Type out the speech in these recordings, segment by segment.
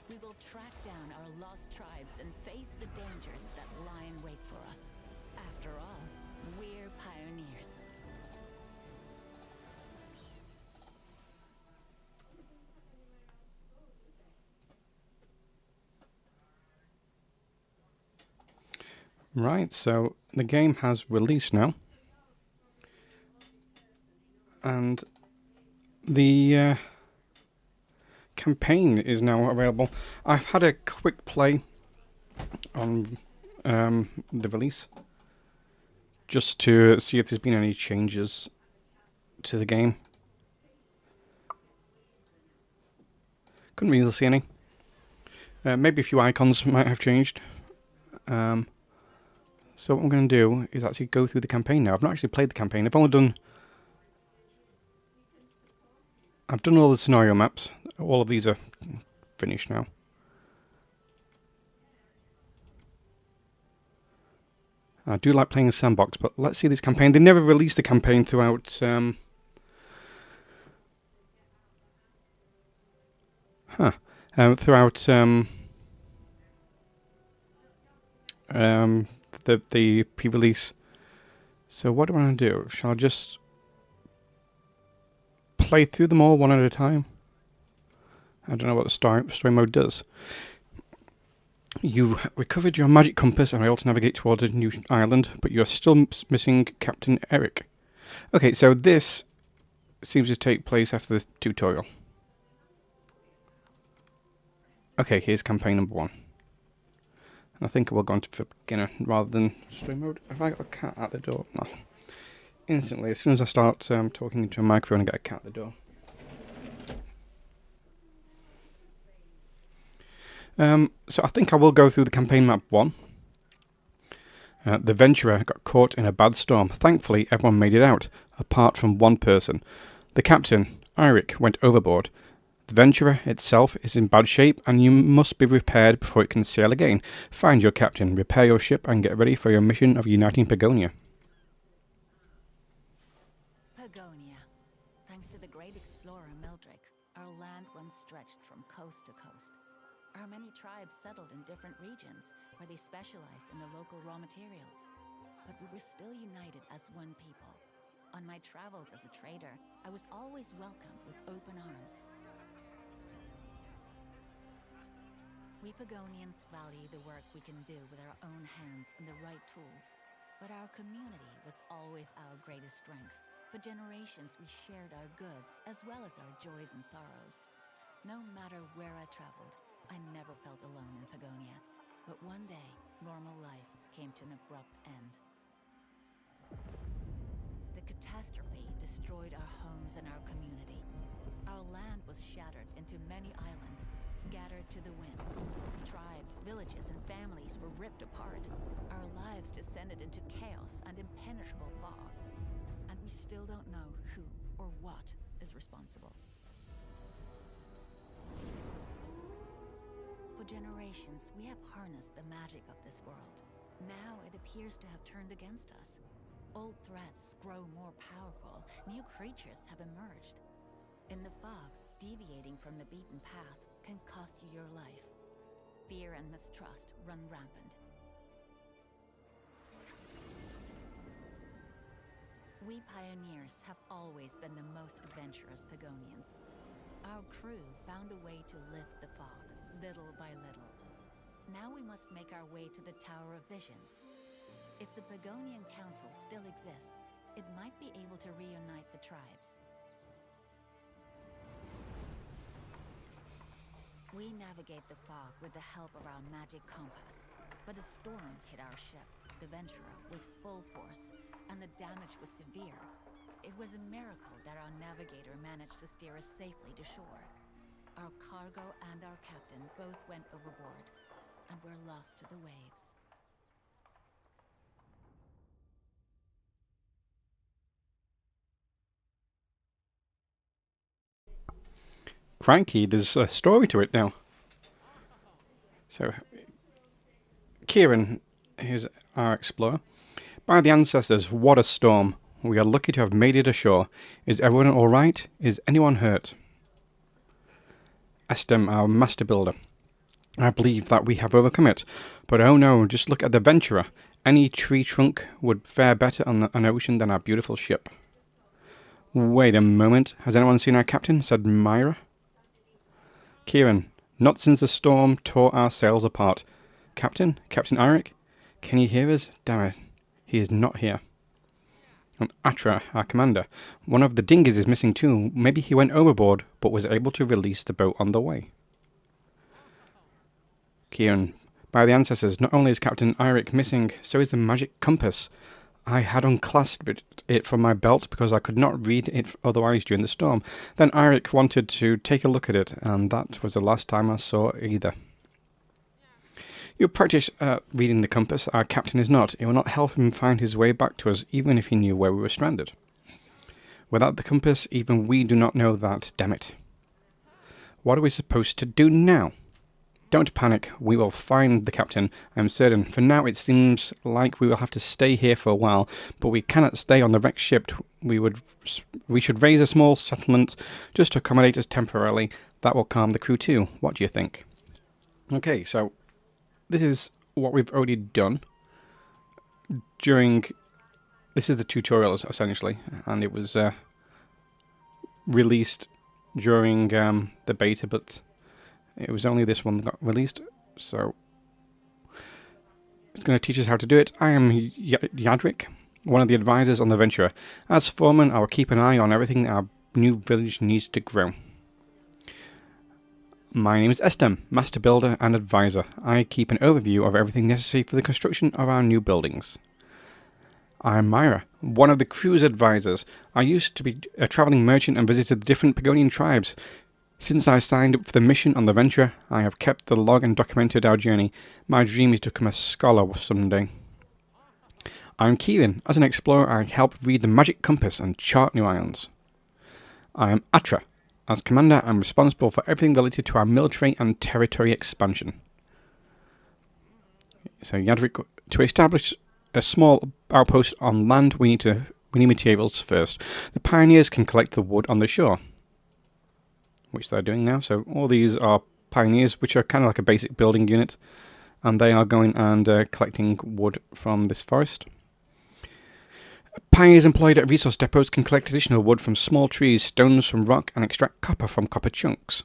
We will track down our lost tribes and face the dangers that lie in wait for us. After all, we're pioneers. Right, so the game has released now. And the campaign is now available. I've had a quick play on the release, just to see if there's been any changes to the game. Couldn't really see any. Maybe a few icons might have changed. So what I'm going to do is actually go through the campaign now. I've not actually played the campaign. I've done all the scenario maps. All of these are finished now. I do like playing a sandbox, but let's see this campaign. They never released a campaign throughout the pre-release. So what do I want to do? Shall I just play through them all one at a time? I don't know what the story mode does. You recovered your magic compass and are able to navigate towards a new island, but you're still missing Captain Eric. Okay, so this seems to take place after the tutorial. Okay, here's campaign number 1. And I think we'll go into beginner rather than story mode. Have I got a cat at the door? No. Instantly, as soon as I start talking into a microphone, I get a cat at the door. So I think I will go through the campaign map 1. The Venturer got caught in a bad storm. Thankfully, everyone made it out, apart from one person. The captain, Eric, went overboard. The Venturer itself is in bad shape, and you must be repaired before it can sail again. Find your captain, repair your ship, and get ready for your mission of uniting Pagonia. Pagonia. Thanks to the great explorer Mildred, our land once stretched from coast to coast. Our many tribes settled in different regions, where they specialized in the local raw materials. But we were still united as one people. On my travels as a trader, I was always welcomed with open arms. We Pagonians value the work we can do with our own hands and the right tools, but our community was always our greatest strength. For generations we shared our goods as well as our joys and sorrows. No matter where I traveled, I never felt alone in Pagonia. But one day, normal life came to an abrupt end. The catastrophe destroyed our homes and our community. Our land was shattered into many islands, scattered to the winds. Tribes, villages, and families were ripped apart. Our lives descended into chaos and impenetrable fog. And we still don't know who or what is responsible. For generations, we have harnessed the magic of this world. Now it appears to have turned against us. Old threats grow more powerful. New creatures have emerged. In the fog, deviating from the beaten path can cost you your life. Fear and mistrust run rampant. We pioneers have always been the most adventurous Pagonians. Our crew found a way to lift the fog, little by little. Now we must make our way to the Tower of Visions. If the Pagonian Council still exists, it might be able to reunite the tribes. We navigate the fog with the help of our magic compass, but a storm hit our ship, the Venturer, with full force, and the damage was severe. It was a miracle that our navigator managed to steer us safely to shore. Our cargo and our captain both went overboard, and were lost to the waves. Cranky, there's a story to it now. So, Kieran, here's our explorer. By the ancestors, what a storm. We are lucky to have made it ashore. Is everyone alright? Is anyone hurt? Estem, our master builder. I believe that we have overcome it. But oh no, just look at the Venturer. Any tree trunk would fare better on an ocean than our beautiful ship. Wait a moment. Has anyone seen our captain? Said Myra. Kieran, not since the storm tore our sails apart. Captain? Captain Eric? Can you hear us? Damn it. He is not here. And Atra, our commander. One of the dinghies is missing too. Maybe he went overboard, but was able to release the boat on the way. Kieran, by the ancestors, not only is Captain Eric missing, so is the magic compass. I had unclasped it from my belt because I could not read it otherwise during the storm. Then Eric wanted to take a look at it, and that was the last time I saw it either. You practice reading the compass. Our captain is not. It will not help him find his way back to us, even if he knew where we were stranded. Without the compass, even we do not know that, damn it. What are we supposed to do now? Don't panic. We will find the captain, I am certain. For now, it seems like we will have to stay here for a while, but we cannot stay on the wrecked ship. We should raise a small settlement just to accommodate us temporarily. That will calm the crew too. What do you think? Okay, so this is what we've already done this is the tutorial essentially, and it was released during the beta, but it was only this one that got released, so it's going to teach us how to do it. I am Yadric, one of the advisors on the Venturer. As foreman, I will keep an eye on everything our new village needs to grow. My name is Estem, Master Builder and Advisor. I keep an overview of everything necessary for the construction of our new buildings. I am Myra, one of the crew's advisors. I used to be a travelling merchant and visited the different Pagonian tribes. Since I signed up for the mission on the Venturer, I have kept the log and documented our journey. My dream is to become a scholar someday. I am Kieran. As an explorer, I help read the magic compass and chart new islands. I am Atra. As commander, I'm responsible for everything related to our military and territory expansion. So, Yadric, to establish a small outpost on land, we need materials first. The pioneers can collect the wood on the shore, which they're doing now. So, all these are pioneers, which are kind of like a basic building unit, and they are going and collecting wood from this forest. Pioneers employed at resource depots can collect additional wood from small trees, stones from rock, and extract copper from copper chunks.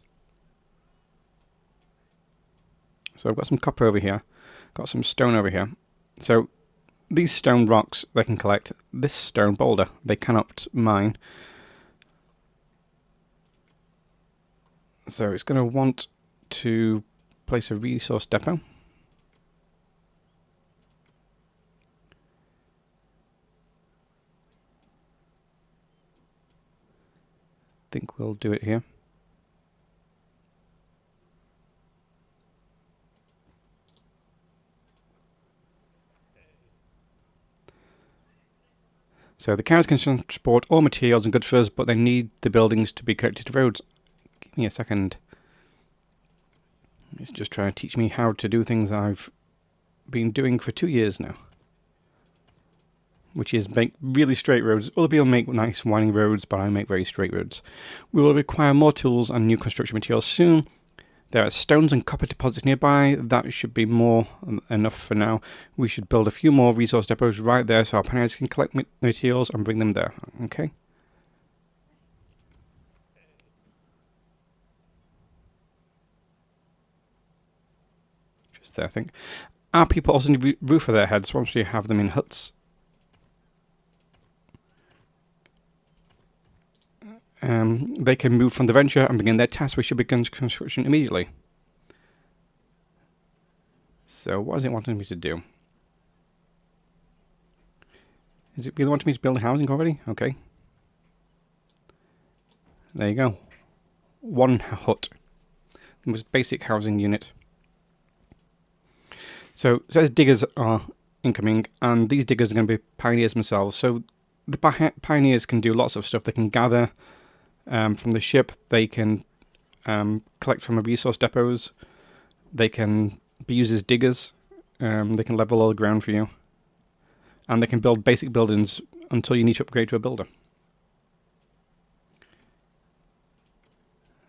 So I've got some copper over here, got some stone over here. So these stone rocks they can collect. This stone boulder they cannot mine. So it's going to want to place a resource depot. I think we'll do it here. So the carriers can transport all materials and goods for us, but they need the buildings to be connected to roads. Give me a second. It's just trying to teach me how to do things I've been doing for 2 years now, which is make really straight roads. Other people make nice winding roads, but I make very straight roads. We will require more tools and new construction materials soon. There are stones and copper deposits nearby. That should be more enough for now. We should build a few more resource depots right there so our pioneers can collect materials and bring them there. Okay. Just there, I think. Our people also need roof for their heads once we have them in huts. They can move from the Venture and begin their task. We should begin construction immediately. So what is it wanting me to do? Is it really wanting me to build housing already? Okay. There you go. One hut. The most basic housing unit. So it says diggers are incoming, and these diggers are going to be pioneers themselves. So the pioneers can do lots of stuff. They can gather from the ship. They can collect from the resource depots. They can be used as diggers. They can level all the ground for you. And they can build basic buildings until you need to upgrade to a builder.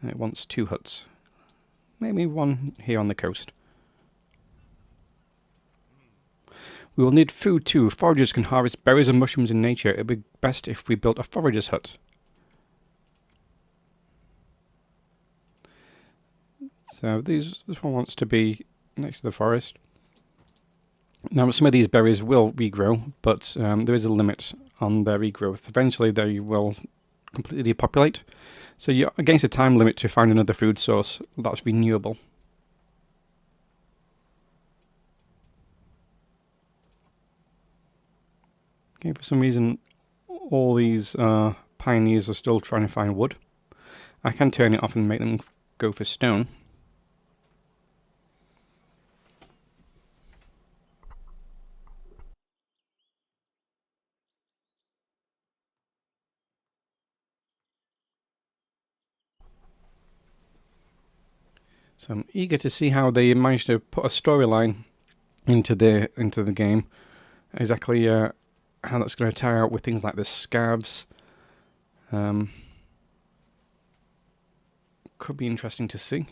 It wants 2 huts. Maybe one here on the coast. We will need food too. Foragers can harvest berries and mushrooms in nature. It would be best if we built a forager's hut. So this one wants to be next to the forest. Now some of these berries will regrow, but there is a limit on their regrowth. Eventually they will completely depopulate. So you're against a time limit to find another food source that's renewable. Okay, for some reason all these pioneers are still trying to find wood. I can turn it off and make them go for stone. So I'm eager to see how they managed to put a storyline into the game. Exactly how that's going to tie out with things like the scabs. Could be interesting to see.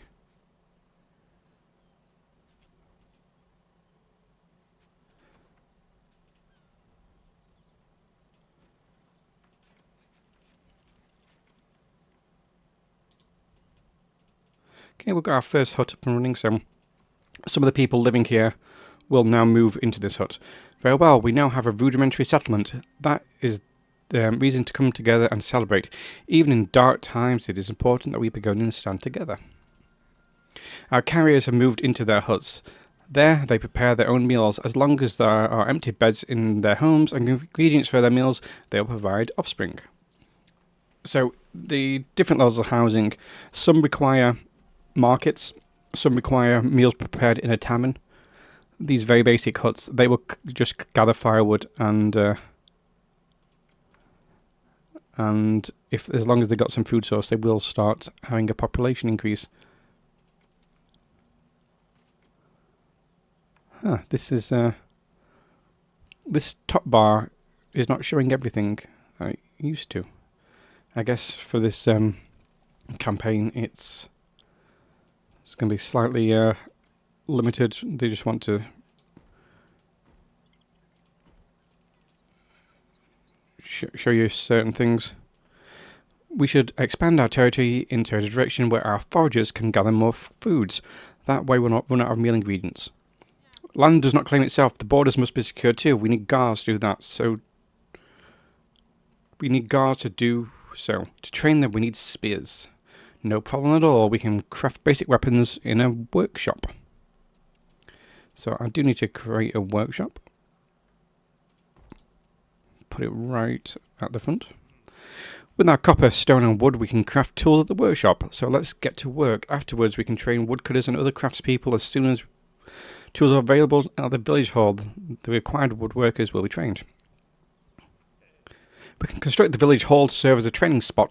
Okay, we've got our first hut up and running, so some of the people living here will now move into this hut. Very well, we now have a rudimentary settlement. That is reason to come together and celebrate. Even in dark times, it is important that we Pagonians stand together. Our carriers have moved into their huts. There, they prepare their own meals. As long as there are empty beds in their homes and ingredients for their meals, they will provide offspring. So, the different levels of housing, some require markets, some require meals prepared in a tavern. These very basic huts, they will just gather firewood and if as long as they got some food source, they will start having a population increase. This is this top bar is not showing everything I used to. I guess for this campaign, it's going to be slightly limited. They just want to show you certain things. We should expand our territory into a direction where our foragers can gather more foods. That way we'll not run out of meal ingredients. Land does not claim itself. The borders must be secured too. We need guards to do that. So we need guards to do so. To train them, we need spears. No problem at all. We can craft basic weapons in a workshop. So I do need to create a workshop. Put it right at the front. With our copper, stone and wood, we can craft tools at the workshop. So let's get to work. Afterwards, we can train woodcutters and other craftspeople. As soon as tools are available at the village hall, the required woodworkers will be trained. We can construct the village hall to serve as a training spot.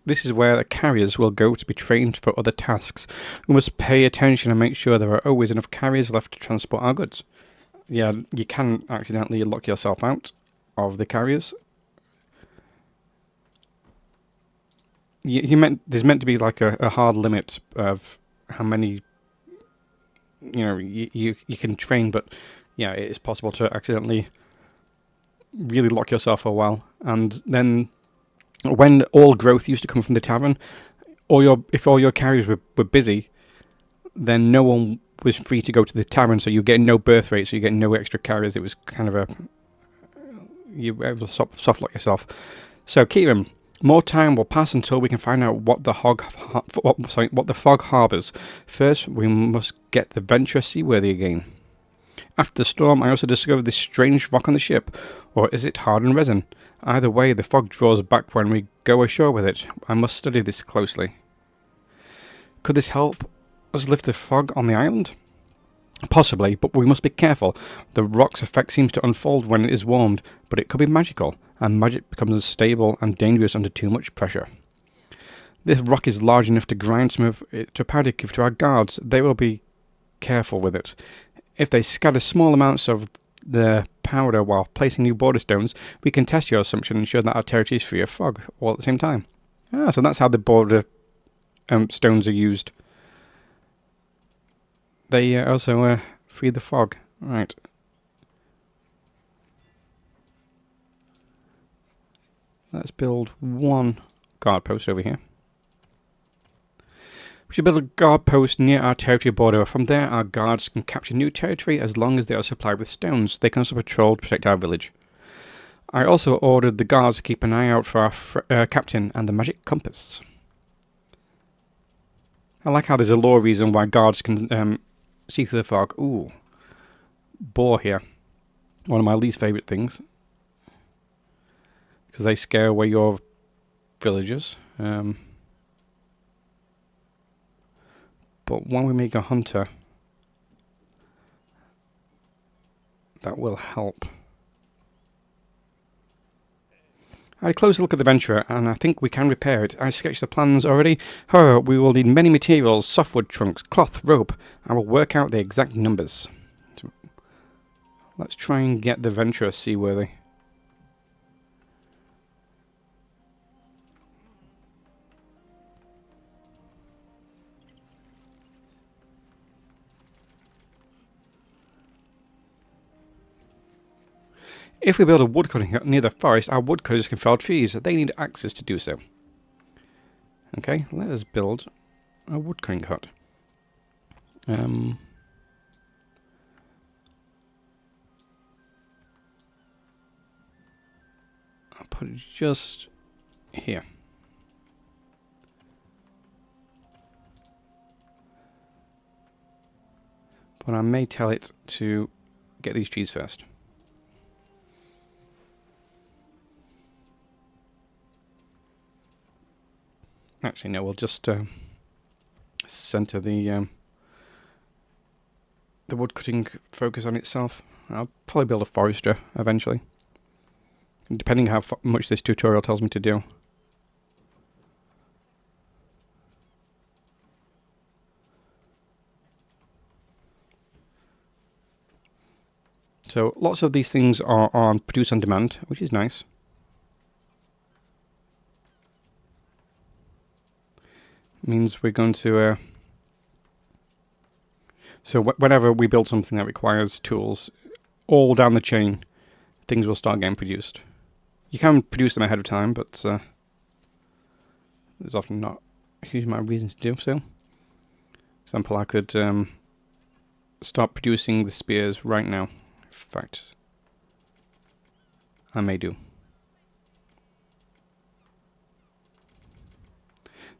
This is where the carriers will go to be trained for other tasks. We must pay attention and make sure there are always enough carriers left to transport our goods. Yeah, you can accidentally lock yourself out of the carriers. There's meant to be like a hard limit of how many you can train, but yeah, it is possible to accidentally really lock yourself for a while. And then when all growth used to come from the tavern, if all your carriers were busy, then no one was free to go to the tavern, so you get no birth rate, so you get no extra carriers. It was kind of you were able to soft lock yourself. So keep them. More time will pass until we can find out what the fog harbours. First, we must get the Venture seaworthy again. After the storm, I also discovered this strange rock on the ship. Or is it hardened resin? Either way, the fog draws back when we go ashore with it. I must study this closely. Could this help us lift the fog on the island? Possibly, but we must be careful. The rock's effect seems to unfold when it is warmed, but it could be magical, and magic becomes unstable and dangerous under too much pressure. This rock is large enough to grind some of it to powder give to our guards. They will be careful with it. If they scatter small amounts of the powder while placing new border stones, we can test your assumption and ensure that our territory is free of fog, all at the same time. So that's how the border stones are used. They also free the fog. Right. Let's build one guard post over here. We should build a guard post near our territory border. From there, our guards can capture new territory as long as they are supplied with stones. They can also patrol to protect our village. I also ordered the guards to keep an eye out for our captain and the magic compass. I like how there's a lore reason why guards can see through the fog. Ooh. Boar here. One of my least favourite things. Because they scare away your villagers. But when we make a hunter, that will help. I had a closer look at the Venturer, and I think we can repair it. I sketched the plans already. However, we will need many materials, softwood trunks, cloth, rope. I will work out the exact numbers. So let's try and get the Venturer seaworthy. If we build a woodcutting hut near the forest, our woodcutters can fell trees. They need axes to do so. Okay, let us build a woodcutting hut. I'll put it just here. But I may tell it to get these trees first. Actually, no, we'll just center the woodcutting focus on itself. I'll probably build a forester eventually, depending how much this tutorial tells me to do. So lots of these things are on produce on demand, which is nice. Means we're going to so whenever we build something that requires tools, all down the chain things will start getting produced. You can produce them ahead of time, but there's often not a huge amount of reasons to do so. For example, I could start producing the spears right now. In fact, I may do.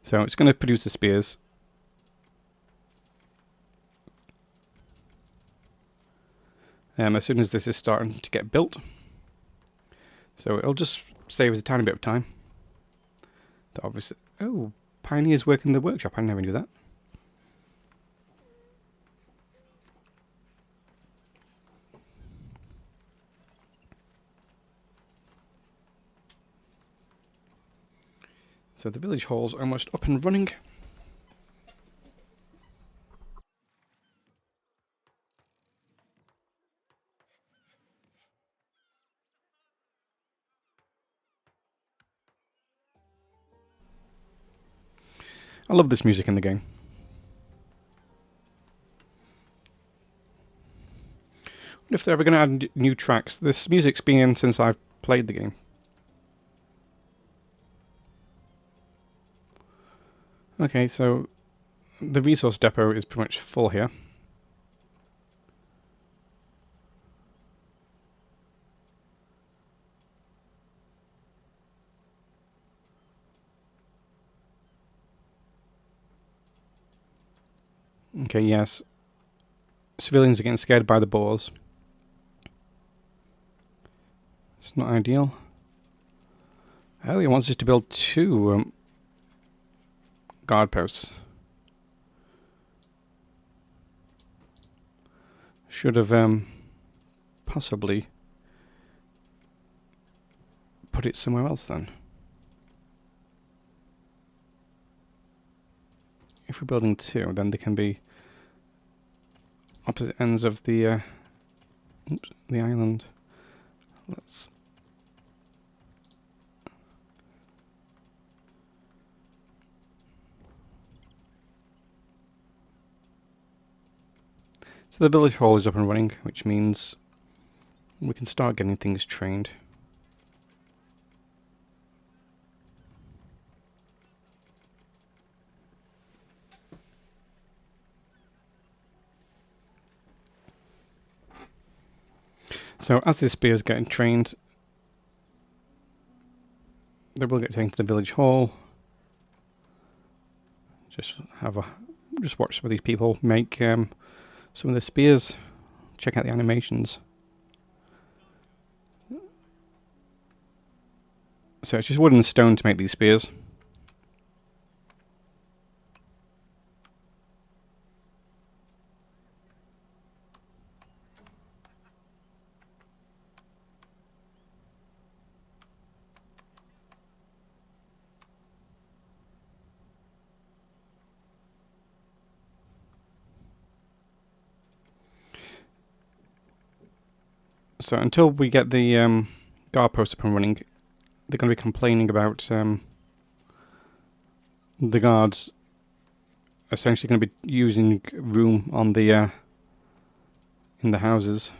So it's going to produce the spears. As soon as this is starting to get built. So it'll just save us a tiny bit of time. That obviously... Oh, pioneers work in the workshop. I never knew that. So the village hall's almost up and running. I love this music in the game. Wonder if they're ever going to add new tracks. This music's been in since I've played the game. Okay, so the resource depot is pretty much full here. Okay, yes. Civilians are getting scared by the boars. It's not ideal. Oh, he wants us to build two guard posts. Should have possibly put it somewhere else then. If we're building two, then they can be opposite ends of the the island. Let's so the village hall is up and running, which means we can start getting things trained. So as this spear is getting trained, they will get taken to the village hall. Just watch some of these people make some of the spears. Check out the animations. So it's just wood and stone to make these spears. So until we get the guard post up and running, they're going to be complaining about the guards essentially going to be using room on the in the houses.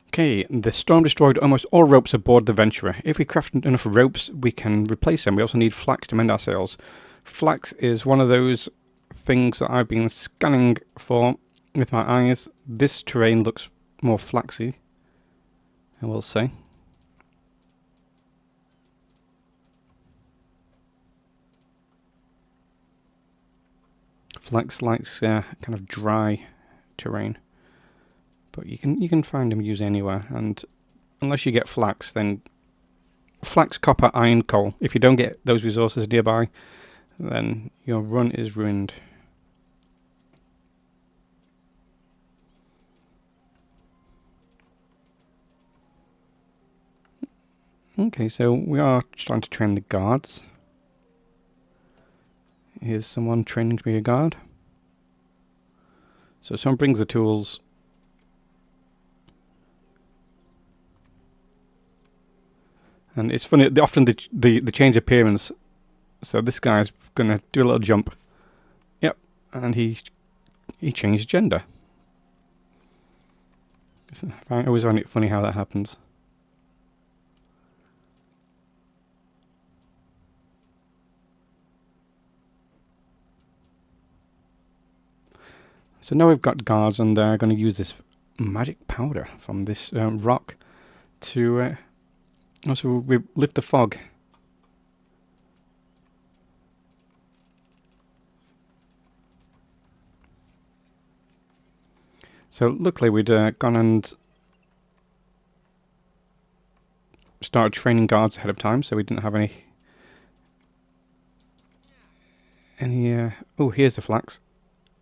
Okay, the storm destroyed almost all ropes aboard the Venturer. If we craft enough ropes, we can replace them. We also need flax to mend our sails. Flax is one of those things that I've been scanning for with my eyes. This terrain looks more flaxy, I will say. Flax likes kind of dry terrain, but you can find them used anywhere. And unless you get flax, then flax, copper, iron, coal. If you don't get those resources nearby, then your run is ruined. Okay, so we are starting to train the guards. Here's someone training to be a guard. So someone brings the tools. And it's funny, often the change appearance. So this guy's going to do a little jump. Yep, and he changed gender. I always find it funny how that happens. So now we've got guards, and they're going to use this magic powder from this rock to also lift the fog. So luckily we'd gone and started training guards ahead of time, so we didn't have any. Oh, here's the flax.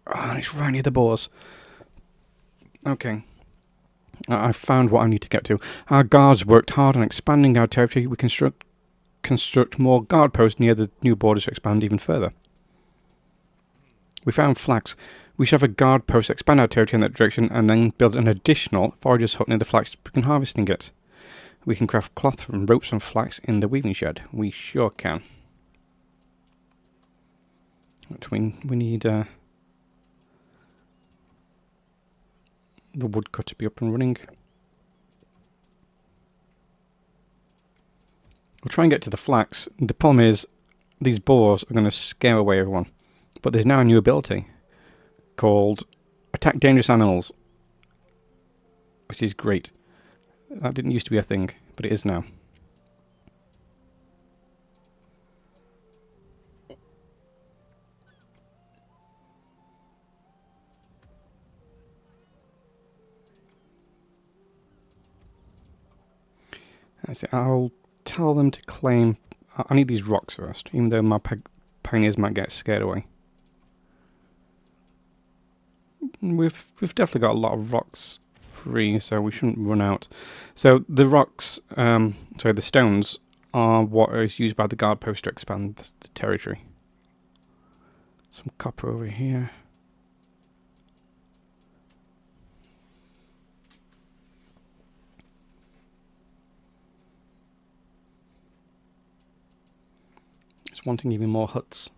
Ah, and it's right near the boars. Okay. I've found what I need to get to. Our guards worked hard on expanding our territory. We construct more guard posts near the new borders to expand even further. We found flax. We should have a guard post expand our territory in that direction and then build an additional forager's hut near the flax to begin harvesting it. We can craft cloth and ropes from flax in the weaving shed. We sure can. But we need the woodcut to be up and running. We'll try and get to the flax. The problem is these boars are going to scare away everyone. But there's now a new ability called Attack Dangerous Animals, which is great. That didn't used to be a thing, but it is now. I'll tell them to claim. I need these rocks first, even though my pioneers might get scared away. We've definitely got a lot of rocks free, so we shouldn't run out. So the rocks, the stones, are what is used by the guard post to expand the territory. Some copper over here. Just wanting even more huts.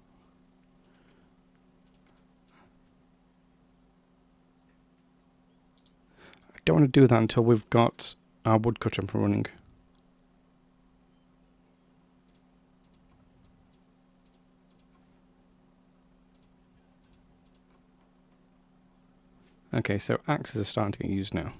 I don't want to do that until we've got our woodcut up and running. Okay, so axes are starting to get used now.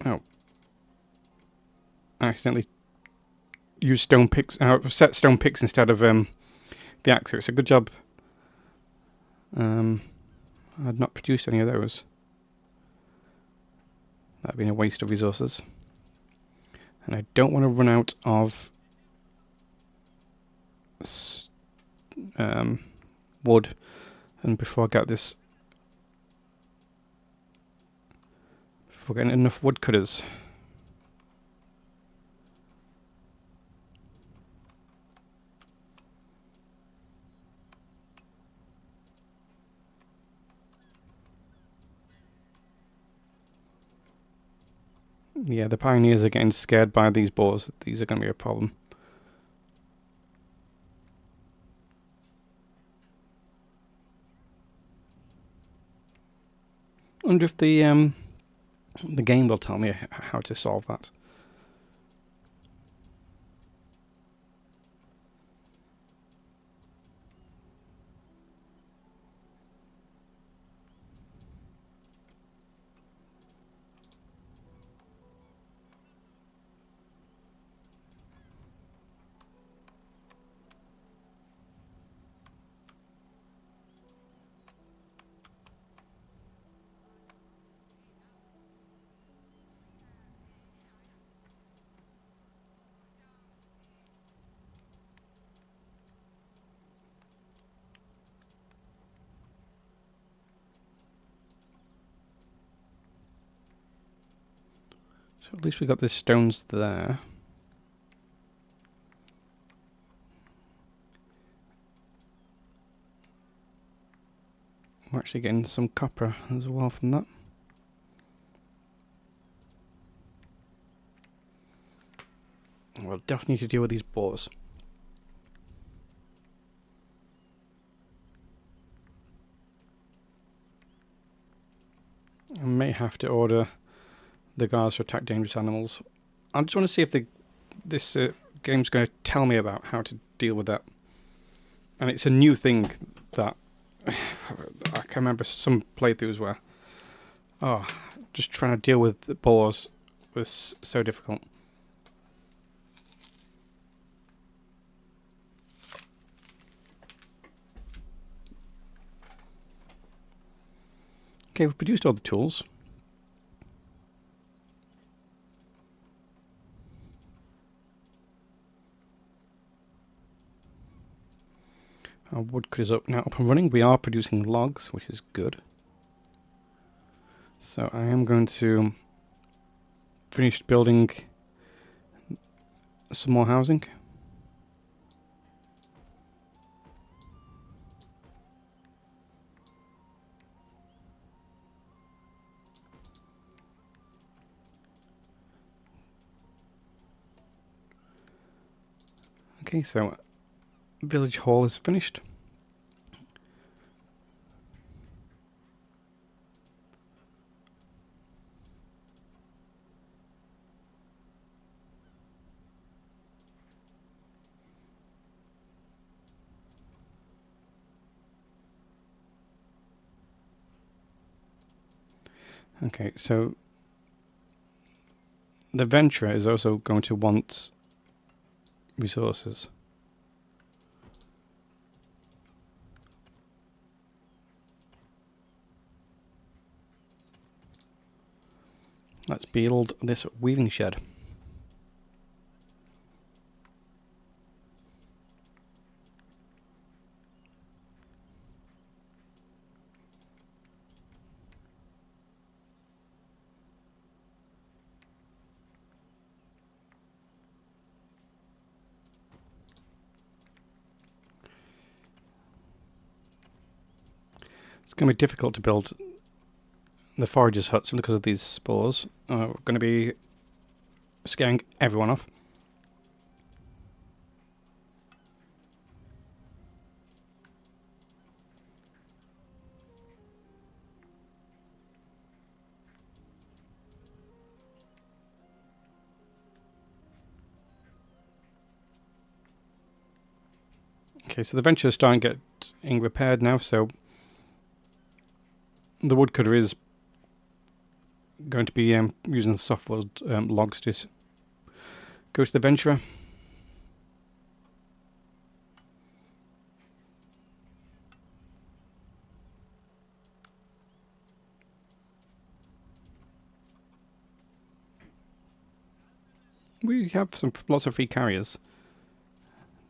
Oh. I accidentally used stone picks, set stone picks instead of the axe. So it's a good job. I'd not produced any of those. That'd been a waste of resources. And I don't want to run out of wood. And before I get this, before getting enough wood cutters. Yeah, the pioneers are getting scared by these boars. These are going to be a problem. I wonder if the game will tell me how to solve that. So at least we got the stones there. We're actually getting some copper as well from that. We'll definitely need to deal with these boars. I may have to order the guards to attack dangerous animals. I just want to see if this game's going to tell me about how to deal with that. And it's a new thing that I can remember some playthroughs where, just trying to deal with the boars was so difficult. Okay, we've produced all the tools. Our woodcut is now up and running. We are producing logs, which is good. So I am going to finish building some more housing. Okay, so village hall is finished. Okay, so the venturer is also going to want resources. Let's build this weaving shed. It's going to be difficult to build the foragers' huts because of these spores. We're going to be scaring everyone off. Okay, so the venture is starting getting repaired now, so the woodcutter is going to be using the softwood logs to go to the venturer. We have lots of free carriers.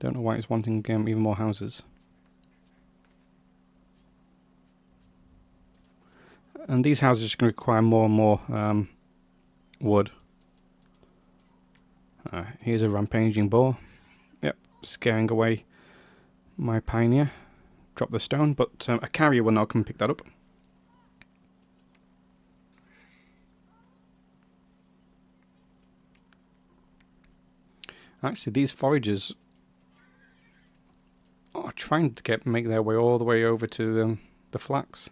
Don't know why it's wanting even more houses. And these houses are going to require more and more wood. Here's a rampaging boar. Yep, scaring away my pioneer. Drop the stone, but a carrier will now come and pick that up. Actually, these foragers are trying to make their way all the way over to the flax.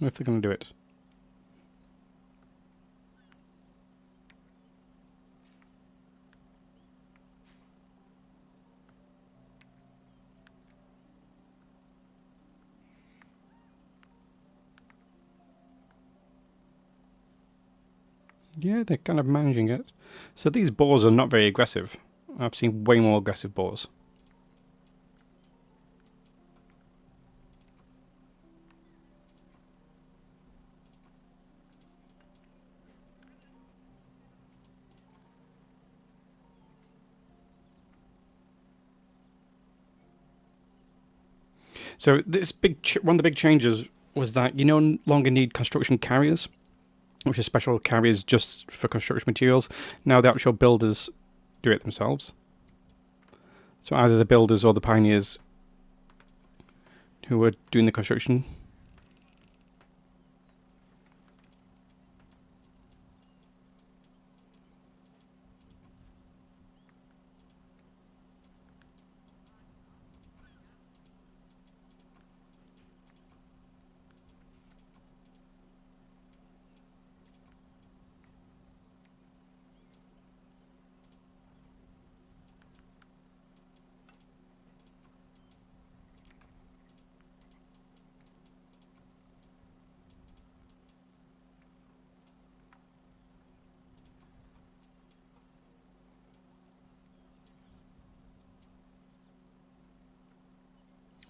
If they're going to do it. Yeah, they're kind of managing it. So these boars are not very aggressive. I've seen way more aggressive boars. So this one of the big changes was that you no longer need construction carriers, which are special carriers just for construction materials. Now the actual builders do it themselves. So either the builders or the pioneers who are doing the construction.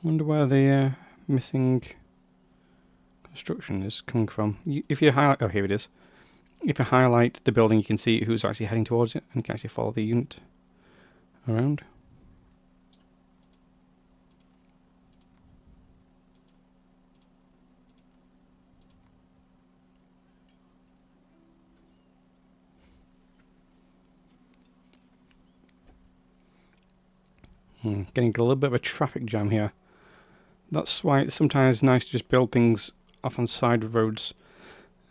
Wonder where the missing construction is coming from. If you highlight, oh, here it is. If you highlight the building, you can see who's actually heading towards it, and you can actually follow the unit around. Getting a little bit of a traffic jam here. That's why it's sometimes nice to just build things off on side roads.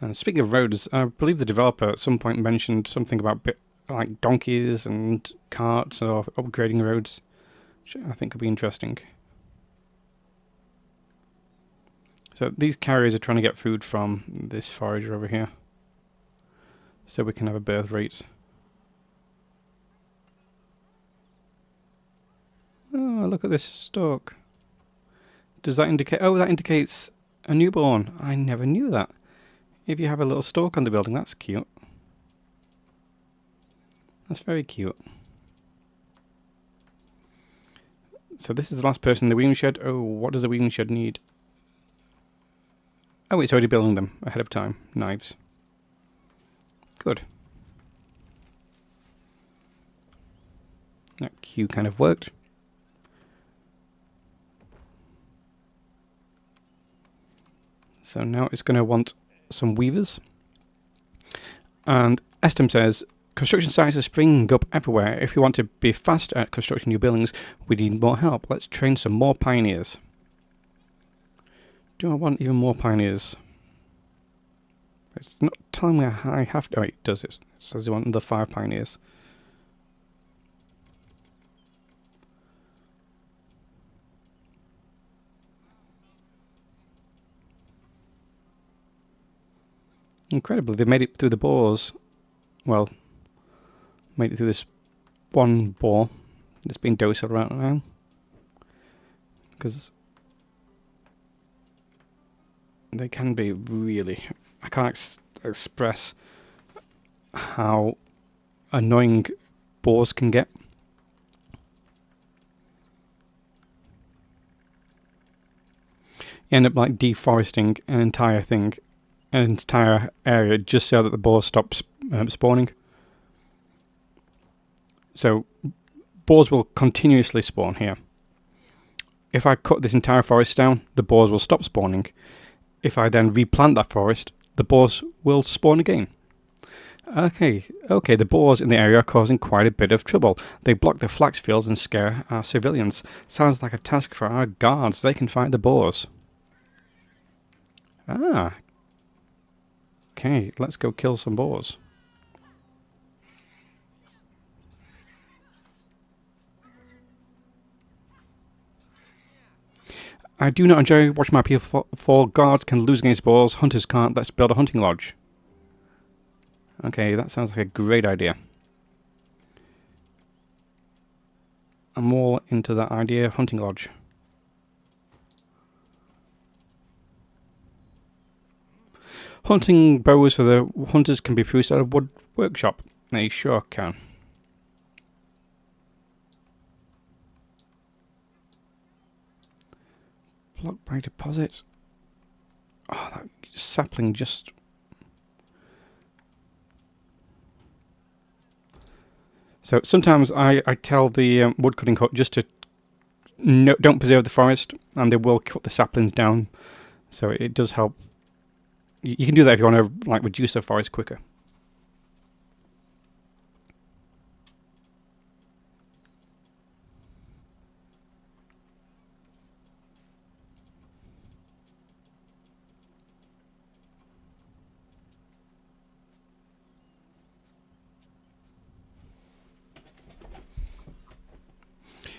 And speaking of roads, I believe the developer at some point mentioned something about like donkeys and carts or upgrading roads, which I think could be interesting. So these carriers are trying to get food from this forager over here, so we can have a birth rate. Oh, look at this stalk. Does that indicate... Oh, that indicates a newborn. I never knew that. If you have a little stalk on the building, that's cute. That's very cute. So this is the last person in the weaving shed. Oh, what does the weaving shed need? Oh, it's already building them ahead of time. Knives. Good. That queue kind of worked. So now it's going to want some weavers. And Estem says, construction sites are springing up everywhere. If you want to be fast at constructing new buildings, we need more help. Let's train some more pioneers. Do I want even more pioneers? It's not telling me I have to... Oh, it does. It says you want another 5 pioneers. Incredibly, they made it through the boars. Well, made it through this one boar that's been docile right now. Because they can be really... I can't express how annoying boars can get. You end up like deforesting an entire thing, an entire area, just so that the boars stop spawning. So boars will continuously spawn here. If I cut this entire forest down, the boars will stop spawning. If I then replant that forest, the boars will spawn again. Okay, the boars in the area are causing quite a bit of trouble. They block the flax fields and scare our civilians. Sounds like a task for our guards. They can fight the boars. Ah. Okay, let's go kill some boars. I do not enjoy watching my P4 guards can lose against boars, hunters can't. Let's build a hunting lodge. Okay, that sounds like a great idea. I'm all into that idea of hunting lodge. Hunting bows for the hunters can be produced at a wood workshop. They sure can. Block by deposit. Oh, that sapling just... So sometimes I tell the woodcutting hut just to don't preserve the forest, and they will cut the saplings down. So it does help. You can do that if you want to like reduce the forest quicker.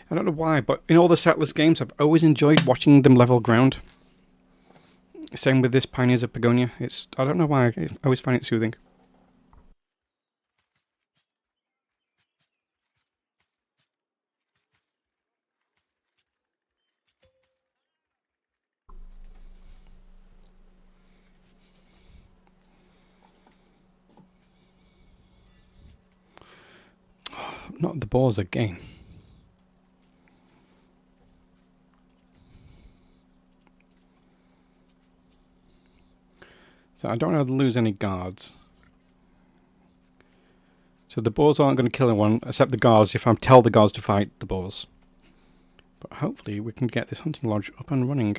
I don't know why, but in all the Settlers games, I've always enjoyed watching them level ground. Same with this Pioneers of Pagonia. I don't know why, I always find it soothing. Oh, not the boars again. So I don't want to lose any guards. So the boars aren't going to kill anyone except the guards if I tell the guards to fight the boars. But hopefully we can get this hunting lodge up and running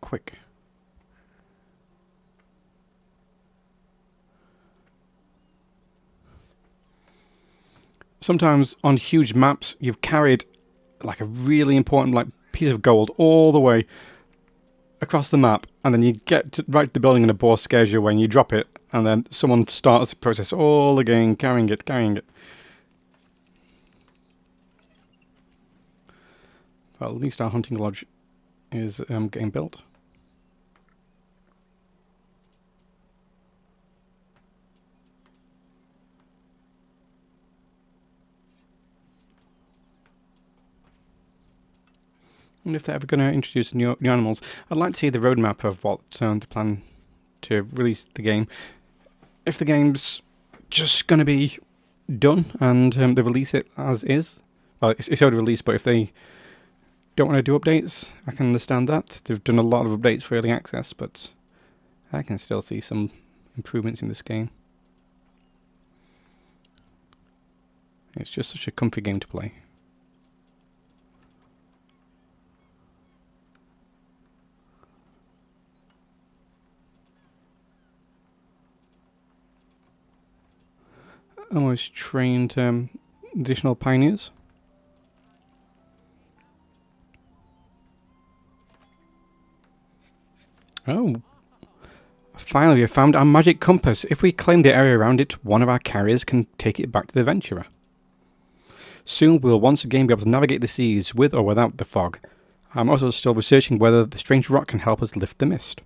quick. Sometimes on huge maps you've carried like a really important like piece of gold all the way across the map, and then you get right to the building and the boar scares you away and you drop it, and then someone starts the process all again, carrying it. Well, at least our hunting lodge is getting built. And if they're ever going to introduce new animals, I'd like to see the roadmap of what they plan to release the game. If the game's just going to be done and they release it as is, well, it's already released, but if they don't want to do updates, I can understand that. They've done a lot of updates for early access, but I can still see some improvements in this game. It's just such a comfy game to play. Almost trained additional pioneers. Oh, finally we have found our magic compass. If we claim the area around it, one of our carriers can take it back to the Venturer. Soon we'll once again be able to navigate the seas with or without the fog. I'm also still researching whether the strange rock can help us lift the mist.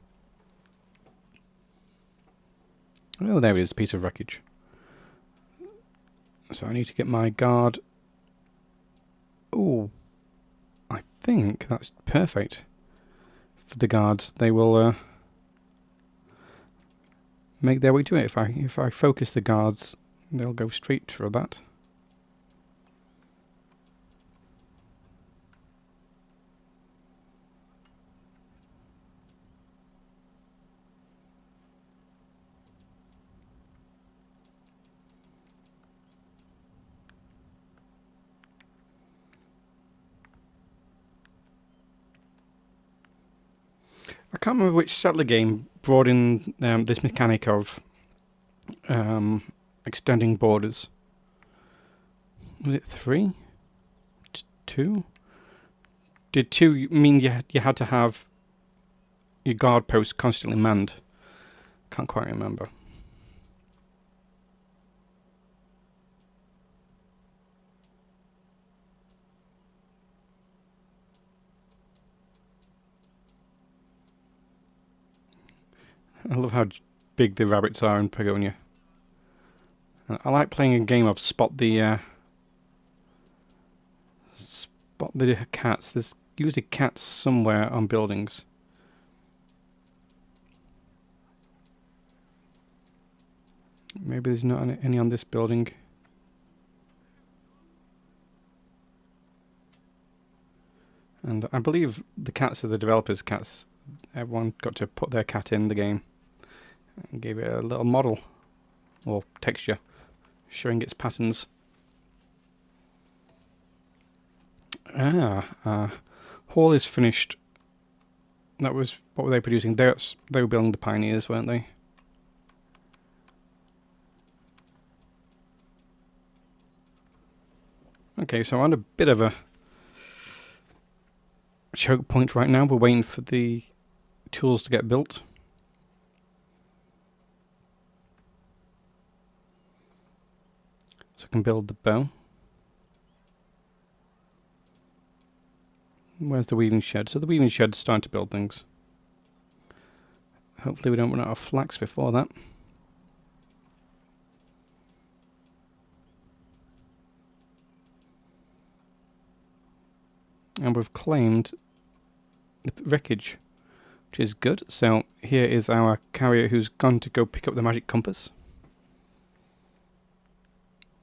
Oh, there it is, a piece of wreckage. So I need to get my guard. Oh, I think that's perfect for the guards. They will make their way to it. If I focus the guards, they'll go straight for that. I can't remember which settler game brought in this mechanic of extending borders. Was it 3? 2? Did 2 mean you had to have your guard post constantly manned? Can't quite remember. I love how big the rabbits are in Pagonia. I like playing a game of spot the cats. There's usually cats somewhere on buildings. Maybe there's not any on this building. And I believe the cats are the developers' cats. Everyone got to put their cat in the game and gave it a little model or texture showing its patterns. Hall is finished. That was, what were they producing? They were building the Pioneers, weren't they? Okay, so on a bit of a choke point right now. We're waiting for the tools to get built. So I can build the bow. Where's the weaving shed? So the weaving shed's starting to build things. Hopefully we don't run out of flax before that. And we've claimed the wreckage, which is good. So here is our carrier who's gone to go pick up the magic compass.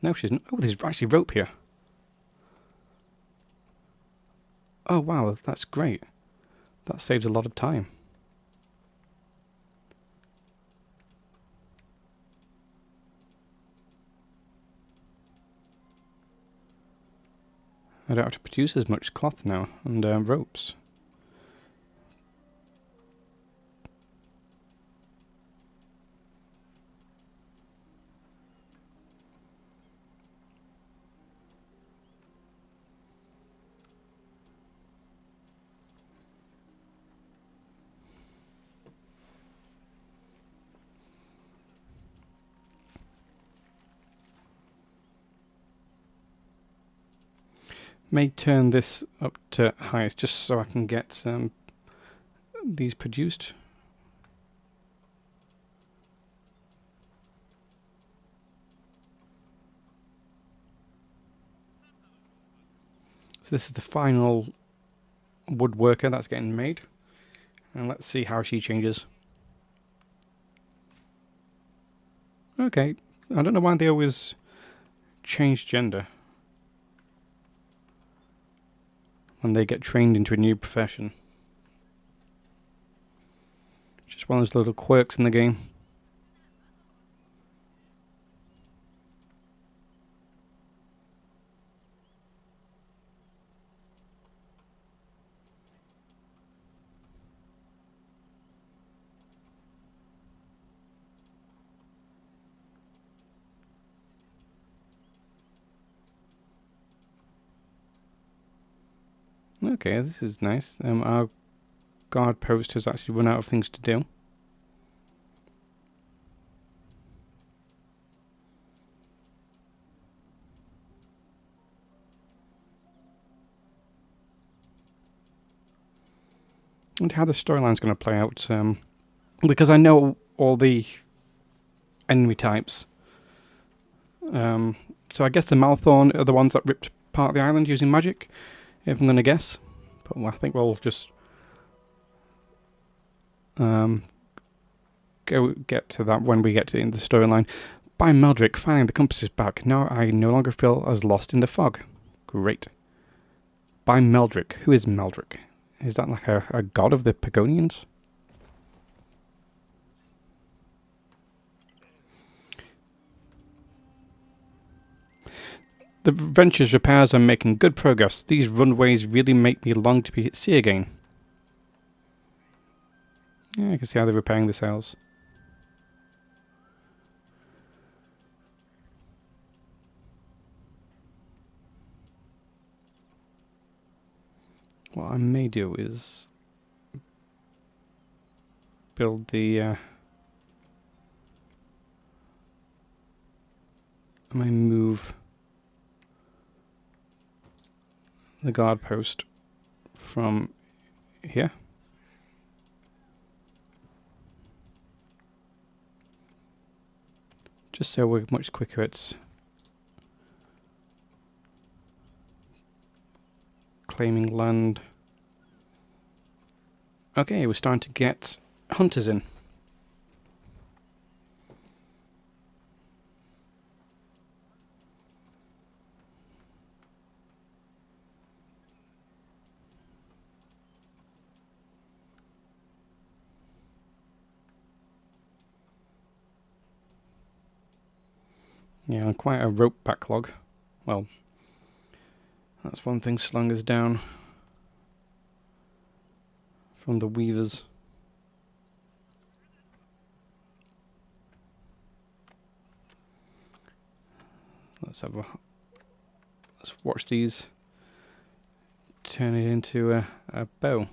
No, she isn't. Oh, there's actually rope here. Oh, wow, that's great. That saves a lot of time. I don't have to produce as much cloth now, and ropes. May turn this up to highest just so I can get these produced. So this is the final woodworker that's getting made. And let's see how she changes. Okay, I don't know why they always change gender when they get trained into a new profession. Just one of those little quirks in the game. Okay, this is nice. Our guard post has actually run out of things to do. And how the storyline's going to play out, because I know all the enemy types. So I guess the Malthorn are the ones that ripped apart the island using magic, if I'm going to guess. But I think we'll just get to that when we get to the end of the storyline. By Meldrick, fine, the compass is back. Now I no longer feel as lost in the fog. Great. By Meldrick. Who is Meldrick? Is that like a god of the Pagonians? The Venture's repairs are making good progress. These runways really make me long to be at sea again. Yeah, I can see how they're repairing the sails. What I may do is build the I may move the guard post from here. Just so we're much quicker at claiming land. Okay, we're starting to get hunters in. Yeah, quite a rope backlog. Well, that's one thing slung us down from the weavers. Let's watch these turn it into a bow.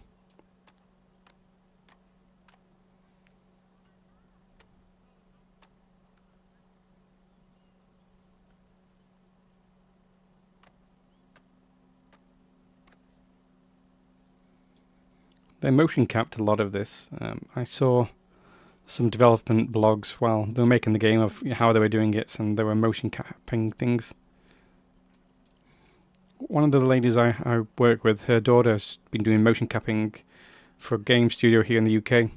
They motion capped a lot of this. I saw some development blogs while they were making the game of how they were doing it, and they were motion capping things. One of the ladies I work with, her daughter's been doing motion capping for a game studio here in the UK.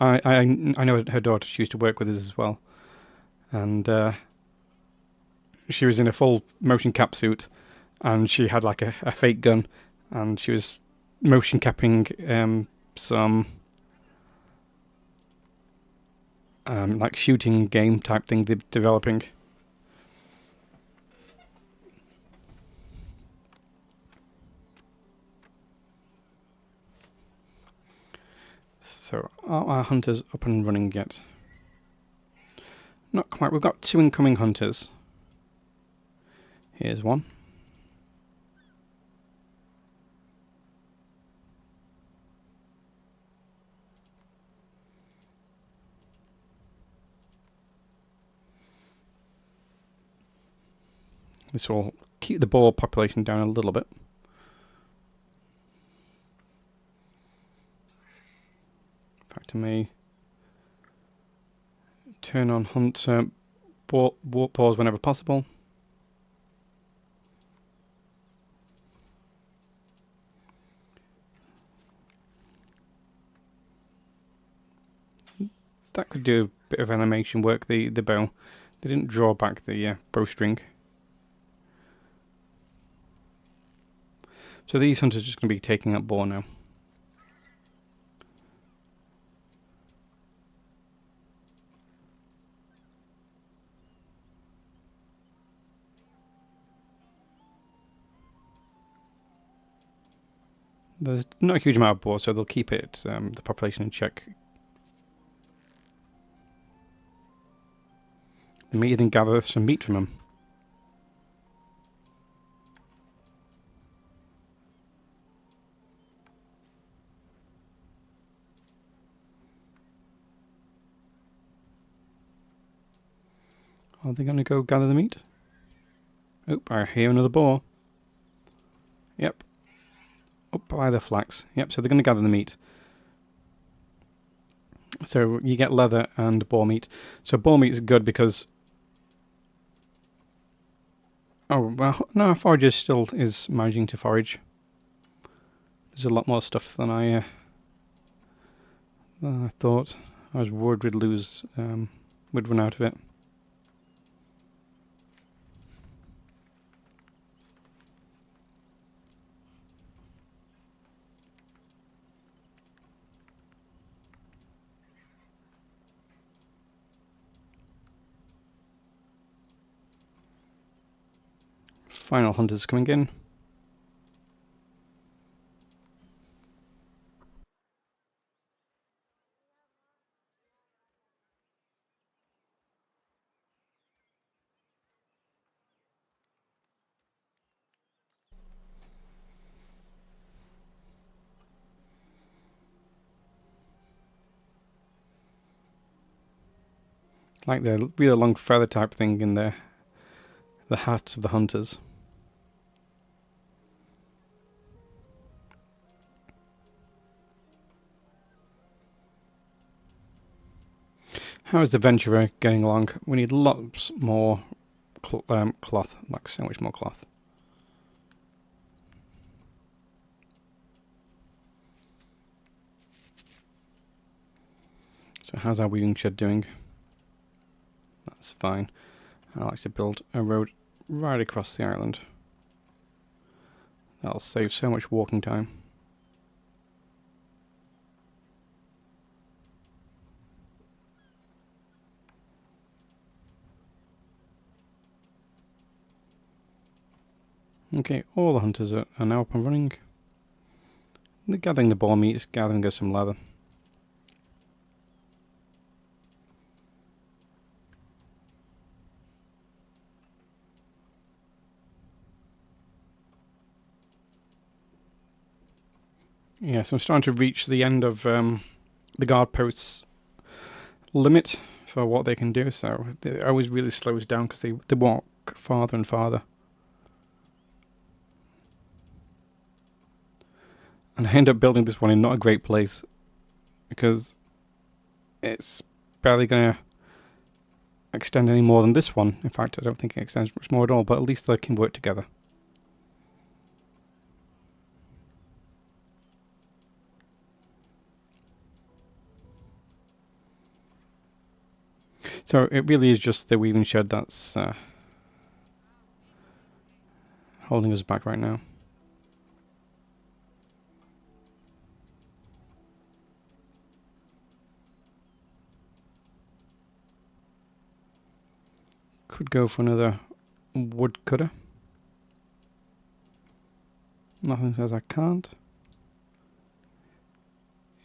I know her daughter. She used to work with us as well, and she was in a full motion cap suit, and she had like a fake gun, and she was motion capping some like shooting game type thing they're developing. So are our hunters up and running yet? Not quite. We've got 2 incoming hunters. Here's one. This will keep the boar population down a little bit. In fact, I may turn on hunt boars whenever possible. That could do a bit of animation work, the bow. They didn't draw back the bowstring. So these hunters are just going to be taking up boar now. There's not a huge amount of boar, so they'll keep it, the population in check. They may even gather some meat from them. Are they going to go gather the meat? Oh, I hear another boar. Yep. Up by the flax. Yep, so they're going to gather the meat. So you get leather and boar meat. So boar meat is good because... Oh, well, no, forager still is managing to forage. There's a lot more stuff than I thought. I was worried we'd lose, we'd run out of it. Final hunters coming in. Like the really long feather type thing in the hats of the hunters. How is the Venturer getting along? We need lots more cloth, like so much more cloth. So how's our weaving shed doing? That's fine. I like to build a road right across the island. That'll save so much walking time. Okay, all the hunters are now up and running. They're gathering the boar meat, gathering us some leather. Yeah, so I'm starting to reach the end of the guard post's limit for what they can do, so it always really slows down because they walk farther and farther. And I end up building this one in not a great place because it's barely going to extend any more than this one. In fact, I don't think it extends much more at all, but at least they can work together. So it really is just the weaving shed that's holding us back right now. Could go for another woodcutter. Nothing says I can't.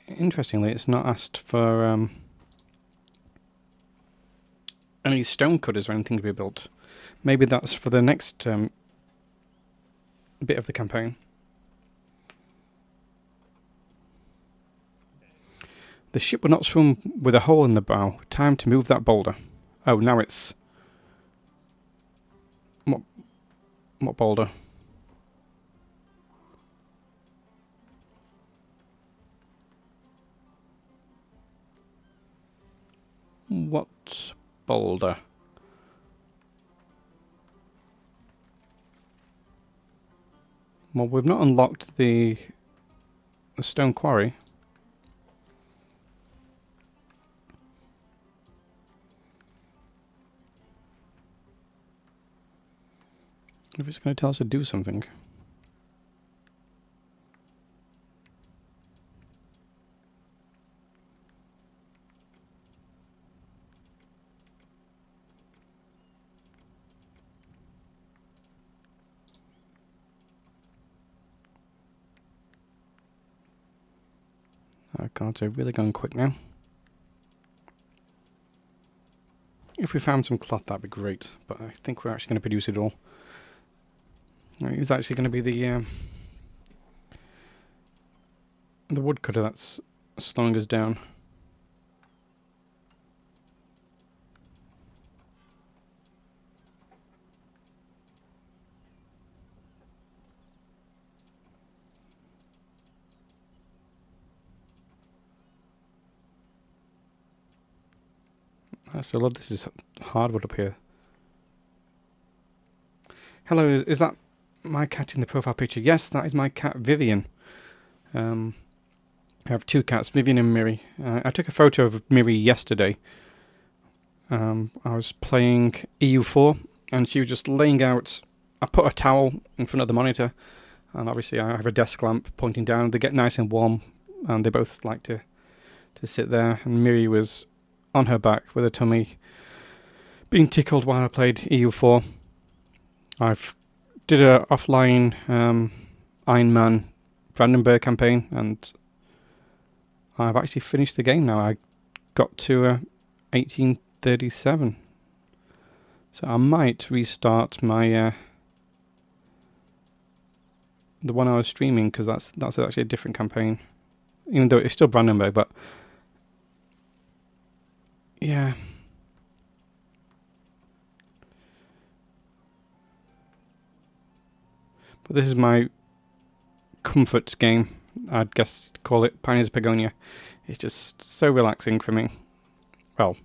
Interestingly, it's not asked for any stone cutters or anything to be built. Maybe that's for the next bit of the campaign. The ship will not swim with a hole in the bow. Time to move that boulder. Oh, now it's... What boulder? What boulder? Well, we've not unlocked the stone quarry. If it's going to tell us to do something. Our cards are really going quick now. If we found some cloth, that'd be great, but I think we're actually going to produce it all. It's actually going to be the woodcutter that's slowing us down. I still love this. Is hardwood up here. Hello, is that my cat in the profile picture? Yes, that is my cat Vivian. I have two cats, Vivian and Miri. I took a photo of Miri yesterday. I was playing EU4 and she was just laying out. I put a towel in front of the monitor, and obviously I have a desk lamp pointing down. They get nice and warm, and they both like to sit there. And Miri was on her back with her tummy being tickled while I played EU4. I've did a offline Iron Man Brandenburg campaign, and I've actually finished the game now. I got to 1837, so I might restart my the one I was streaming, because that's actually a different campaign, even though it's still Brandenburg. But yeah. But this is my comfort game, I'd guess to call it. Pioneers of Pagonia. It's just so relaxing for me. Well,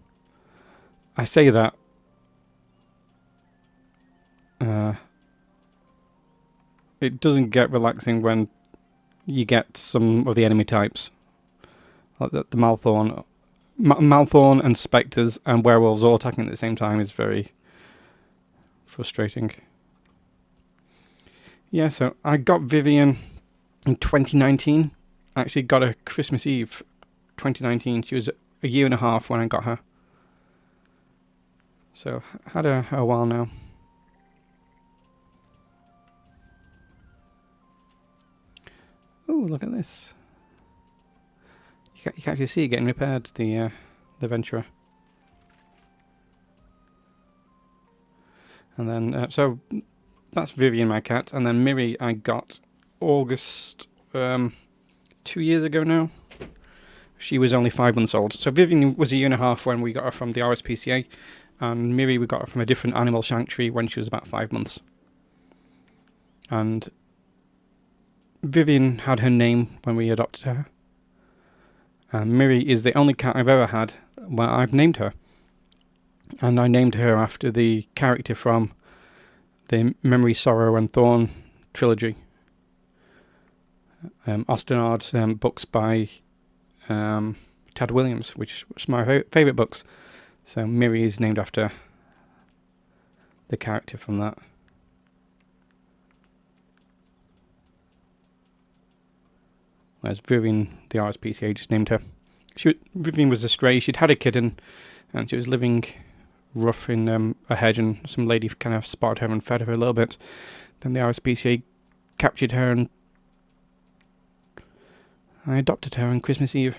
I say that it doesn't get relaxing when you get some of the enemy types, like the Malthorn. Malthorn and Spectres and Werewolves all attacking at the same time is very frustrating. Yeah, so I got Vivian in 2019. I actually got her Christmas Eve 2019. She was a year and a half when I got her. So, had her a while now. Oh, look at this. You can actually see it getting repaired, the Ventura. And then, so that's Vivian, my cat. And then Miri I got August 2 years ago now. She was only 5 months old. So Vivian was a year and a half when we got her from the RSPCA. And Miri we got her from a different animal sanctuary when she was about 5 months. And Vivian had her name when we adopted her. Miri is the only cat I've ever had where I've named her. And I named her after the character from the Memory, Sorrow and Thorn trilogy. Ostenard books by Tad Williams, which was my favourite books. So Miri is named after the character from that. Whereas Vivian, the RSPCA, just named her. Vivian was a stray. She'd had a kitten, and she was living rough in a hedge, and some lady kind of spotted her and fed her a little bit. Then the RSPCA captured her, and I adopted her on Christmas Eve.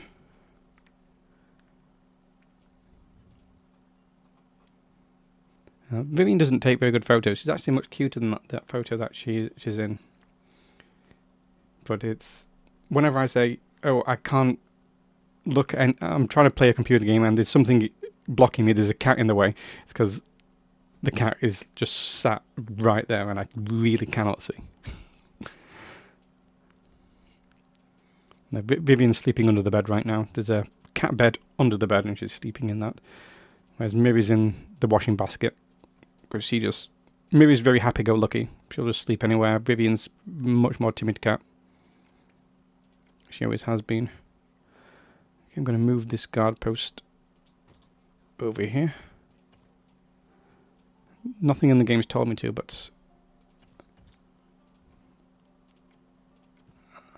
Vivian doesn't take very good photos. She's actually much cuter than that photo that she's in. But it's... Whenever I say, oh, I can't look, and I'm trying to play a computer game and there's something blocking me, there's a cat in the way, it's because the cat is just sat right there and I really cannot see. Now, Vivian's sleeping under the bed right now. There's a cat bed under the bed and she's sleeping in that. Whereas Miri's in the washing basket. Because Miri's very happy-go-lucky. She'll just sleep anywhere. Vivian's much more timid cat. She always has been. Okay, I'm going to move this guard post over here. Nothing in the game's told me to, but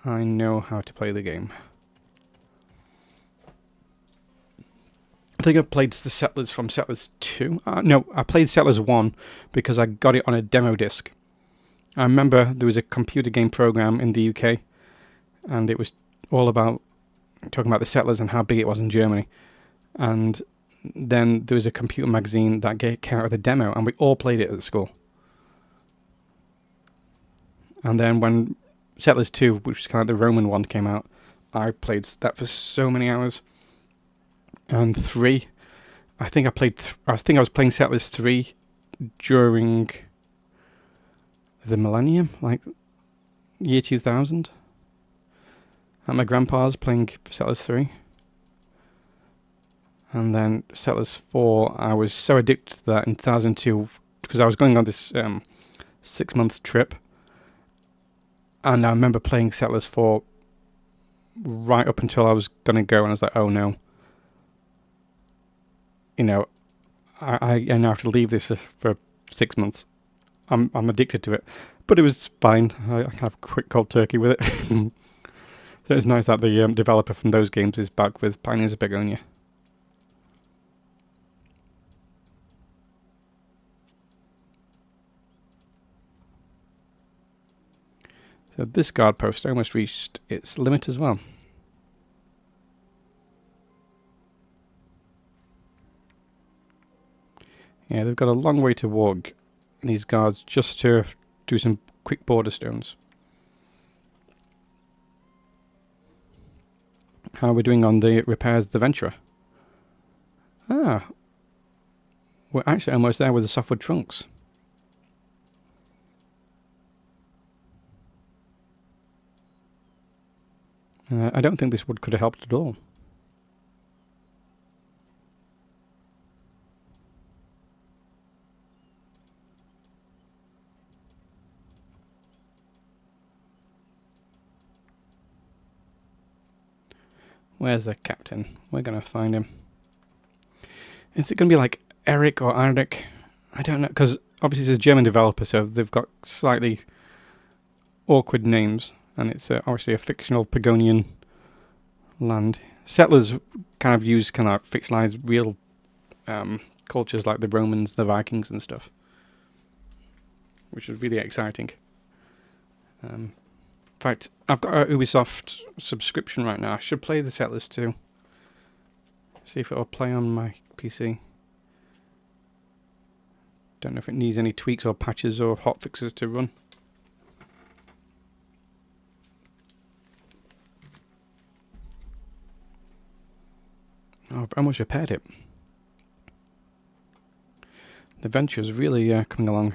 I know how to play the game. I think I've played the Settlers from Settlers 2. No, I played Settlers 1 because I got it on a demo disc. I remember there was a computer game program in the UK, and it was all about talking about the settlers and how big it was in Germany. And then there was a computer magazine that came out with a demo, and we all played it at school. And then when Settlers 2, which was kind of the Roman one, came out, I played that for so many hours. And 3, I think I was playing Settlers 3 during the millennium, like year 2000. At my grandpa's playing Settlers 3. And then Settlers 4, I was so addicted to that in 2002 because I was going on this 6-month trip. And I remember playing Settlers 4 right up until I was going to go, and I was like, oh no. You know, I now have to leave this for 6 months. I'm addicted to it. But it was fine. I kind of quick cold turkey with it. So it's nice that the developer from those games is back with Pioneers of Pagonia. So this guard post almost reached its limit as well. Yeah, they've got a long way to walk, these guards, just to do some quick border stones. How are we doing on the repairs of the Venturer? Ah, we're actually almost there with the softwood trunks. I don't think this wood could have helped at all. Where's the captain? We're going to find him. Is it going to be like Eric or Eric? I don't know, because obviously it's a German developer, so they've got slightly awkward names, and it's obviously a fictional Pagonian land. Settlers kind of use kind of fictionalized real cultures like the Romans, the Vikings and stuff, which is really exciting. In fact, I've got a Ubisoft subscription right now. I should play the Settlers too. See if it'll play on my PC. Don't know if it needs any tweaks or patches or hotfixes to run. Oh, I've almost repaired it. The Venture's really coming along.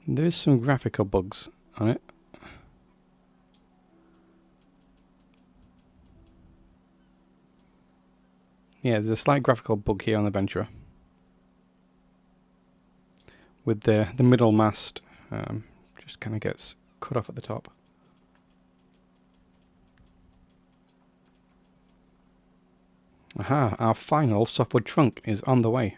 There's some graphical bugs on it. Yeah, there's a slight graphical bug here on the Venturer. With the middle mast just kind of gets cut off at the top. Aha, our final softwood trunk is on the way.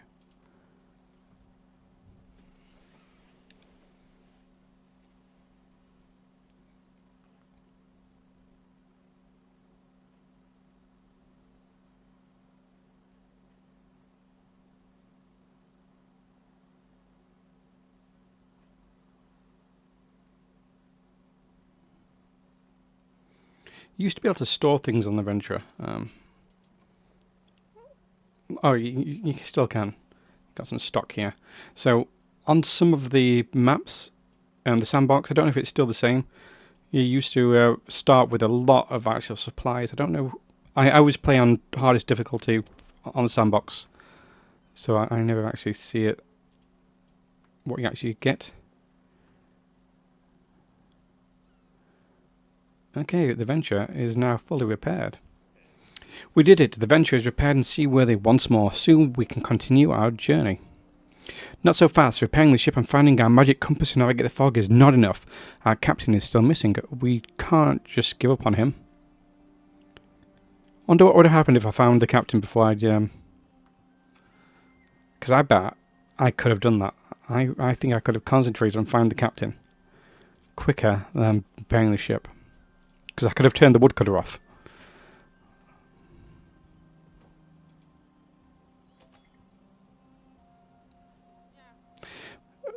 You used to be able to store things on the Venturer. Oh, you still can. Got some stock here. So, on some of the maps and the sandbox, I don't know if it's still the same. You used to start with a lot of actual supplies. I don't know. I always play on hardest difficulty on the sandbox, so I never actually see it. What you actually get. Okay, the Venture is now fully repaired. We did it. The Venture is repaired and seaworthy once more. Soon we can continue our journey. Not so fast. Repairing the ship and finding our magic compass to navigate the fog is not enough. Our captain is still missing. We can't just give up on him. Wonder what would have happened if I found the captain before I'd... Because I bet I could have done that. I think I could have concentrated on finding the captain quicker than repairing the ship. Because I could have turned the woodcutter off.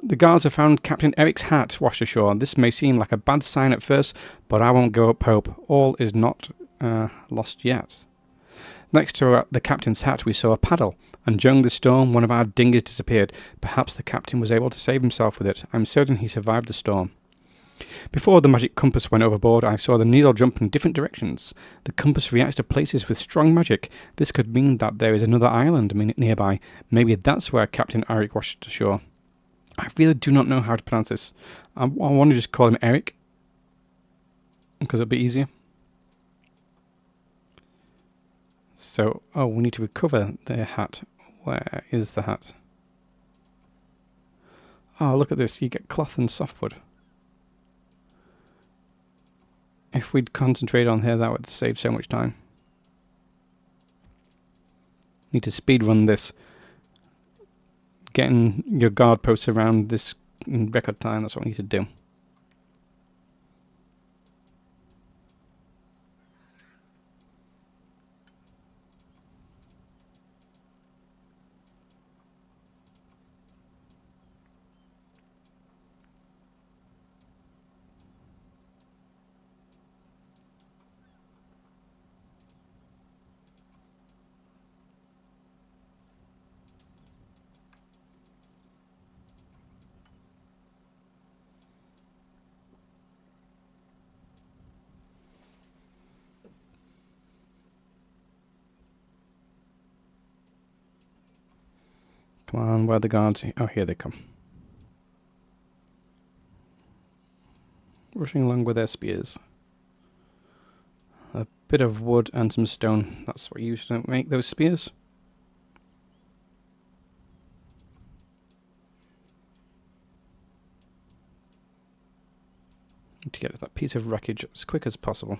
The guards have found Captain Eric's hat washed ashore. This may seem like a bad sign at first, but I won't give up hope. All is not lost yet. Next to the captain's hat we saw a paddle, and during the storm one of our dinghies disappeared. Perhaps the captain was able to save himself with it. I'm certain he survived the storm. Before the magic compass went overboard, I saw the needle jump in different directions. The compass reacts to places with strong magic. This could mean that there is another island nearby. Maybe that's where Captain Eric washed ashore. I really do not know how to pronounce this. I want to just call him Eric. because it'll be easier. So, oh, we need to recover the hat. Where is the hat? Oh, look at this. You get cloth and softwood. If we'd concentrate on here, that would save so much time. Need to speed run this. Getting your guard posts around this in record time, that's what we need to do. Come on, where are the guards? Oh, here they come. Rushing along with their spears. A bit of wood and some stone. That's what you use to make those spears. Need to get that piece of wreckage as quick as possible.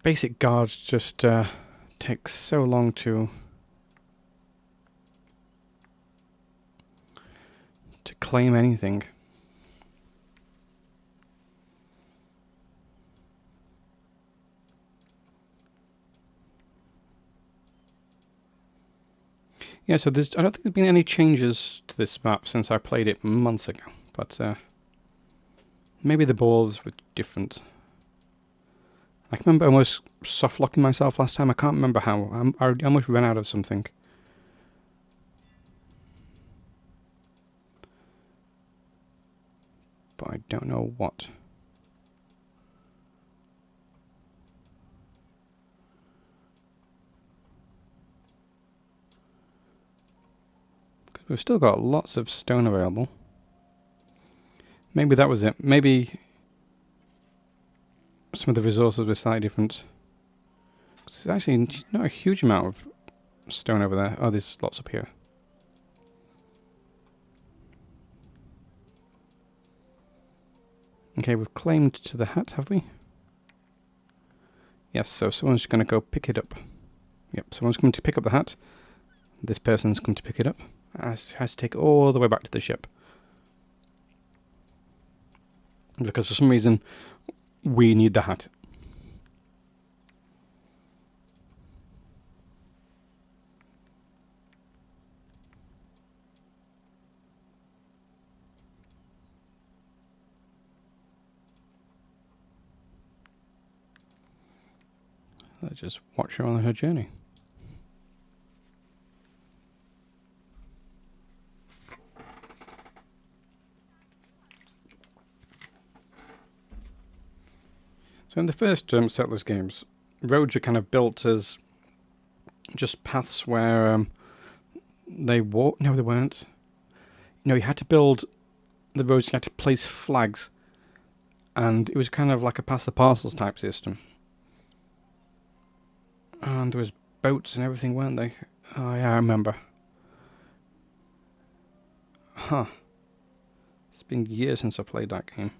Basic guards just take so long to claim anything. Yeah, so I don't think there's been any changes to this map since I played it months ago, but maybe the balls were different. I can remember almost soft locking myself last time. I can't remember how. I almost ran out of something. But I don't know what. We've still got lots of stone available. Maybe that was it. Maybe some of the resources were slightly different. There's actually not a huge amount of stone over there. Oh, there's lots up here. Okay, we've claimed to the hat, have we? Yes, so someone's going to go pick it up. Yep, someone's coming to pick up the hat. This person's come to pick it up. Has to take it all the way back to the ship. Because for some reason, we need the hat. Let's just watch her on her journey. So in the first Settlers games, roads are kind of built as just paths where they walk. No, they weren't. You know, you had to build the roads. You had to place flags, and it was kind of like a pass the parcels type system. And there was boats and everything, weren't they? Oh yeah, I remember. Huh. It's been years since I played that game.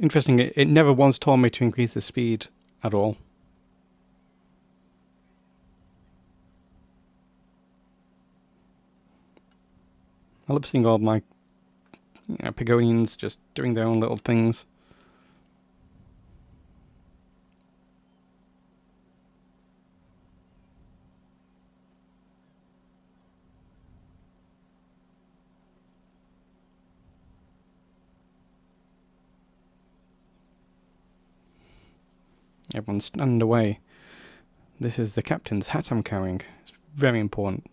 Interesting, it never once told me to increase the speed at all. I love seeing all my Pagonians just doing their own little things. Everyone's standing away. This is the captain's hat I'm carrying. It's very important.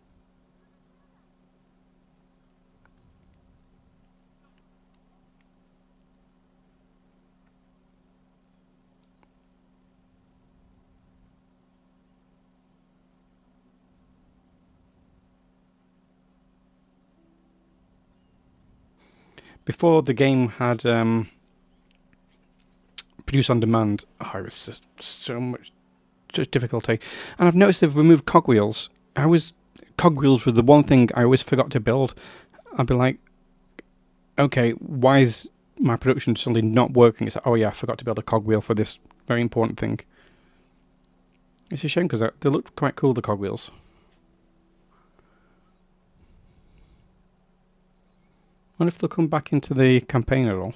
Before the game had produce on demand, it was just so much difficulty. And I've noticed they've removed cogwheels. Cogwheels were the one thing I always forgot to build. I'd be like, okay, why is my production suddenly not working? It's like, oh yeah, I forgot to build a cogwheel for this very important thing. It's a shame because they look quite cool, the cogwheels. I wonder if they'll come back into the campaign at all.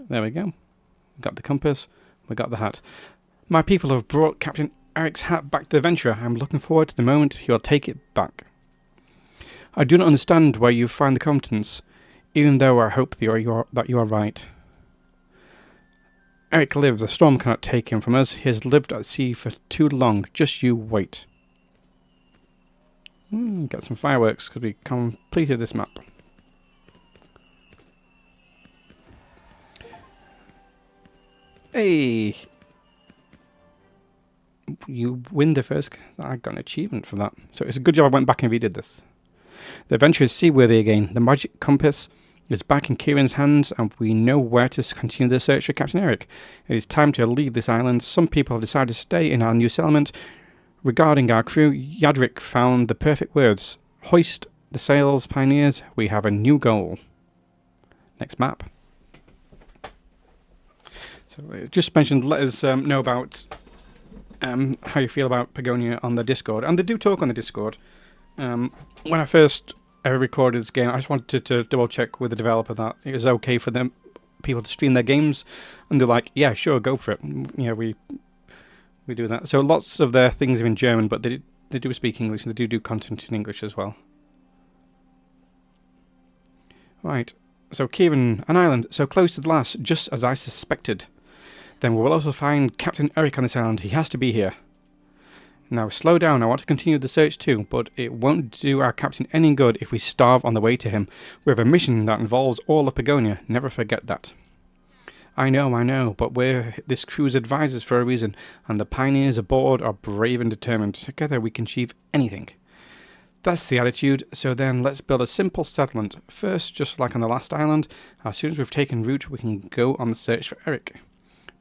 There we go. We got the compass. We got the hat. My people have brought Captain Eric's hat back to the adventurer. I'm looking forward to the moment he'll take it back. I do not understand where you find the competence, even though I hope that you are right. Eric lives. A storm cannot take him from us. He has lived at sea for too long. Just you wait. Got some fireworks because we completed this map. Hey! You win the first. I got an achievement for that. So it's a good job I went back and redid this. The adventure is seaworthy again. The magic compass is back in Kieran's hands, and we know where to continue the search for Captain Eric. It is time to leave this island. Some people have decided to stay in our new settlement. Regarding our crew, Yadric found the perfect words. Hoist the sails, pioneers. We have a new goal. Next map. So just mentioned, let us know about how you feel about Pagonia on the Discord. And they do talk on the Discord. When I first ever recorded this game, I just wanted to double check with the developer that it was okay for people to stream their games. And they're like, yeah, sure, go for it. Yeah, we do that. So lots of their things are in German, but they do speak English, and they do content in English as well. Right, so Kieran, an island so close to the last, just as I suspected. Then we will also find Captain Eric on this island. He has to be here. Now slow down, I want to continue the search too, but it won't do our captain any good if we starve on the way to him. We have a mission that involves all of Pagonia, never forget that. I know, but we're this crew's advisors for a reason, and the pioneers aboard are brave and determined. Together we can achieve anything. That's the attitude, so then let's build a simple settlement. First, just like on the last island, as soon as we've taken root, we can go on the search for Eric.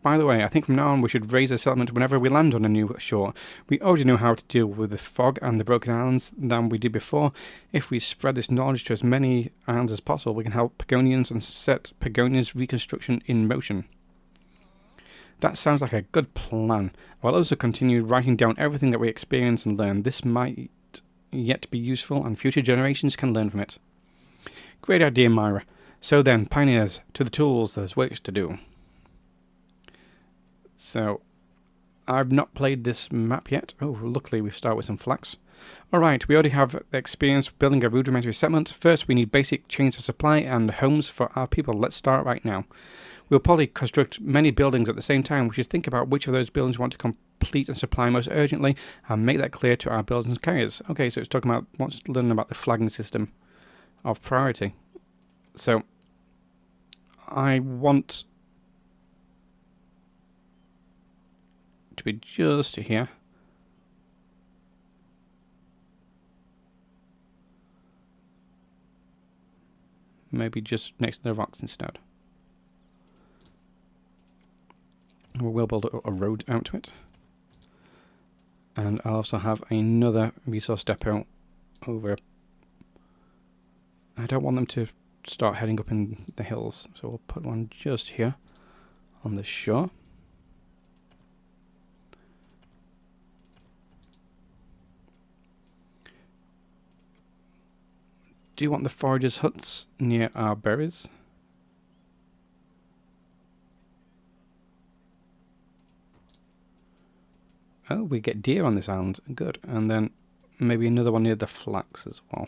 By the way, I think from now on we should raise a settlement whenever we land on a new shore. We already know how to deal with the fog and the broken islands than we did before. If we spread this knowledge to as many islands as possible, we can help Pagonians and set Pagonia's reconstruction in motion. That sounds like a good plan. I'll also continue writing down everything that we experience and learn. This might yet be useful, and future generations can learn from it. Great idea, Myra. So then, pioneers, to the tools, there's work to do. So, I've not played this map yet. Oh, luckily we start with some flax. Alright, we already have experience building a rudimentary settlement. First, we need basic chains of supply and homes for our people. Let's start right now. We'll probably construct many buildings at the same time. We should think about which of those buildings we want to complete and supply most urgently, and make that clear to our buildings carriers. Okay, so it's talking about, wants to learn about the flagging system of priority. So, I want to be just here. maybe just next to the rocks instead. We will build a road out to it. And I'll also have another resource depot over. I don't want them to start heading up in the hills, so we'll put one just here on the shore. Do you want the foragers' huts near our berries? Oh, we get deer on this island. Good. And then maybe another one near the flax as well.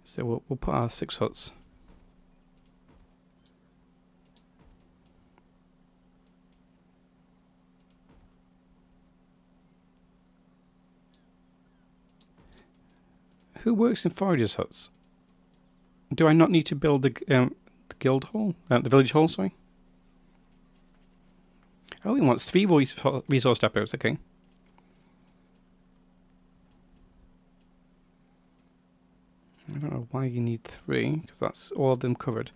So we'll put our 6 huts. Who works in foragers' huts? Do I not need to build the guild hall? The village hall, sorry? Oh, he wants 3 resource depots, okay. I don't know why you need 3, because that's all of them covered.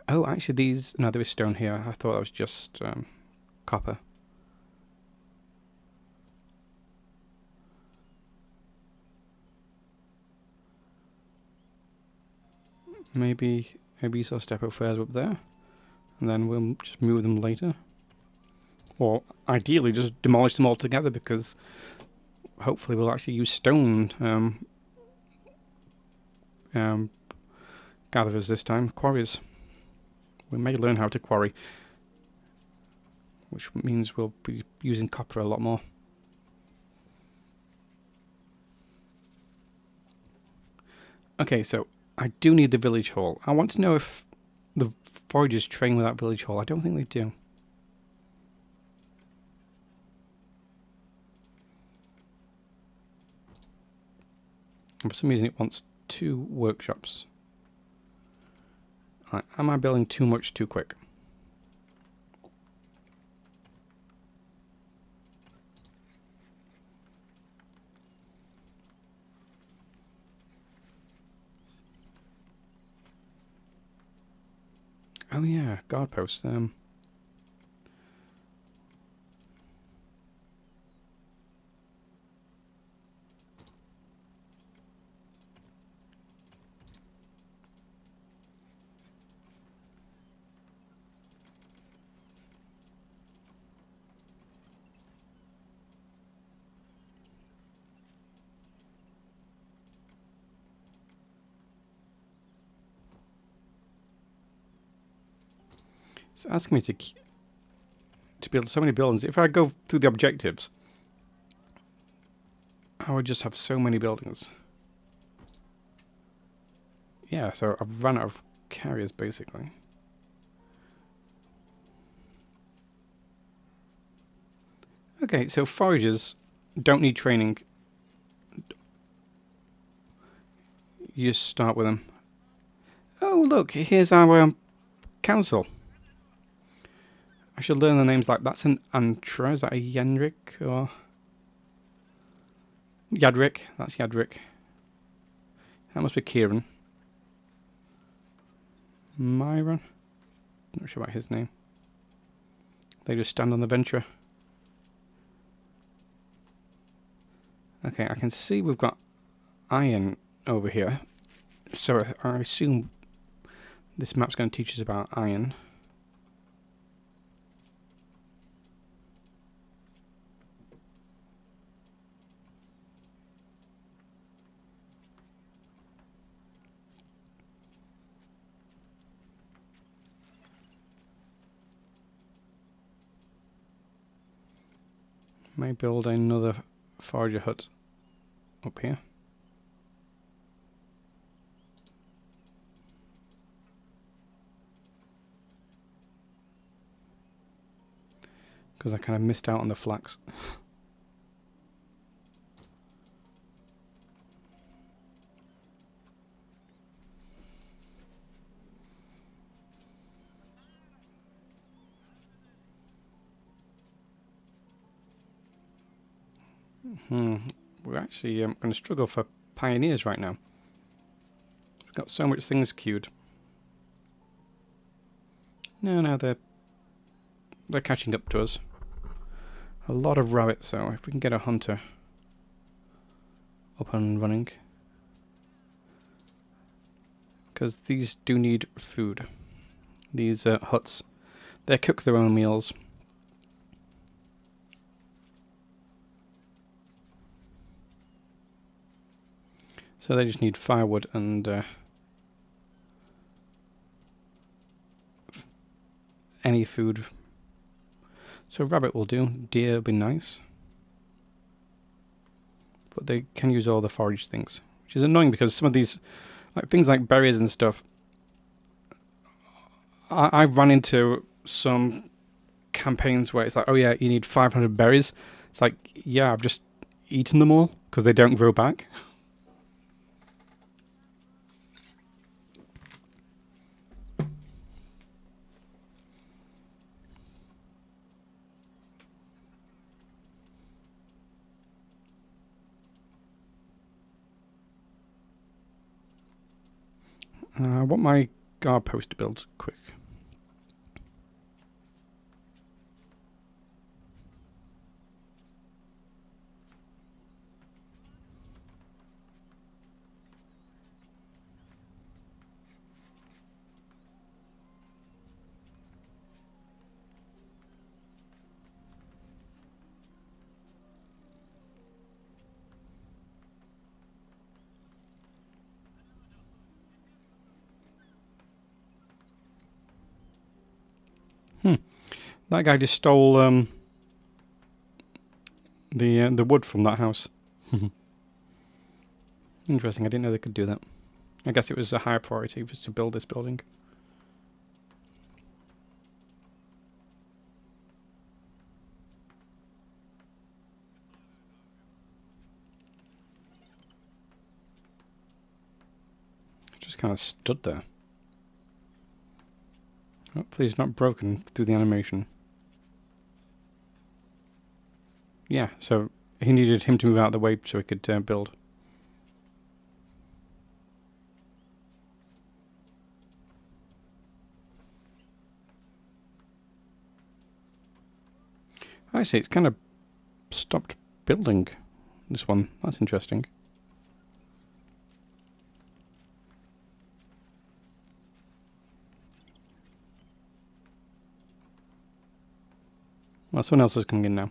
Oh, actually these... No, there is stone here. I thought that was just copper. Maybe a resource depot further up there. And then we'll just move them later. Or ideally just demolish them all together, because hopefully we'll actually use stone gatherers this time, quarries. We may learn how to quarry, which means we'll be using copper a lot more. Okay, so I do need the village hall. I want to know if the foragers train without village hall. I don't think they do. And for some reason it wants 2 workshops. Right, am I building too much too quick? Oh yeah, guard posts. It's asking me to build so many buildings. If I go through the objectives, I would just have so many buildings. Yeah, so I've run out of carriers basically. Okay, so foragers don't need training. You just start with them. Oh look, here's our council. I should learn the names. Like, that's an Antra. Is that a Yendrik or Yadrik? That's Yadrik. That must be Kieran. Myron. Not sure about his name. They just stand on the venture. Okay, I can see we've got iron over here. So I assume this map's going to teach us about iron. May build another forager hut up here. Because I kind of missed out on the flax. We're actually going to struggle for pioneers right now. We've got so much things queued. No, they're catching up to us. A lot of rabbits, so if we can get a hunter up and running. Because these do need food. These huts, they cook their own meals. So they just need firewood and any food. So rabbit will do. Deer will be nice. But they can use all the forage things. Which is annoying because some of these, like things like berries and stuff, I've run into some campaigns where it's like, oh yeah, you need 500 berries. It's like, yeah, I've just eaten them all because they don't grow back. I want my guard post to build quick. That guy just stole the wood from that house. Interesting, I didn't know they could do that. I guess it was a higher priority was to build this building. Just kind of stood there. Hopefully it's not broken through the animation. Yeah, so he needed him to move out of the way so he could build. I see, it's kind of stopped building this one. That's interesting. Well, someone else is coming in now.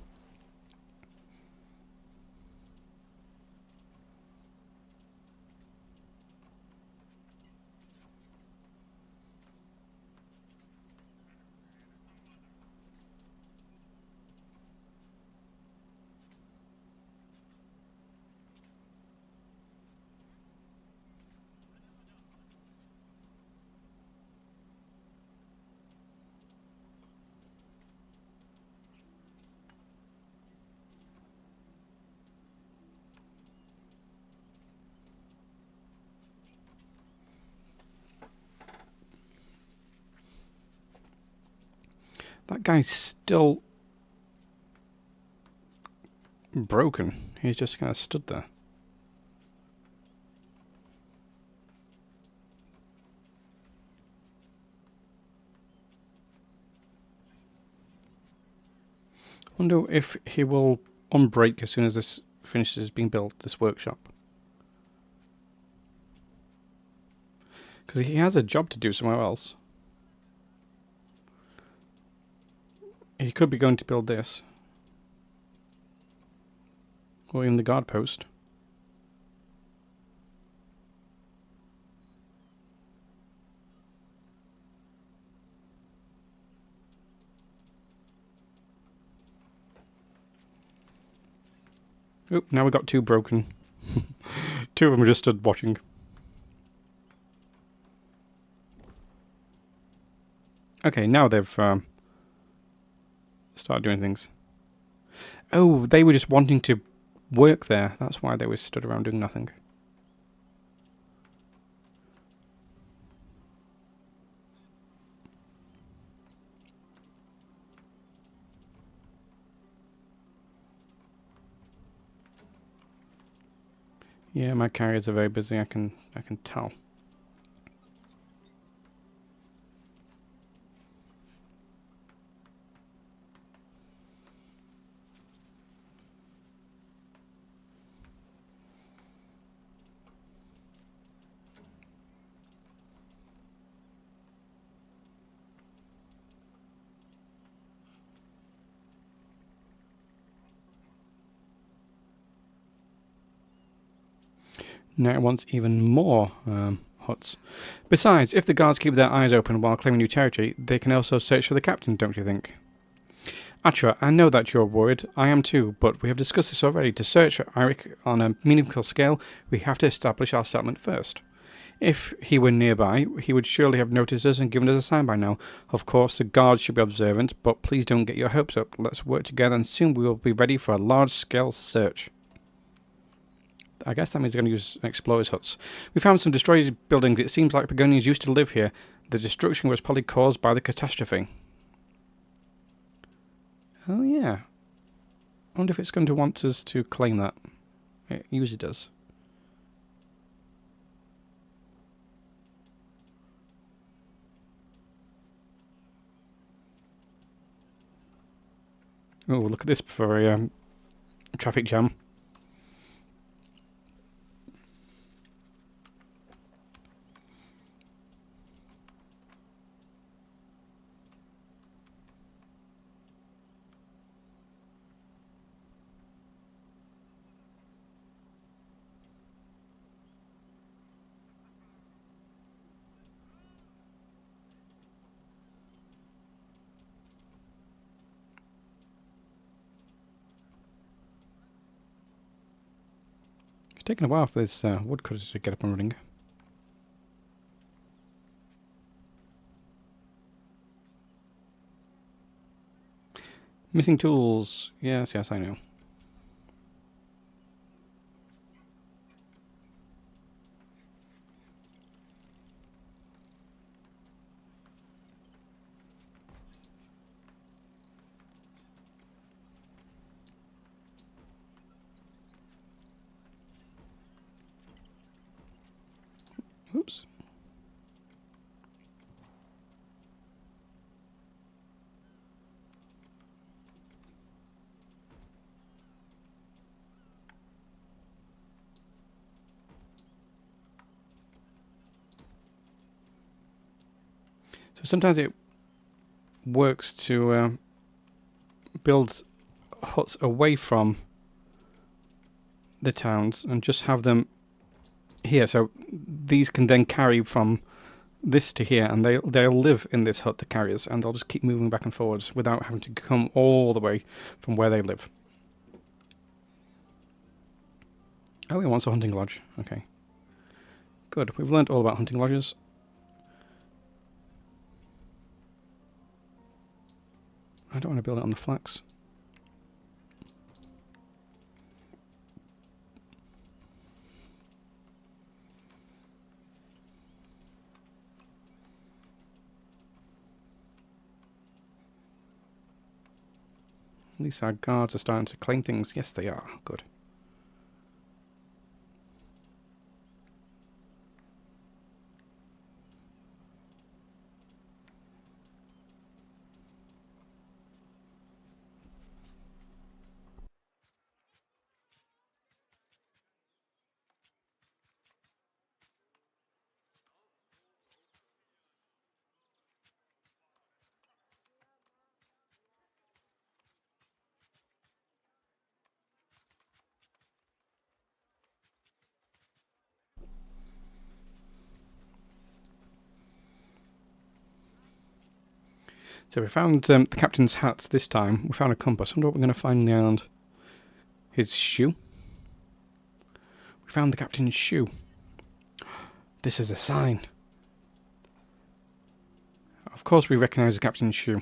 That guy's still broken. He's just kind of stood there. Wonder if he will unbreak as soon as this finishes being built, this workshop. Because he has a job to do somewhere else. He could be going to build this. Or even the guard post. Oop, now we've got two broken. Two of them are just stood watching. Okay, now they've started doing things. Oh, they were just wanting to work there. That's why they were stood around doing nothing. Yeah, my carriers are very busy. I can tell. Now it wants even more huts. Besides, if the guards keep their eyes open while claiming new territory, they can also search for the captain, don't you think? Atra, I know that you're worried. I am too, but we have discussed this already. To search for Eirik on a meaningful scale, we have to establish our settlement first. If he were nearby, he would surely have noticed us and given us a sign by now. Of course, the guards should be observant, but please don't get your hopes up. Let's work together and soon we will be ready for a large-scale search. I guess that means they're going to use explorers' huts. We found some destroyed buildings. It seems like Pagonians used to live here. The destruction was probably caused by the catastrophe. Oh, yeah. I wonder if it's going to want us to claim that. It usually does. Oh, look at this for a traffic jam. It's taken a while for this woodcutter to get up and running. Missing tools. Yes, I know. Oops. So sometimes it works to build huts away from the towns and just have them here. So these can then carry from this to here, and they'll live in this hut, the carriers, and they'll just keep moving back and forwards without having to come all the way from where they live. Oh, he wants a hunting lodge. Okay. Good. We've learned all about hunting lodges. I don't want to build it on the flax. At least our guards are starting to claim things. Yes, they are. Good. So we found the captain's hat this time. We found a compass. I wonder what we're going to find in the island. His shoe. We found the captain's shoe. This is a sign. Of course we recognise the captain's shoe.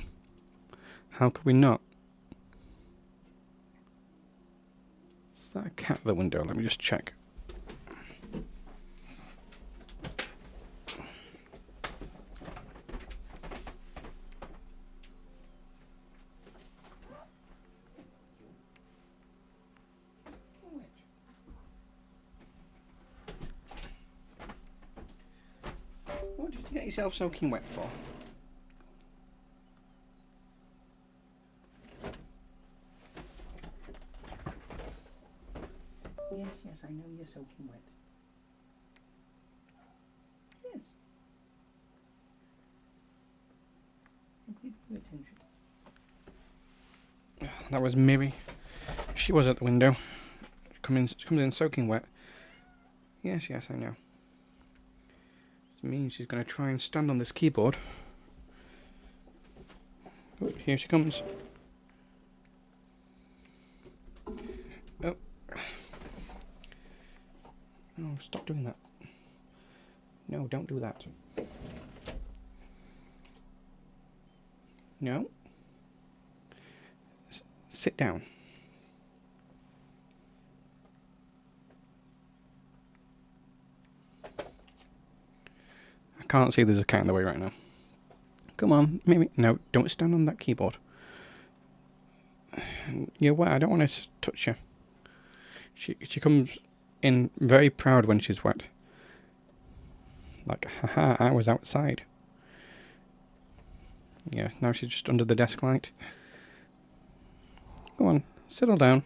How could we not? Is that a cat at the window? Let me just check. You get yourself soaking wet for? Yes, I know you're soaking wet. Yes. Complete your attention. That was Miri. She was at the window. She comes in soaking wet. Yes, I know. It means she's going to try and stand on this keyboard. Oh, here she comes. Oh. Oh, stop doing that. No, don't do that. No. Sit down. I can't see there's a cat in the way right now. Come on, maybe. No, don't stand on that keyboard. You're wet. I don't want to touch you. She comes in very proud when she's wet. Like, haha, I was outside. Yeah, now she's just under the desk light. Go on, settle down.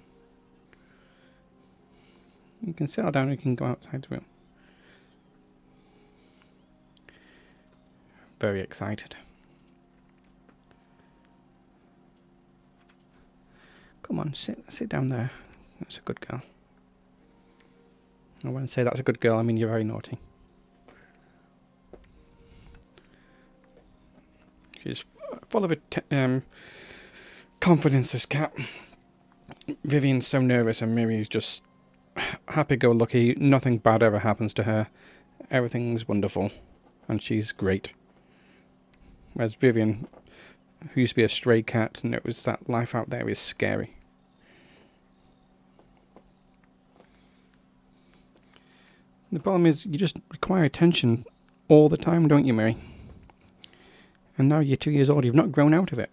You can settle down, you can go outside the room. Very excited. Come on, sit down there. That's a good girl. And when I say that's a good girl, I mean you're very naughty. She's full of confidence, this cat. Vivian's so nervous and Miri's just happy-go-lucky. Nothing bad ever happens to her. Everything's wonderful. And she's great. Whereas Vivian, who used to be a stray cat, knows that life out there is scary. The problem is you just require attention all the time, don't you, Miri? And now you're 2 years old, you've not grown out of it.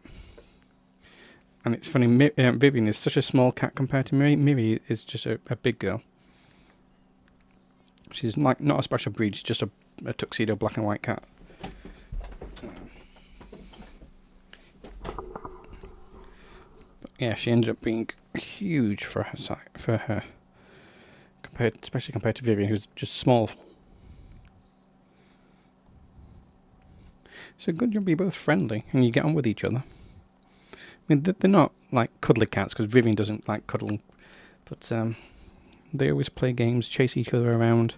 And it's funny, Vivian is such a small cat compared to Miri. Miri is just a big girl. She's like not a special breed, she's just a tuxedo black and white cat. But yeah, she ended up being huge for her size, especially compared to Vivian, who's just small. So good you'll be both friendly and you get on with each other. I mean, they're not like cuddly cats because Vivian doesn't like cuddling, but they always play games, chase each other around,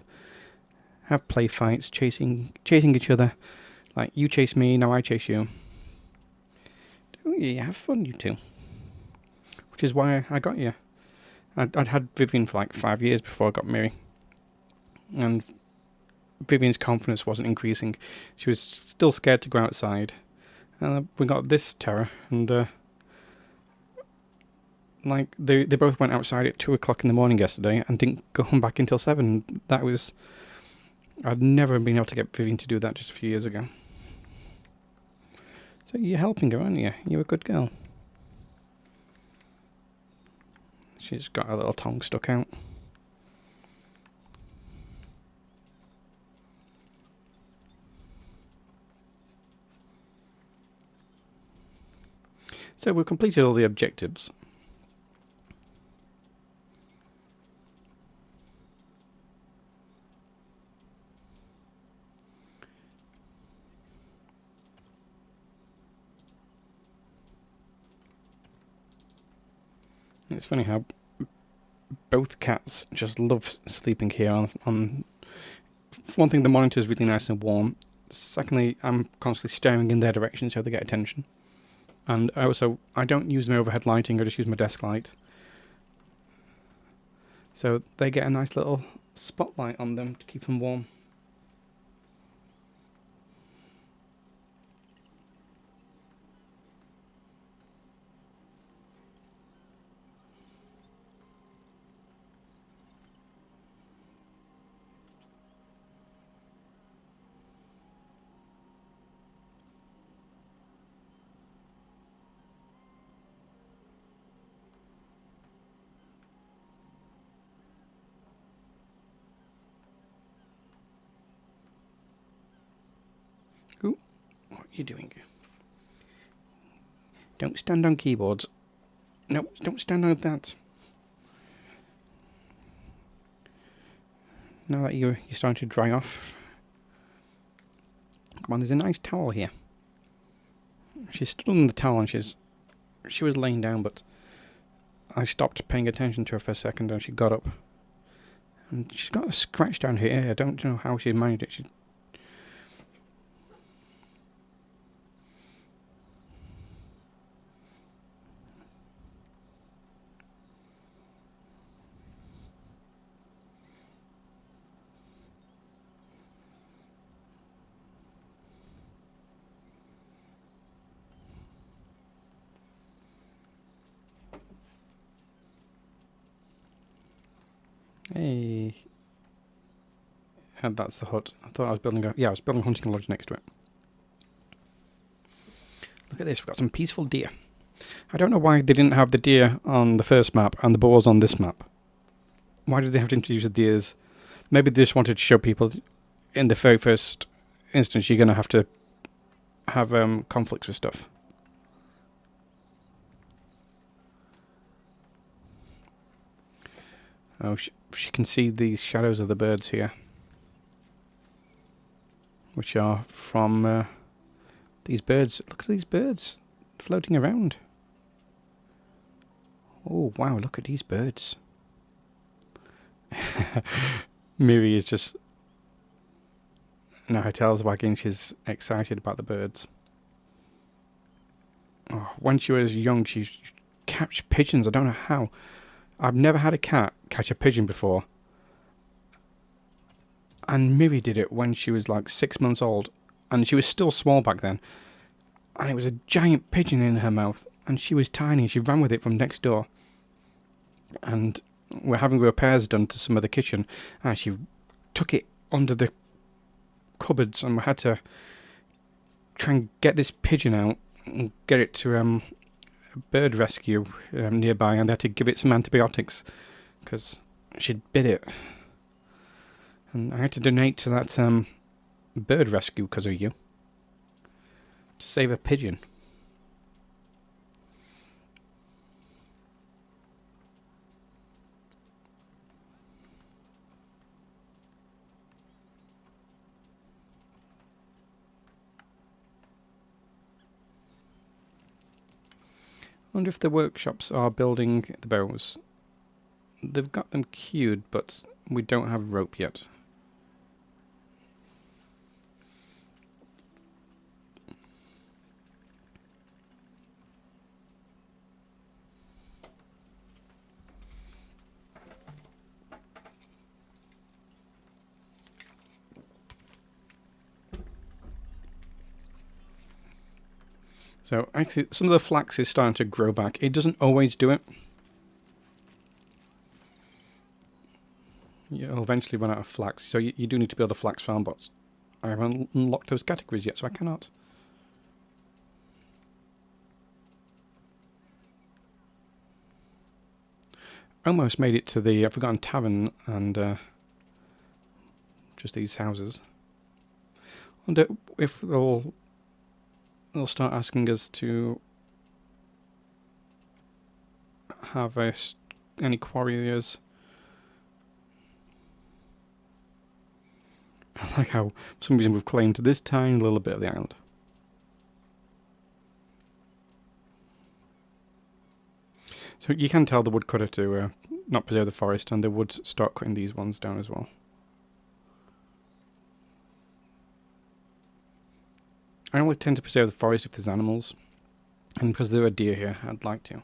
have play fights, chasing each other. Like you chase me, now I chase you. Don't you have fun, you two. Which is why I got you. I'd had Vivian for like 5 years before I got Miri, and Vivian's confidence wasn't increasing. She was still scared to go outside. And we got this terror, and like they both went outside at 2 o'clock in the morning yesterday and didn't go home back until 7. That was... I'd never been able to get Vivian to do that just a few years ago. So you're helping her, aren't you? You're a good girl. She's got her little tongue stuck out. So we've completed all the objectives. It's funny how both cats just love sleeping here on for one thing, the monitor is really nice and warm. Secondly, I'm constantly staring in their direction so they get attention. And I don't use my overhead lighting, I just use my desk light. So they get a nice little spotlight on them to keep them warm. you doing? Don't stand on keyboards. No, don't stand on that. Now that you're starting to dry off. Come on, there's a nice towel here. She stood on the towel and she was laying down, but I stopped paying attention to her for a second and she got up. And she's got a scratch down her ear. I don't know how she managed it. Hey. And that's the hut. I thought I was building I was building a hunting lodge next to it. Look at this, we've got some peaceful deer. I don't know why they didn't have the deer on the first map and the boars on this map. Why did they have to introduce the deers? Maybe they just wanted to show people in the very first instance you're going to have conflicts with stuff. Oh, she can see these shadows of the birds here, which are from these birds. Look at these birds floating around. Oh, wow, look at these birds. Miri is just... Now her tail's wagging, she's excited about the birds. Oh, when she was young, she catch pigeons. I don't know how. I've never had a cat catch a pigeon before. And Miri did it when she was like 6 months old. And she was still small back then. And it was a giant pigeon in her mouth. And she was tiny and she ran with it from next door. And we're having repairs done to some of the kitchen. And she took it under the cupboards. And we had to try and get this pigeon out and get it to a bird rescue nearby. And they had to give it some antibiotics because she'd bit it. And I had to donate to that bird rescue because of you. To save a pigeon. I wonder if the workshops are building the bows. They've got them queued, but we don't have rope yet. So actually, some of the flax is starting to grow back. It doesn't always do it. You'll eventually run out of flax. So you do need to build a flax farm, but I haven't unlocked those categories yet, so I cannot. Almost made it to the Forgotten Tavern and just these houses. I wonder if they'll start asking us to have any quarriers. I like how for some reason we've claimed this tiny little bit of the island. So you can tell the woodcutter to not preserve the forest, and they would start cutting these ones down as well. I only tend to preserve the forest if there's animals, and because there are deer here, I'd like to.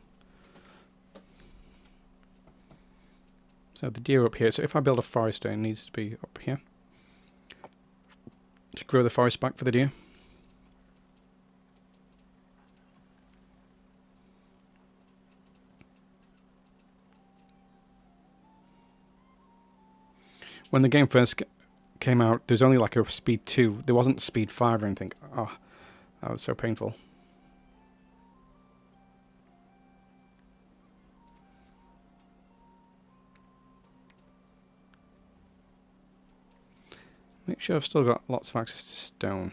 So the deer are up here, so if I build a forest, it needs to be up here. To grow the forest back for the deer. When the game first came out, there was only like a speed 2. There wasn't speed 5 or anything. Oh, that was so painful. Make sure I've still got lots of access to stone.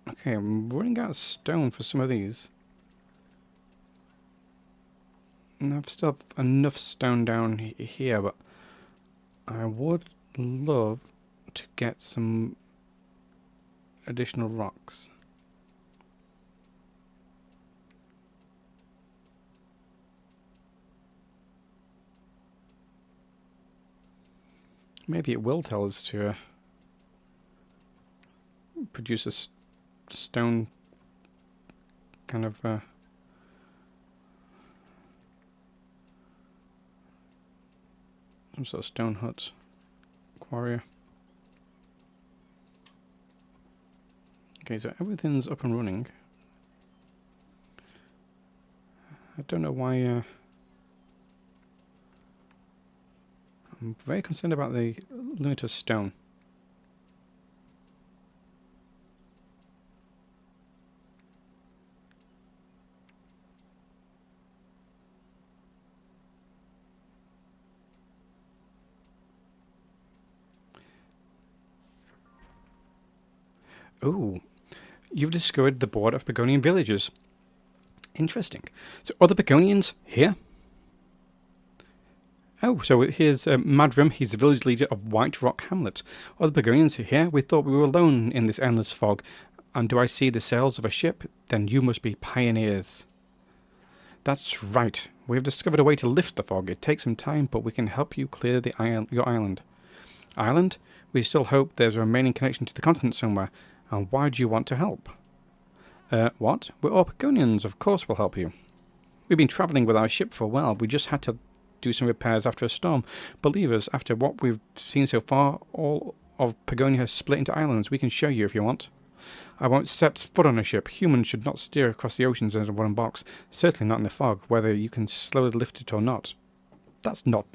I Okay, I'm running out of stone for some of these. And I've still have enough stone down here, but I would love to get some additional rocks. Maybe it will tell us to produce a stone kind of some sort of stone hut quarry. Okay, so everything's up and running. I don't know why. I'm very concerned about the limit of stone. Oh, you've discovered the border of Pagonian villages. Interesting. So, are the Pagonians here? Oh, so here's Madram. He's the village leader of White Rock Hamlet. Are the Pagonians here? We thought we were alone in this endless fog. And do I see the sails of a ship? Then you must be pioneers. That's right. We have discovered a way to lift the fog. It takes some time, but we can help you clear your island. Island? We still hope there's a remaining connection to the continent somewhere. And why do you want to help? What? We're all Pagonians. Of course we'll help you. We've been travelling with our ship for a while. We just had to do some repairs after a storm. Believe us, after what we've seen so far, all of Pagonia has split into islands. We can show you if you want. I won't set foot on a ship. Humans should not steer across the oceans in a wooden box. Certainly not in the fog, whether you can slowly lift it or not. That's not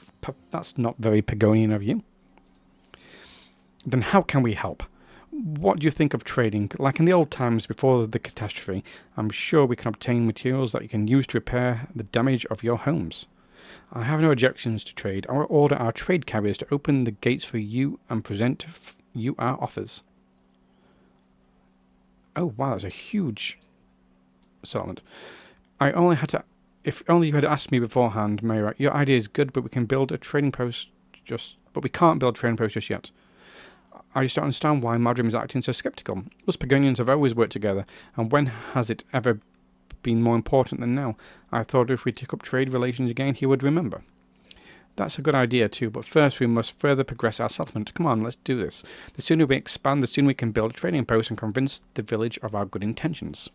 very Pagonian of you. Then how can we help? What do you think of trading? Like in the old times before the catastrophe, I'm sure we can obtain materials that you can use to repair the damage of your homes. I have no objections to trade. I will order our trade carriers to open the gates for you and present you our offers. Oh wow, that's a huge settlement. If only you had asked me beforehand, Mayra. Your idea is good, but we can build a trading post but we can't build a trading post just yet. I just don't understand why Madrim is acting so sceptical. Us Pagonians have always worked together, and when has it ever been more important than now? I thought if we took up trade relations again, he would remember. That's a good idea too, but first we must further progress our settlement. Come on, let's do this. The sooner we expand, the sooner we can build a trading post and convince the village of our good intentions.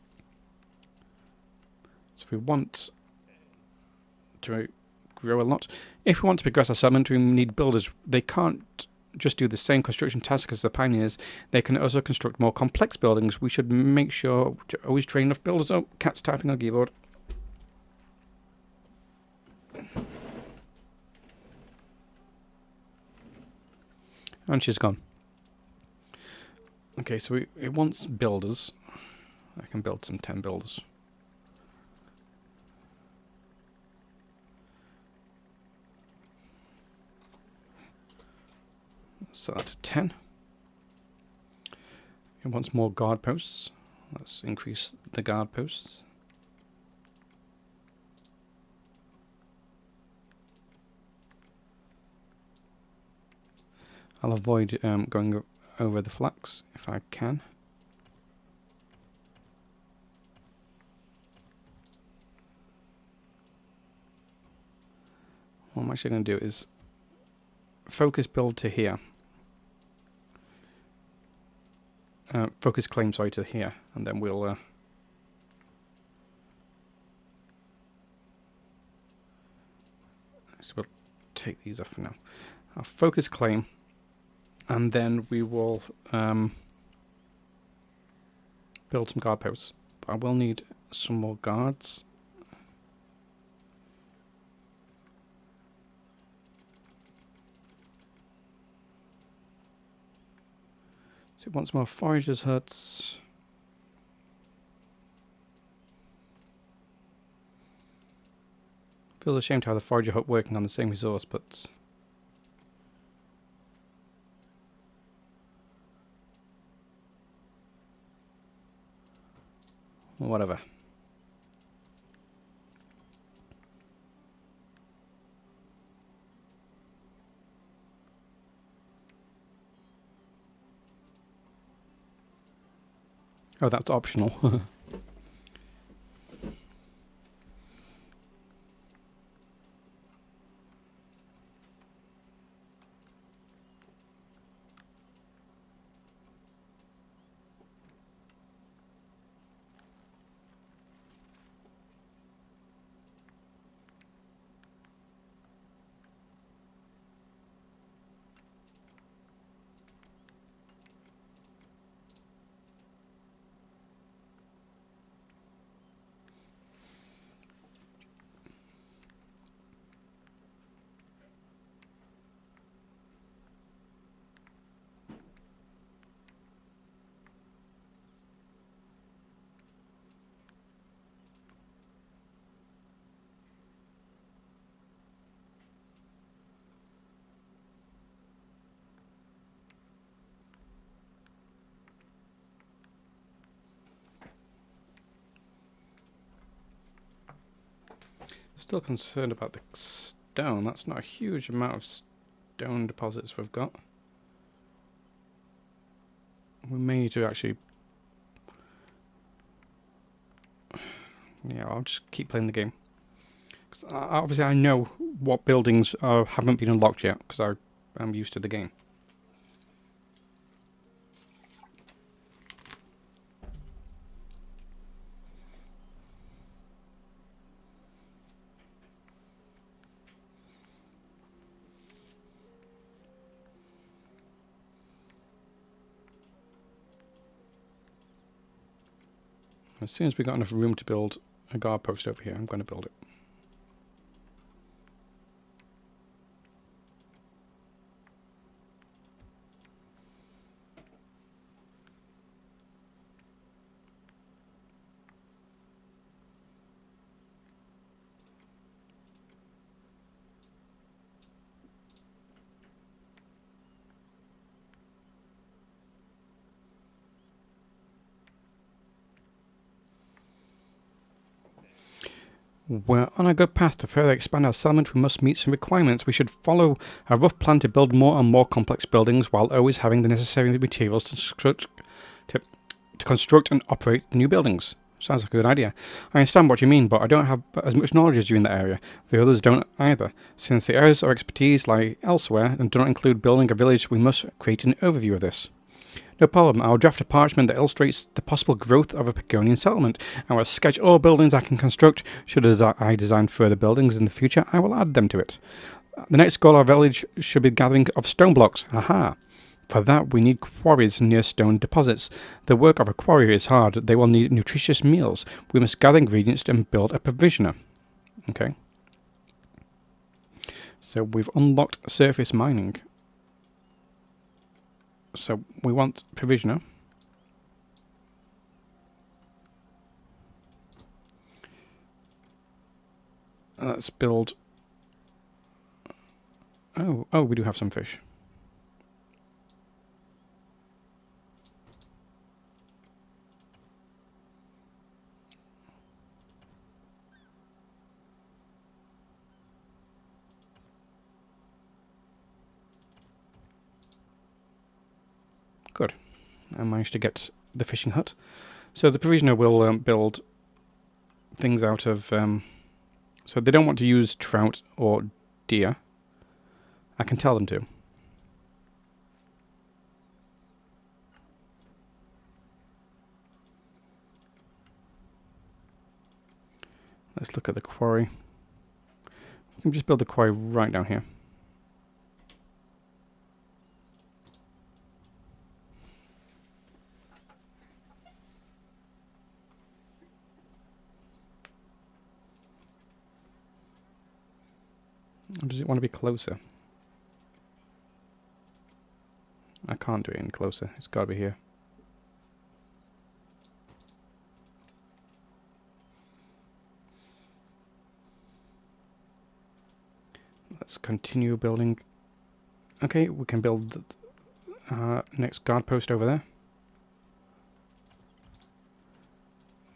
So we want to grow a lot. If we want to progress our settlement, we need builders. They can't just do the same construction task as the pioneers. They can also construct more complex buildings. We should make sure to always train enough builders. Oh, cat's typing on keyboard. And she's gone. Okay, so it wants builders. I can build some 10 builders. Set that to 10. It wants more guard posts. Let's increase the guard posts. I'll avoid going over the flax if I can. What I'm actually going to do is focus build to here. Focus claim, sorry, to here, and then we'll so we'll take these off for now. I'll focus claim, and then we will build some guard posts. But I will need some more guards. So it wants more foragers' huts. Feels a shame to have the forager hut working on the same resource, but whatever. Oh, that's optional. Still concerned about the stone. That's not a huge amount of stone deposits we've got. We may need to actually... Yeah, I'll just keep playing the game. 'Cause obviously I know what buildings haven't been unlocked yet, because I'm used to the game. As soon as we've got enough room to build a guard post over here, I'm going to build it. We're on a good path to further expand our settlement. We must meet some requirements. We should follow a rough plan to build more and more complex buildings while always having the necessary materials to construct and operate the new buildings. Sounds like a good idea. I understand what you mean, but I don't have as much knowledge as you in that area. The others don't either. Since the areas of expertise lie elsewhere and do not include building a village, we must create an overview of this. No problem. I'll draft a parchment that illustrates the possible growth of a Pagonian settlement. I will sketch all buildings I can construct. Should I design further buildings in the future, I will add them to it. The next goal of our village should be gathering of stone blocks. Aha! For that, we need quarries near stone deposits. The work of a quarry is hard. They will need nutritious meals. We must gather ingredients and build a provisioner. Okay. So we've unlocked surface mining. So we want provisioner. Let's build... Oh, we do have some fish. Good. I managed to get the fishing hut. So the provisioner will build things out of... so they don't want to use trout or deer. I can tell them to. Let's look at the quarry. We can just build the quarry right down here. Or does it want to be closer? I can't do it any closer. It's got to be here. Let's continue building. Okay, we can build the next guard post over there.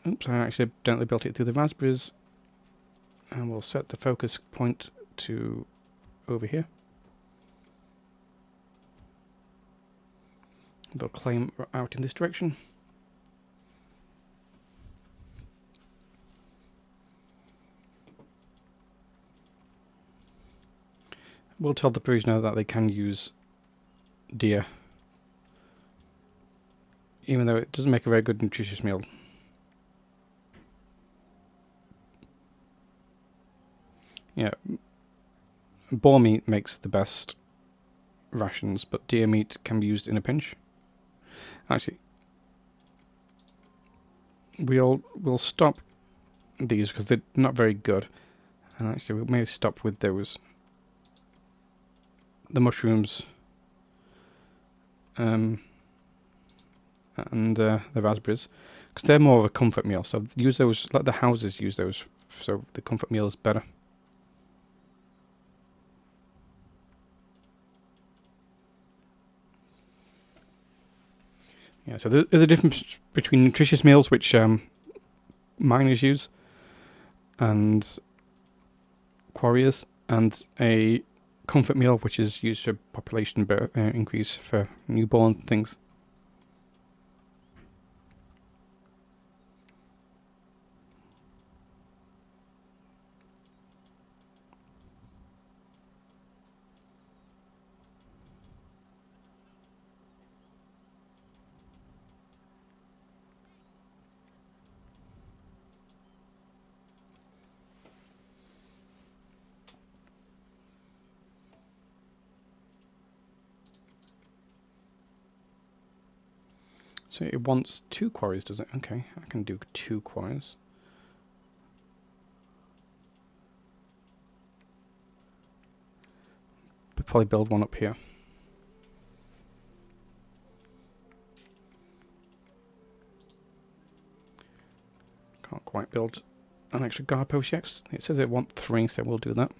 Oops, I actually accidentally built it through the raspberries. And we'll set the focus point to over here. They'll claim out in this direction. We'll tell the prisoner that they can use deer, even though it doesn't make a very good nutritious meal. Yeah, boar meat makes the best rations, but deer meat can be used in a pinch. Actually, we'll stop these because they're not very good. And actually, we may stop with those. The mushrooms and the raspberries, because they're more of a comfort meal. So use those, let the houses use those, so the comfort meal is better. Yeah, so there's a difference between nutritious meals, which miners use, and quarriers, and a comfort meal, which is used for population increase for newborn things. So it wants 2 quarries, does it? Okay, I can do 2 quarries. We'll probably build one up here. Can't quite build an extra guard post yet. It says it wants 3, so we'll do that.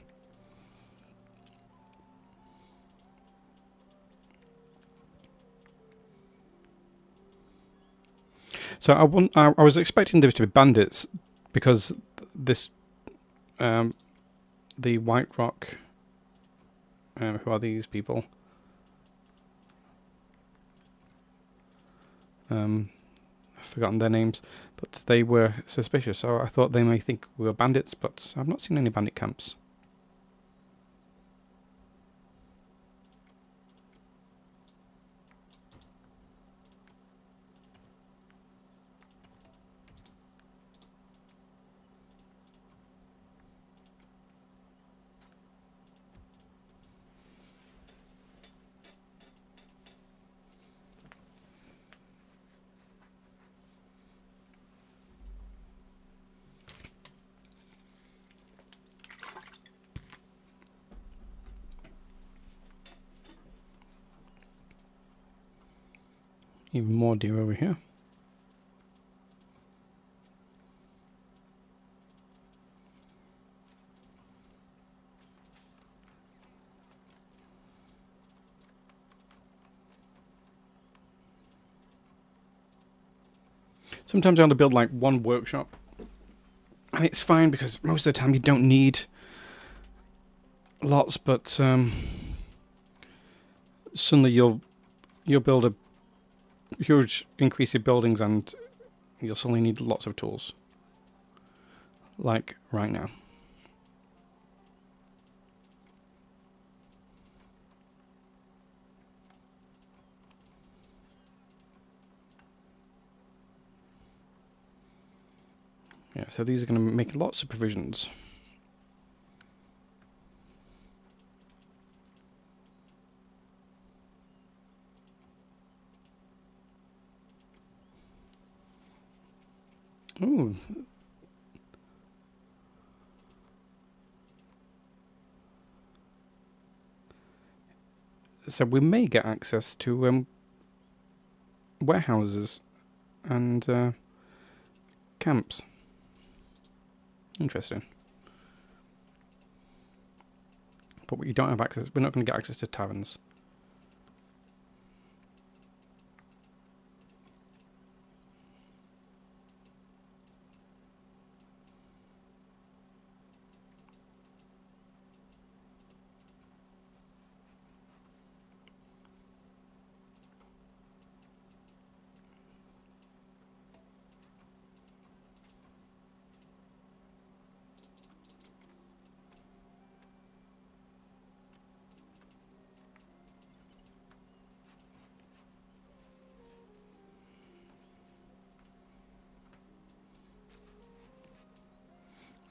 So I was expecting there to be bandits, because this the White Rock. Who are these people? I've forgotten their names, but they were suspicious. So I thought they may think we were bandits, but I've not seen any bandit camps. Even more deer over here. Sometimes I want to build like one workshop, and it's fine because most of the time you don't need lots, but suddenly you'll build a huge increase in buildings and you'll suddenly need lots of tools, like right now. Yeah, so these are going to make lots of provisions. Ooh. So we may get access to warehouses and camps. Interesting. But we don't have access. We're not going to get access to taverns.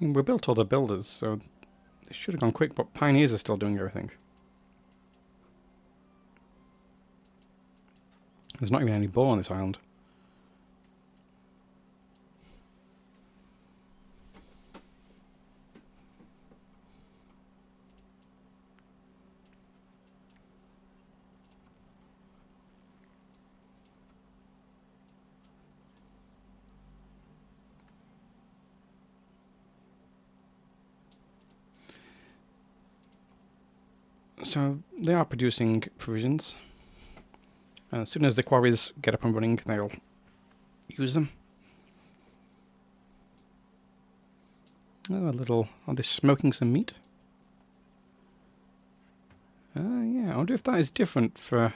I mean, we built all the builders, so it should have gone quick, but pioneers are still doing everything. There's not even any ball on this island. So they are producing provisions. As soon as the quarries get up and running, they'll use them. Oh, a little... Are they smoking some meat? Yeah, I wonder if that is different for...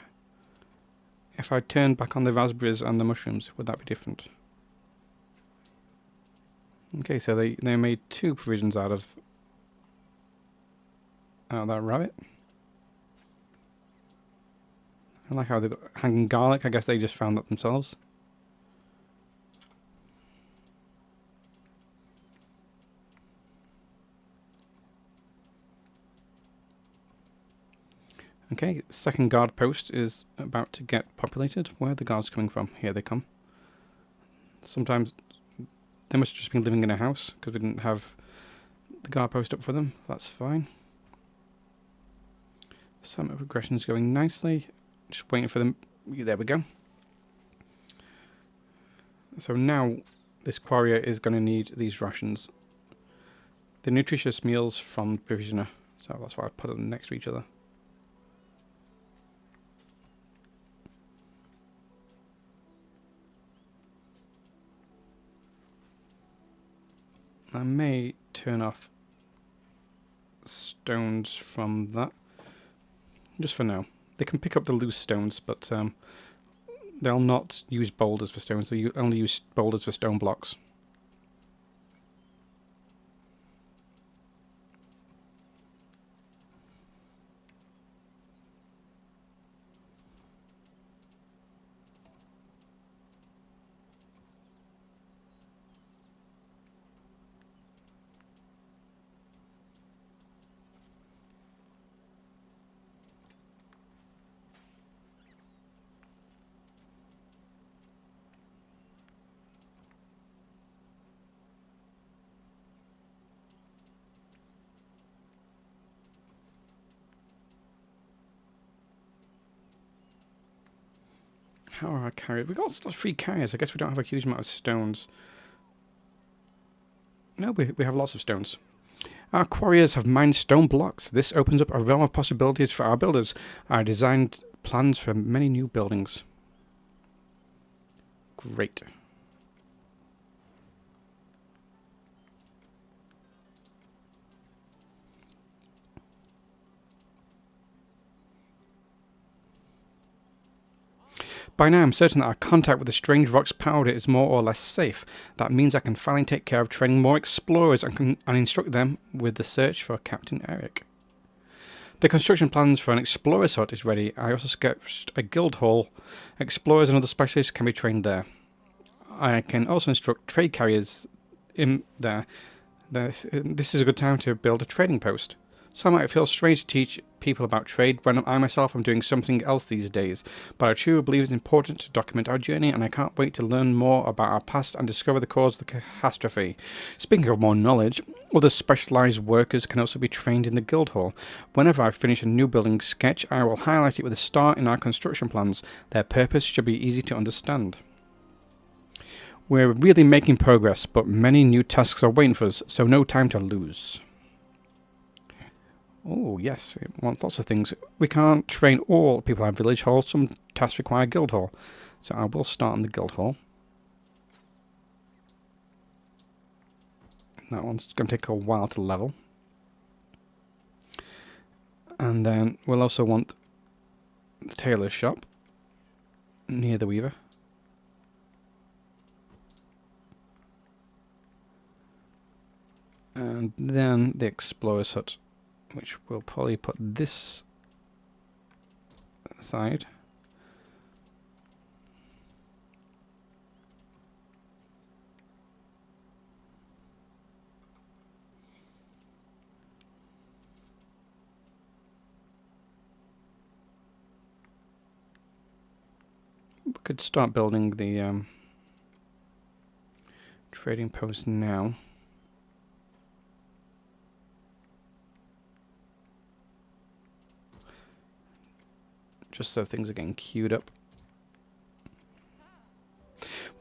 If I turn back on the raspberries and the mushrooms, would that be different? Okay, so they made 2 provisions out of that rabbit. I like how they've got hanging garlic. I guess they just found that themselves. Okay, second guard post is about to get populated. Where are the guards coming from? Here they come. Sometimes they must have just been living in a house because we didn't have the guard post up for them. That's fine. Some progression is going nicely. Just waiting for them. There we go. So now this quarrier is going to need these rations. The nutritious meals from provisioner. So that's why I put them next to each other. I may turn off stones from that. Just for now. They can pick up the loose stones, but they'll not use boulders for stones. They only use boulders for stone blocks. How are our carriers? We've got lots of free carriers. I guess we don't have a huge amount of stones. No, we have lots of stones. Our quarriers have mined stone blocks. This opens up a realm of possibilities for our builders. I designed plans for many new buildings. Great. By now I'm certain that our contact with the strange rock's powder is more or less safe. That means I can finally take care of training more explorers and instruct them with the search for Captain Eric. The construction plans for an explorer's hut is ready. I also sketched a guild hall. Explorers and other specialists can be trained there. I can also instruct trade carriers in there. This is a good time to build a trading post. Some might feel strange to teach people about trade when I myself am doing something else these days, but I truly believe it's important to document our journey, and I can't wait to learn more about our past and discover the cause of the catastrophe. Speaking of more knowledge, other specialised workers can also be trained in the guild hall. Whenever I finish a new building sketch, I will highlight it with a star in our construction plans. Their purpose should be easy to understand. We're really making progress, but many new tasks are waiting for us, so no time to lose. Oh, yes, it wants lots of things. We can't train all people at village hall. Some tasks require guild hall. So I will start in the guild hall. That one's going to take a while to level. And then we'll also want the tailor's shop near the weaver. And then the explorer's hut, which we'll probably put this side. could start building the trading post now. Just so things are getting queued up.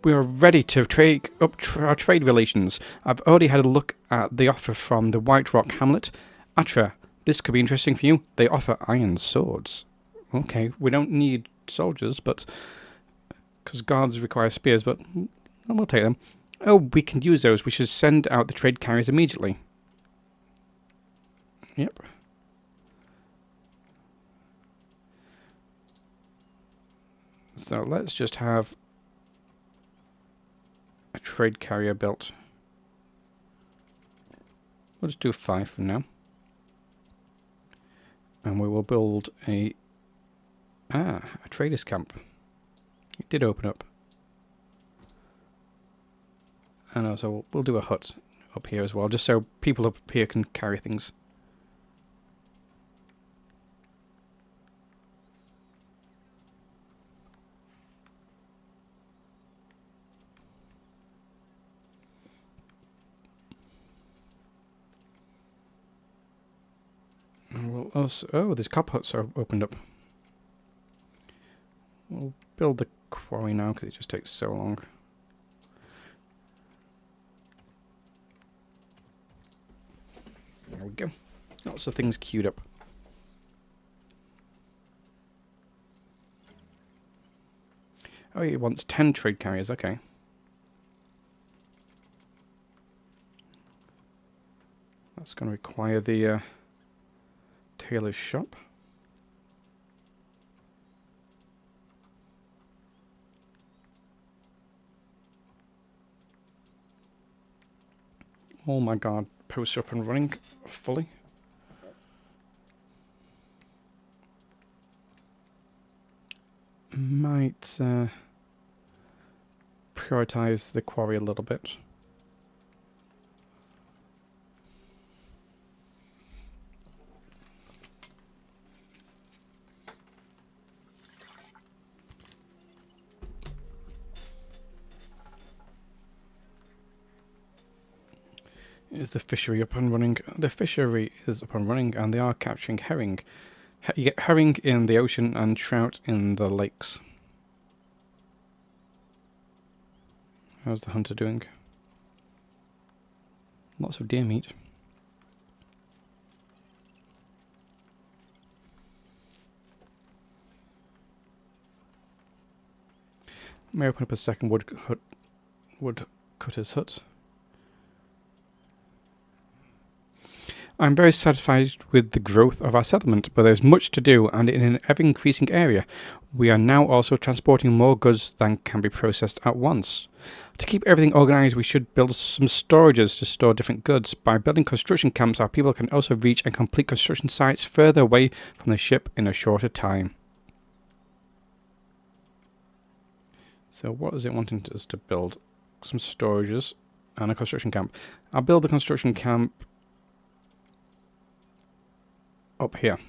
We are ready to trade up our trade relations. I've already had a look at the offer from the White Rock Hamlet. Atra, this could be interesting for you. They offer iron swords. Okay, we don't need soldiers, but because guards require spears, but we'll take them. Oh, we can use those. We should send out the trade carriers immediately. Yep. So let's just have a trade carrier built. We'll just do 5 for now. And we will build a trader's camp. It did open up. And also we'll do a hut up here as well, just so people up here can carry things. And we'll also, oh, there's cop huts are opened up. We'll build the quarry now because it just takes so long. There we go. Lots of things queued up. Oh, he wants 10 trade carriers, okay. That's going to require the tailor's shop. Oh my god, posts up and running fully. Might prioritize the quarry a little bit. Is the fishery up and running? The fishery is up and running, and they are capturing herring. You get herring in the ocean and trout in the lakes. How's the hunter doing? Lots of deer meat. May open up a second wood cutter's hut. I'm very satisfied with the growth of our settlement, but there's much to do, and in an ever-increasing area. We are now also transporting more goods than can be processed at once. To keep everything organised, we should build some storages to store different goods. By building construction camps, our people can also reach and complete construction sites further away from the ship in a shorter time. So what is it wanting us to build? Some storages and a construction camp. I'll build the construction camp up here,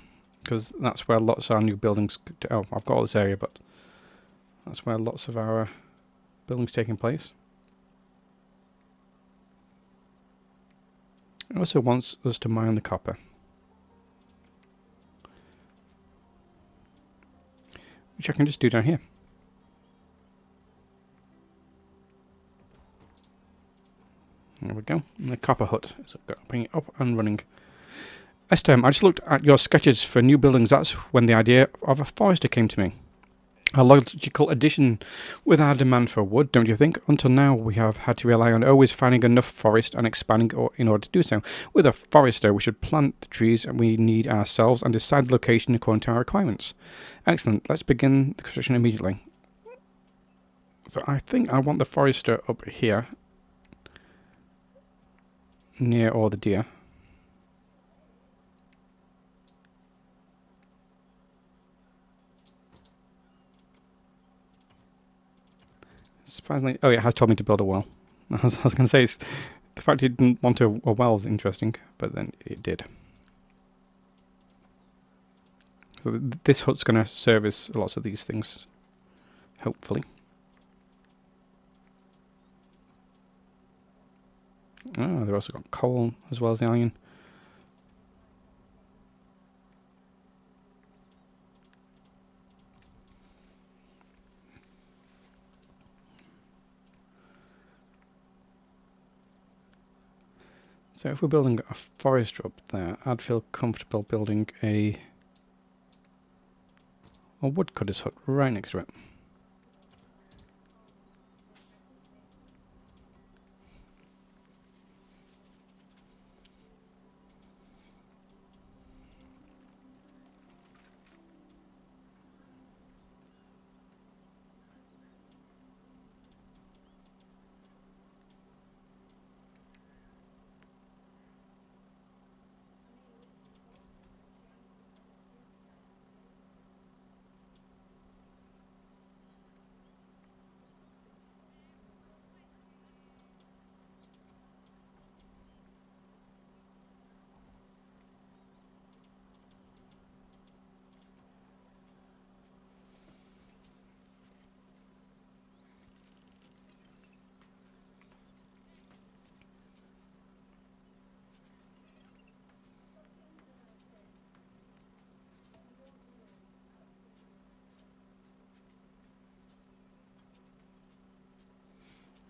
because that's where lots of our new buildings... Oh, I've got all this area, but that's where lots of our buildings taking place. It also wants us to mine the copper, which I can just do down here. There we go. And the copper hut is bring it up and running. Esther, I just looked at your sketches for new buildings. That's when the idea of a forester came to me. A logical addition with our demand for wood, don't you think? Until now, we have had to rely on always finding enough forest and expanding in order to do so. With a forester, we should plant the trees we need ourselves and decide the location according to our requirements. Excellent. Let's begin the construction immediately. So I think I want the forester up here, near all the deer. Surprisingly, oh, it has told me to build a well. I was going to say, the fact it didn't want a well is interesting, but then it did. So this hut's going to service lots of these things. hopefully. Oh, they've also got coal as well as the iron. So if we're building a forester up there, I'd feel comfortable building a woodcutter's hut right next to it.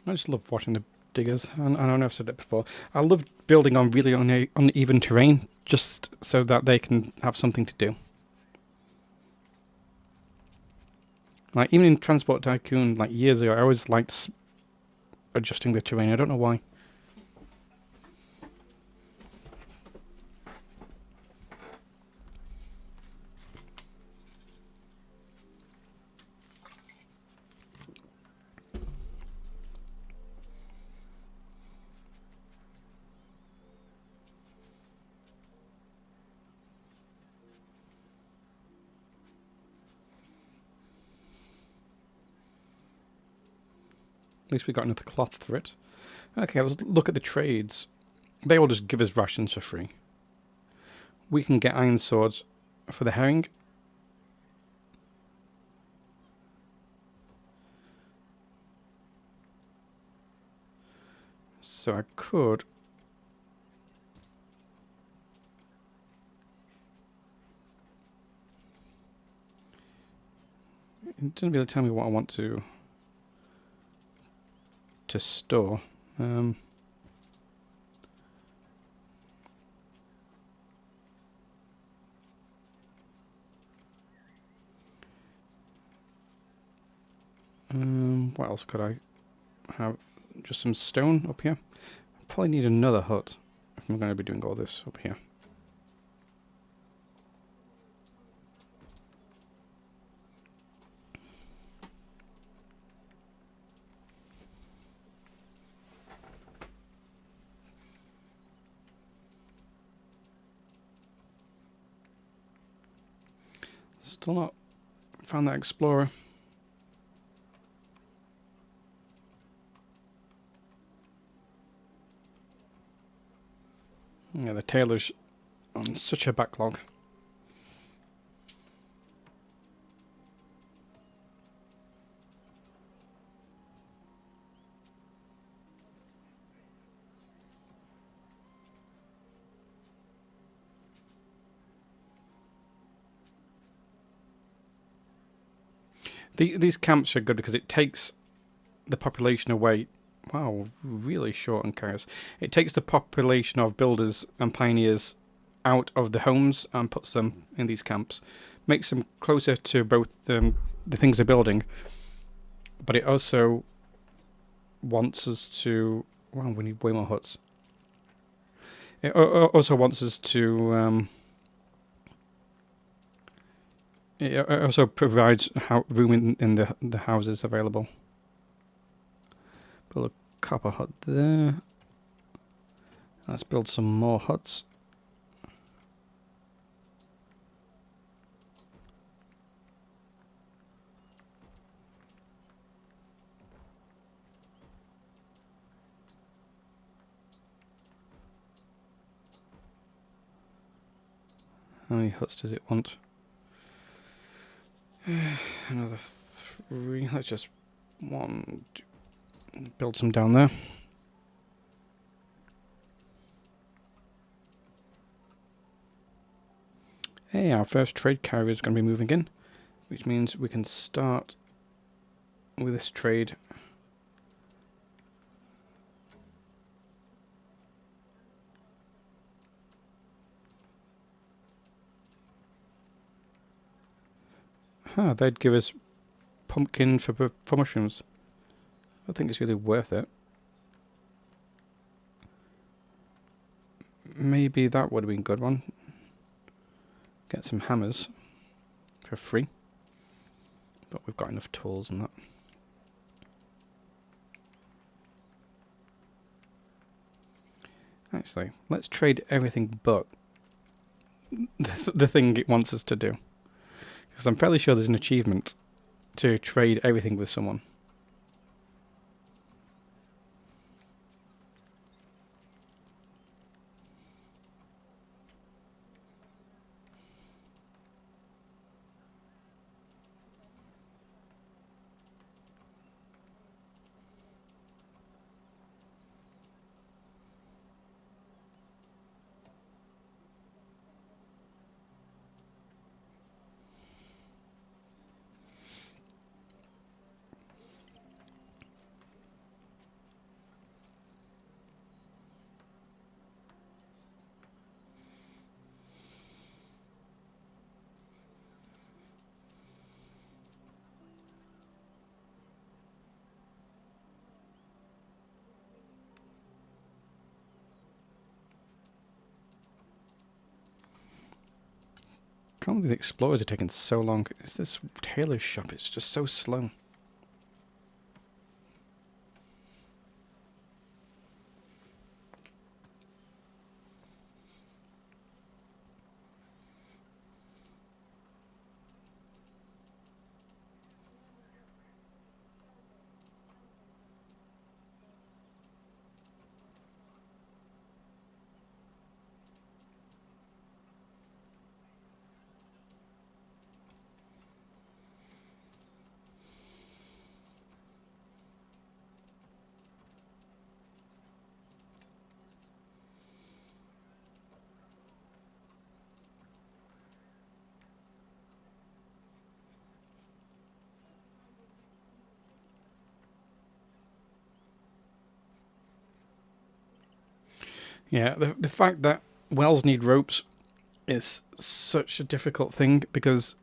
I just love watching the diggers, and I know I've said it before. I love building on really uneven terrain, just so that they can have something to do. Like even in Transport Tycoon, like years ago, I always liked adjusting the terrain. I don't know why. At least we got another cloth for it. Okay, let's look at the trades. They all just give us rations for free. We can get iron swords for the herring. So I could... It doesn't really tell me what I want to store. What else could I have? Just some stone up here. Probably need another hut if I'm going to be doing all this up here. Still not found that explorer. Yeah, the tailor's on such a backlog. These camps are good because it takes the population away. Wow, really short on chaos. It takes the population of builders and pioneers out of the homes and puts them in these camps. Makes them closer to both the things they're building, but it also wants us to... Wow, we need way more huts. It also wants us to... it also provides room in the houses available. Build a copper hut there. Let's build some more huts. How many huts does it want? Another 3. Let's just build some down there. Hey, our first trade carrier is going to be moving in, which means we can start with this trade. They'd give us pumpkin for mushrooms. I think it's really worth it. Maybe that would have been a good one. Get some hammers for free. But we've got enough tools and that. Actually, let's trade everything but the thing it wants us to do. Because I'm fairly sure there's an achievement to trade everything with someone. Can't believe the explorers are taking so long. It's this tailor's shop, it's just so slow. Yeah, the fact that wells need ropes is such a difficult thing, because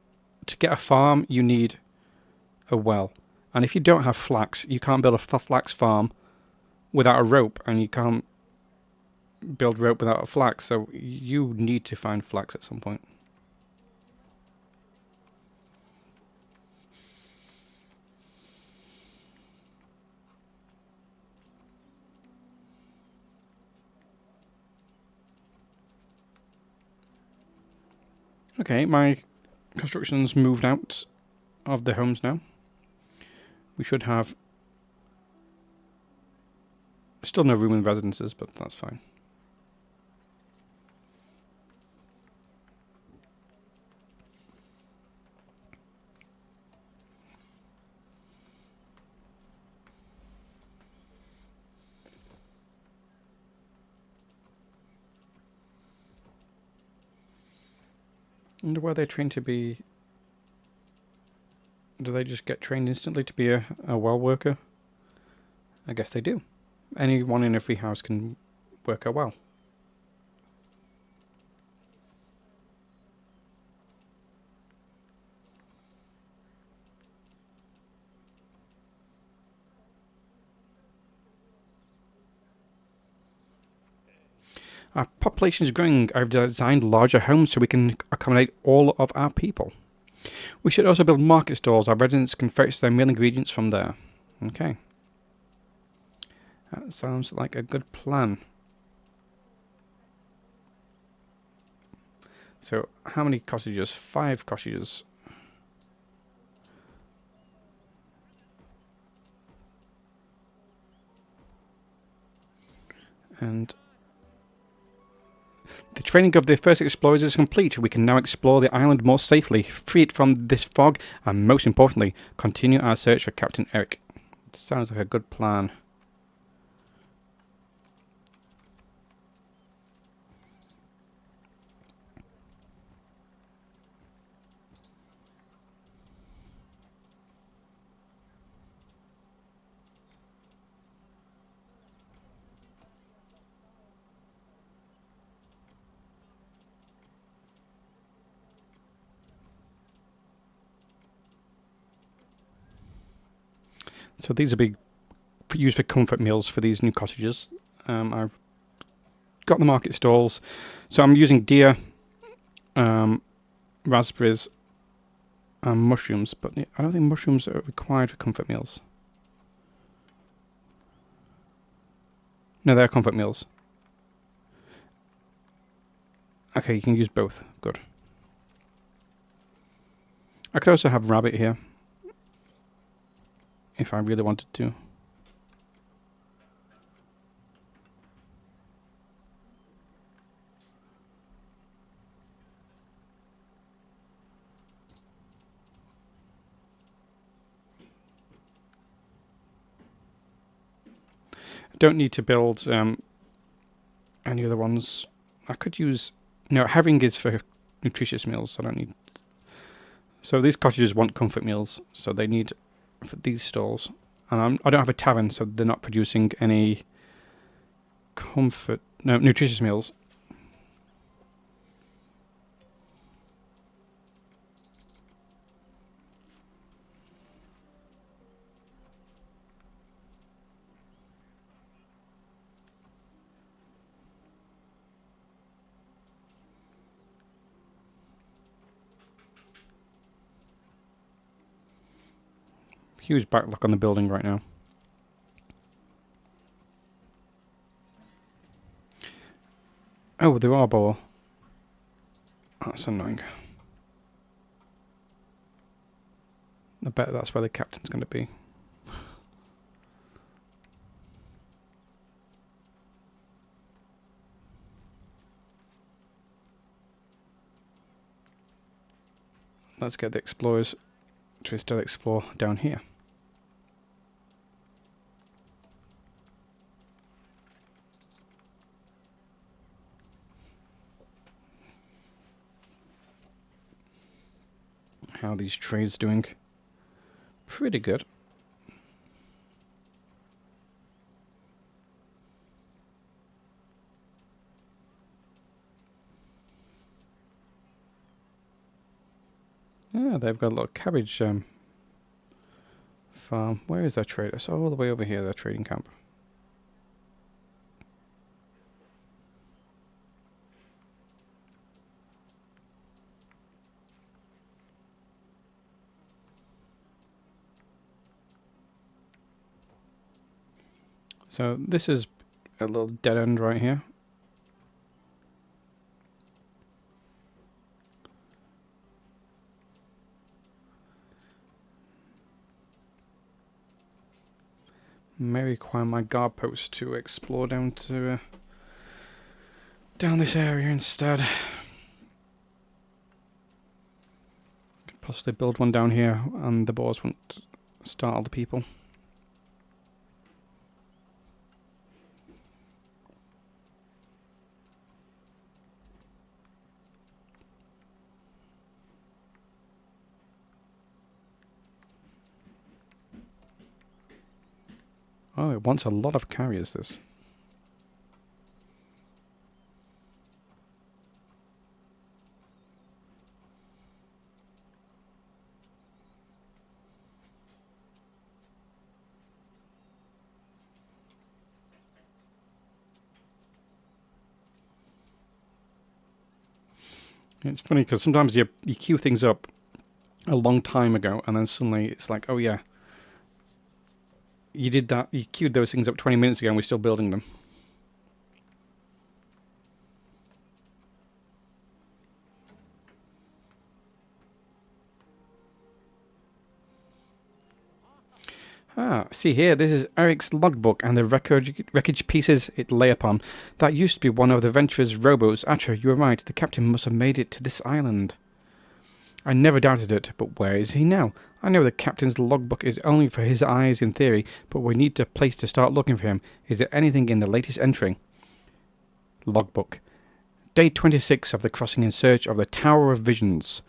to get a farm you need a well. And if you don't have flax, you can't build a flax farm without a rope, and you can't build rope without a flax, so you need to find flax at some point. Okay, my construction's moved out of the homes now. We should have still no room in residences, but that's fine. I wonder why they're trained to be... Do they just get trained instantly to be a well worker? I guess they do. Anyone in every house can work a well. Our population is growing. I've designed larger homes so we can accommodate all of our people. We should also build market stalls. Our residents can fetch their meal ingredients from there. Okay. That sounds like a good plan. So, how many cottages? 5 cottages. And The training of the first explorers is complete. We can now explore the island more safely, free it from this fog, and most importantly, continue our search for Captain Eric. It sounds like a good plan. So these will be used for comfort meals for these new cottages. I've got the market stalls. So I'm using deer, raspberries, and mushrooms. But I don't think mushrooms are required for comfort meals. No, they're comfort meals. Okay, you can use both. Good. I could also have rabbit here, if I really wanted to. I don't need to build any other ones. I could use... No, herring is for nutritious meals. I don't need... So these cottages want comfort meals, so they need for these stalls. And I don't have a tavern, so they're not producing any nutritious meals. Huge backlog on the building right now. Oh, there are boar. That's annoying. I bet that's where the captain's going to be. Let's get the explorers to still explore down here. How are these trades doing? Pretty good. Yeah, they've got a little cabbage farm. Where is their trade? It's all the way over here, their trading camp. So this is a little dead end right here. May require my guard post to explore down to down this area instead. Could possibly build one down here, and the boars won't startle the people. Oh, it wants a lot of carriers, this. It's funny because sometimes you queue things up a long time ago, and then suddenly it's like, oh yeah, you did that, you queued those things up 20 minutes ago and we're still building them. See here, this is Eric's logbook and the wreckage pieces it lay upon. That used to be one of the Venturer's rowboats. Atra, you were right. The captain must have made it to this island. I never doubted it, but where is he now? I know the captain's logbook is only for his eyes in theory, but we need a place to start looking for him. Is there anything in the latest entry? Logbook. Day 26 of the crossing in search of the Tower of Visions.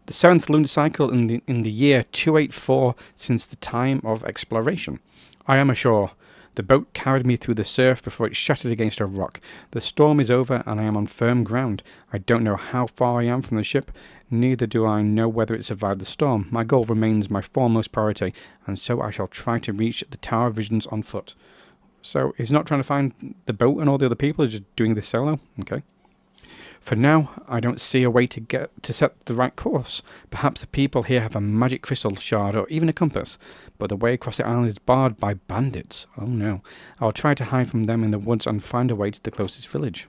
The 7th lunar cycle in the year 284 since the time of exploration. I am ashore. The boat carried me through the surf before it shattered against a rock. The storm is over and I am on firm ground. I don't know how far I am from the ship, neither do I know whether it survived the storm. My goal remains my foremost priority, and so I shall try to reach the Tower of Visions on foot. So he's not trying to find the boat and all the other people, he's just doing this solo? Okay. For now, I don't see a way to set the right course. Perhaps the people here have a magic crystal shard or even a compass, but the way across the island is barred by bandits. Oh no. I'll try to hide from them in the woods and find a way to the closest village.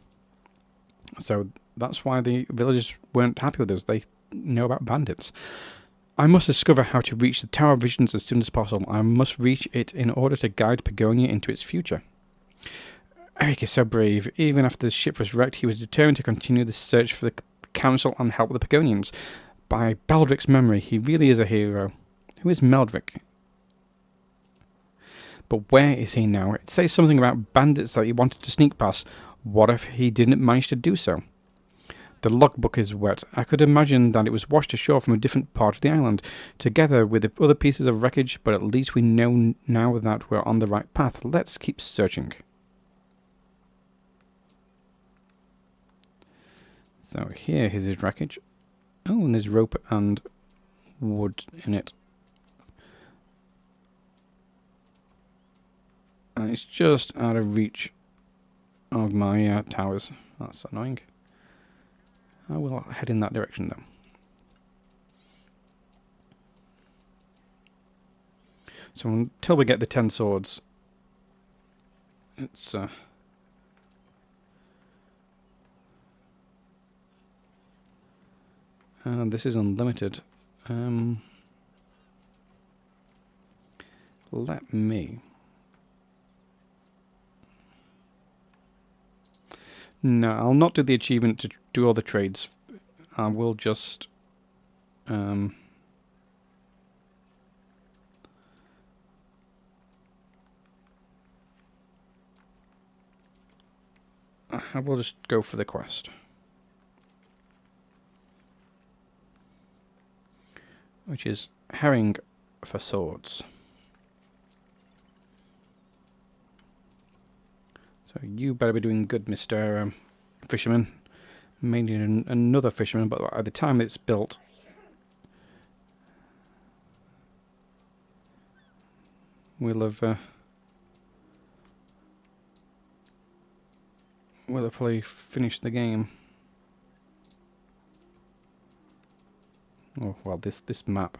So that's why the villagers weren't happy with us. They know about bandits. I must discover how to reach the Tower of Visions as soon as possible. I must reach it in order to guide Pagonia into its future. Eric is so brave. Even after the ship was wrecked, he was determined to continue the search for the council and help the Pagonians. By Baldric's memory, he really is a hero. Who is Meldrick? But where is he now? It says something about bandits that he wanted to sneak past. What if he didn't manage to do so? The logbook is wet. I could imagine that it was washed ashore from a different part of the island, together with the other pieces of wreckage, but at least we know now that we're on the right path. Let's keep searching. So here is his wreckage. Oh, and there's rope and wood in it. And it's just out of reach of my towers. That's annoying. I will head in that direction though. So until we get the 10 swords, it's this is unlimited. Let me. No, I'll not do the achievement to do all the trades. I will just I will just go for the quest. Which is herring for swords. So you better be doing good, Mr. Fisherman. Maybe another fisherman, but by the time it's built, we'll have probably finished the game. Oh well, this map.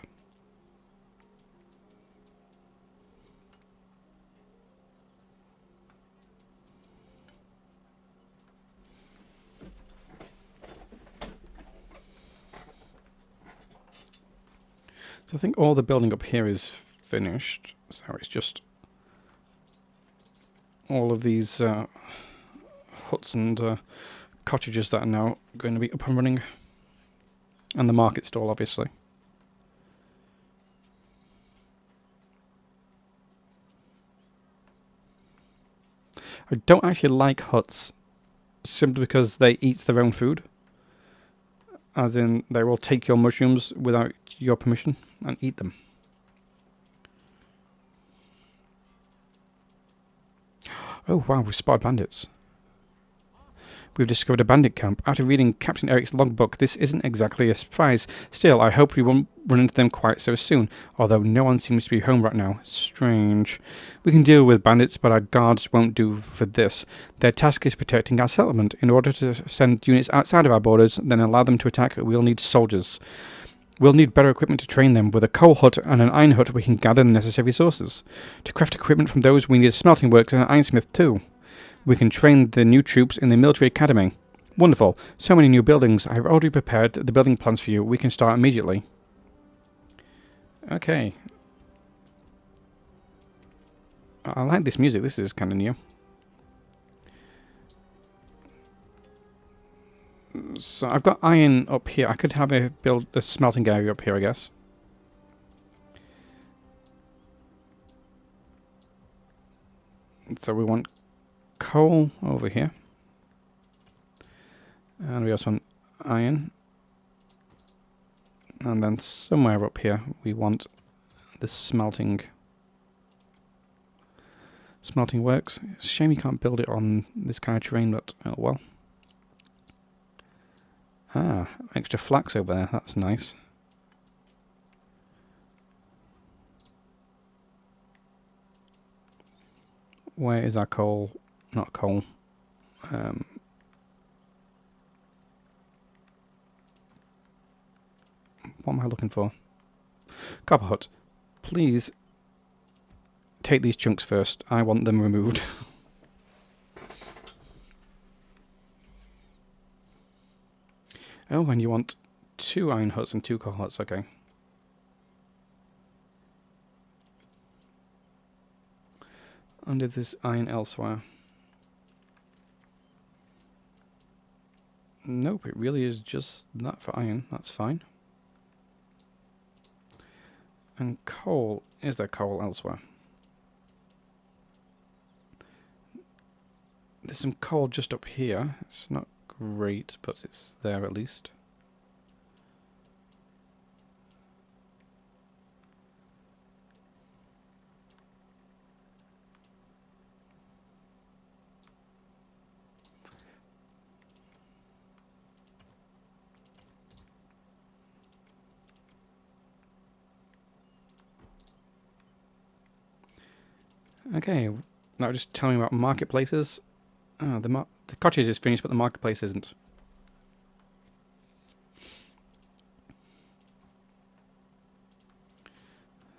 So I think all the building up here is finished. So it's just all of these huts and cottages that are now going to be up and running. And the market stall, obviously. I don't actually like huts, simply because they eat their own food. As in, they will take your mushrooms without your permission and eat them. Oh wow, we've spotted bandits. We've discovered a bandit camp. After reading Captain Eric's logbook, this isn't exactly a surprise. Still, I hope we won't run into them quite so soon, although no one seems to be home right now. Strange. We can deal with bandits, but our guards won't do for this. Their task is protecting our settlement. In order to send units outside of our borders, then allow them to attack, we'll need soldiers. We'll need better equipment to train them. With a coal hut and an iron hut, we can gather the necessary resources. To craft equipment from those, we need a smelting works and an ironsmith too. We can train the new troops in the military academy. Wonderful. So many new buildings. I've already prepared the building plans for you. We can start immediately. Okay. I like this music. This is kind of new. So I've got iron up here. I could have build a smelting area up here, I guess. So we want coal over here. And we also want iron. And then somewhere up here we want the smelting works. It's a shame you can't build it on this kind of terrain, but oh well. Ah, extra flax over there. That's nice. Where is our coal? Not coal. What am I looking for? Copper hut. Please take these chunks first. I want them removed. Oh, and you want 2 iron huts and 2 coal huts. Okay. Under this iron elsewhere. Nope, it really is just that for iron. That's fine. And coal. Is there coal elsewhere? There's some coal just up here. It's not great, but it's there at least. Okay, now just tell me about marketplaces. Ah, the cottage is finished, but the marketplace isn't.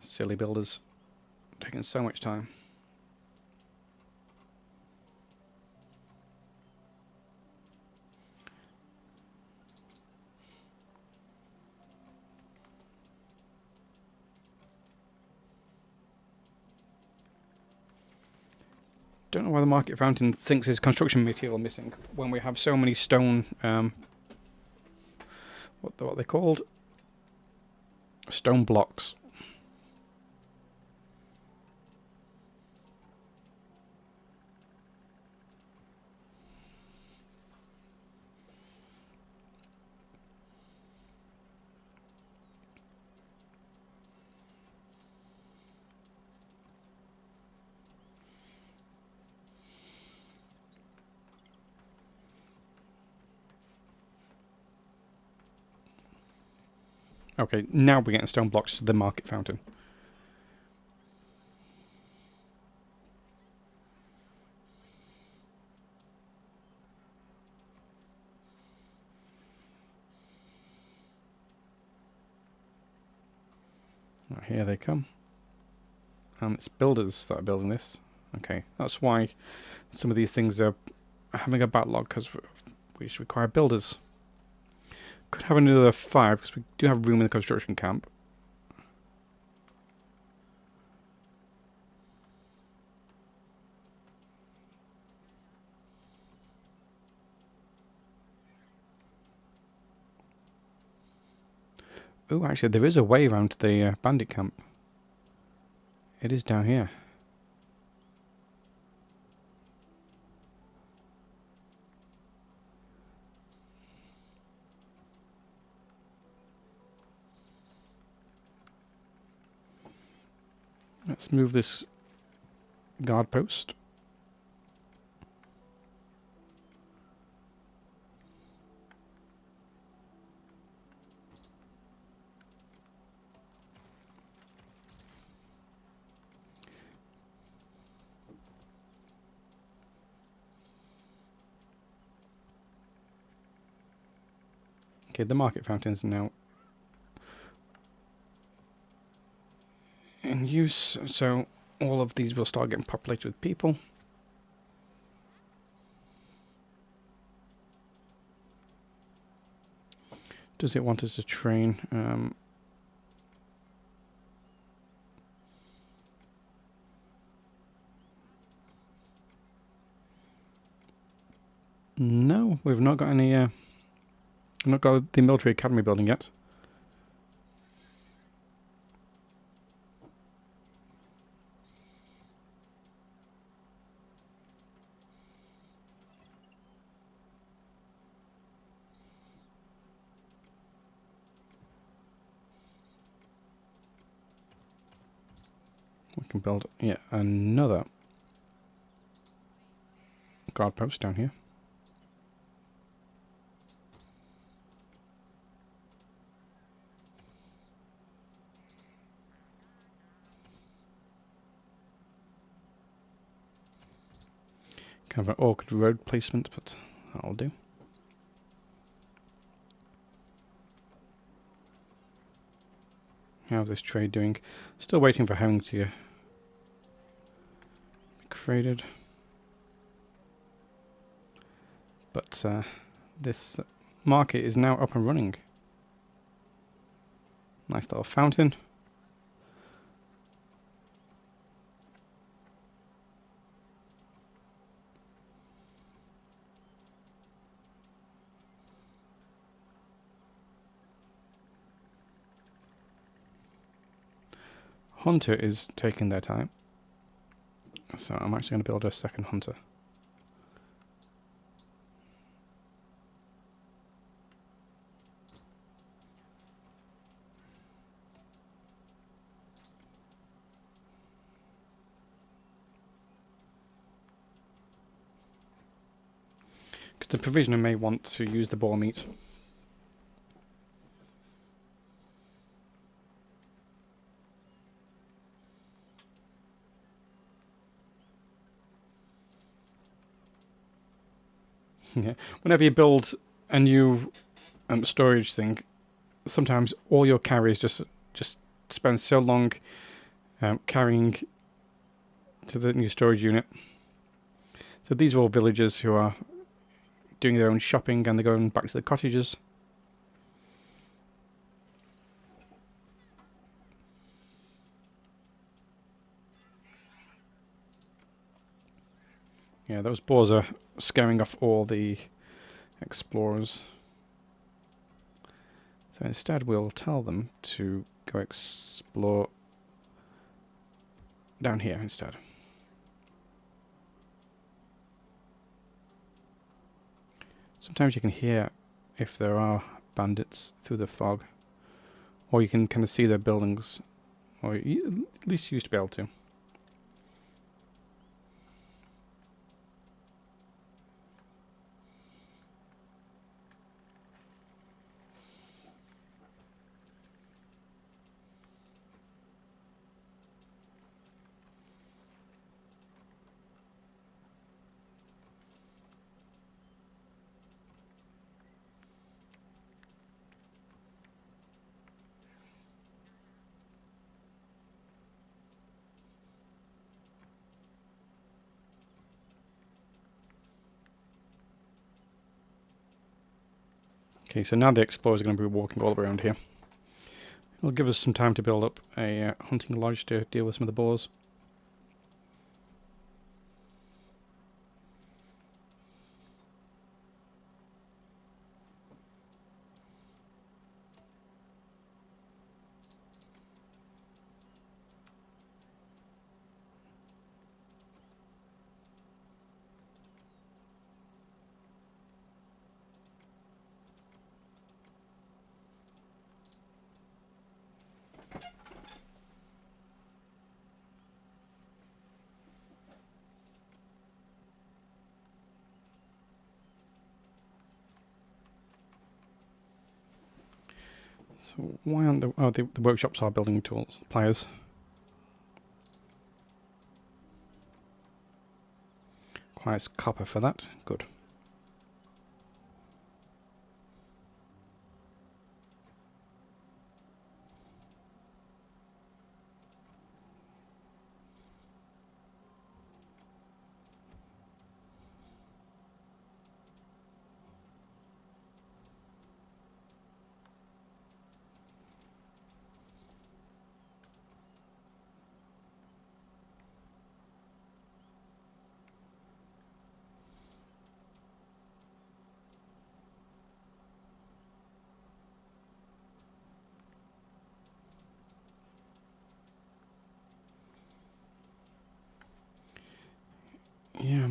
Silly builders. Taking so much time. Don't know why the market fountain thinks there's construction material missing when we have so many stone. What they called? Stone blocks. Okay, now we're getting stone blocks to the market fountain. Oh, here they come. And it's builders that are building this. Okay, that's why some of these things are having a backlog, because we should require builders. Could have another 5 because we do have room in the construction camp. Oh, actually, there is a way around to the bandit camp. It is down here. Let's move this guard post. Okay, the market fountains are now in use, so all of these will start getting populated with people. Does it want us to train? We've not got any... not got the military academy building yet. We can build yet another guard post down here. Kind of an awkward road placement, but that'll do. How's this trade doing? Still waiting for herring to be created. But this market is now up and running. Nice little fountain. Hunter is taking their time. So I'm actually going to build a second hunter. Because the provisioner may want to use the boar meat. Yeah. Whenever you build a new storage thing, sometimes all your carriers just spend so long carrying to the new storage unit. So these are all villagers who are doing their own shopping and they're going back to the cottages. Yeah, those boars are scaring off all the explorers. So instead we'll tell them to go explore down here instead. Sometimes you can hear if there are bandits through the fog, or you can kind of see their buildings, or you, at least you used to be able to. Okay, so now the explorers are going to be walking all around here. It'll give us some time to build up a hunting lodge to deal with some of the boars. So why aren't the... oh, the workshops are building tools, pliers. Requires copper for that, good.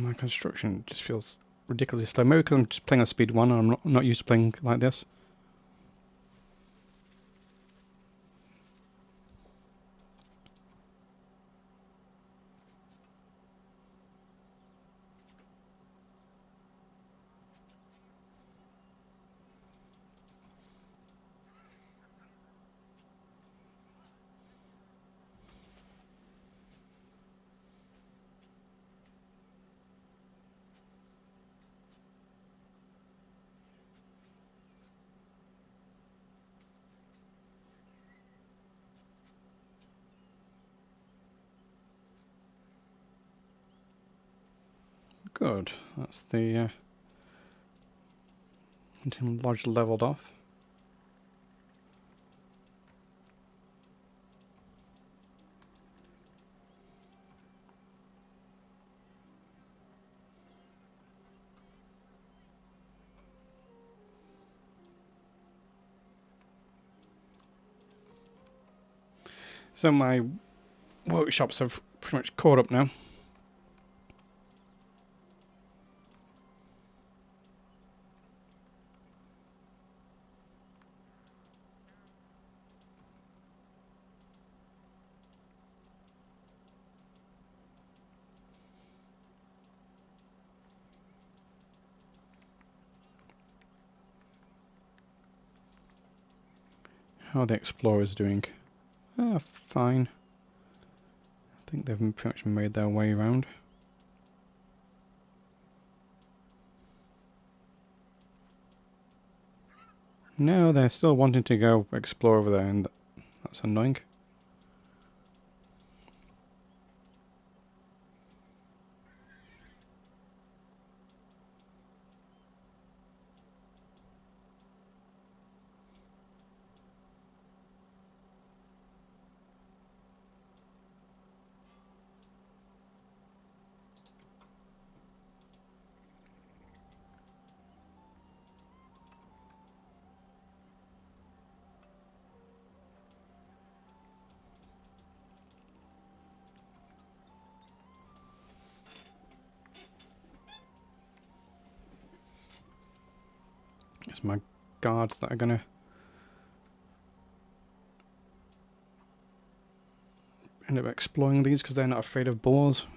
My construction just feels ridiculously slow. Maybe because I'm just playing on speed 1 and I'm not used to playing like this. Good. That's the hunting lodge leveled off. So my workshops have pretty much caught up now. How are the explorers doing? Fine. I think they've pretty much made their way around. No, they're still wanting to go explore over there, and that's annoying. It's my guards that are gonna end up exploring these because they're not afraid of boars.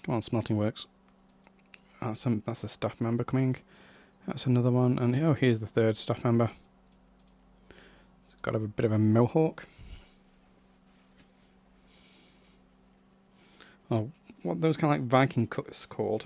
Come on, smelting works. That's a staff member coming. That's another one, and oh, here's the third staff member. It's got a bit of a mohawk. Oh, what are those kind of like Viking cuts called?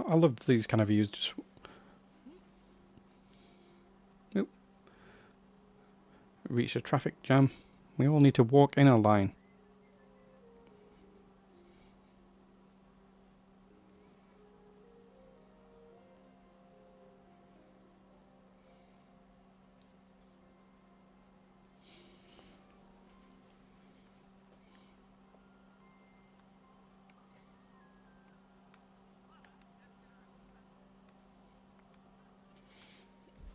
I love these kind of views. Just oop, reach a traffic jam. We all need to walk in a line.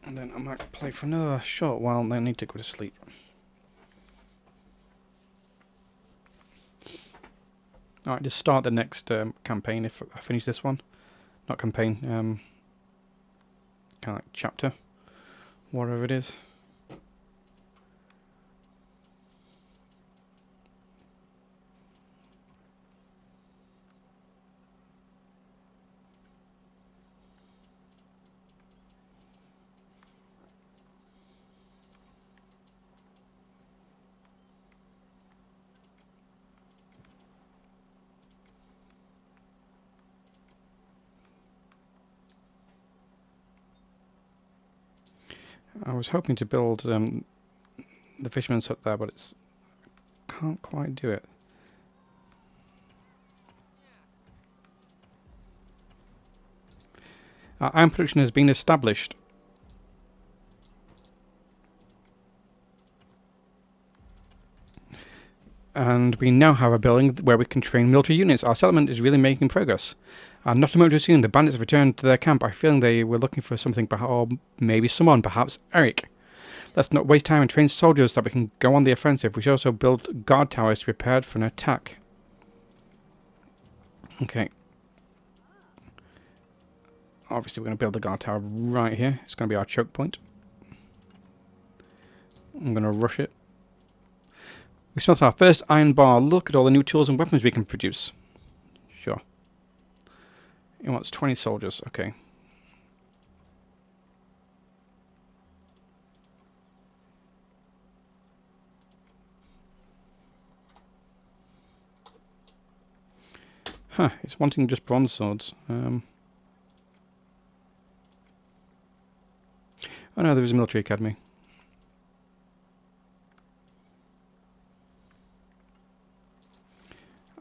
And then I might play for another short while and then I need to go to sleep. Alright, just start the next campaign if I finish this one. Not campaign, kind of like chapter. Whatever it is. I was hoping to build the fisherman's hut there, but it's can't quite do it. Our iron production has been established. And we now have a building where we can train military units. Our settlement is really making progress. Not a moment too soon, the bandits have returned to their camp. I feel they were looking for something, or maybe someone, perhaps Eric. Let's not waste time and train soldiers that we can go on the offensive. We should also build guard towers to be prepared for an attack. Okay. Obviously, we're going to build the guard tower right here. It's going to be our choke point. I'm going to rush it. We smelt our first iron bar. Look at all the new tools and weapons we can produce. Sure. It wants 20 soldiers. Okay. Huh, it's wanting just bronze swords. Oh no, there is a military academy.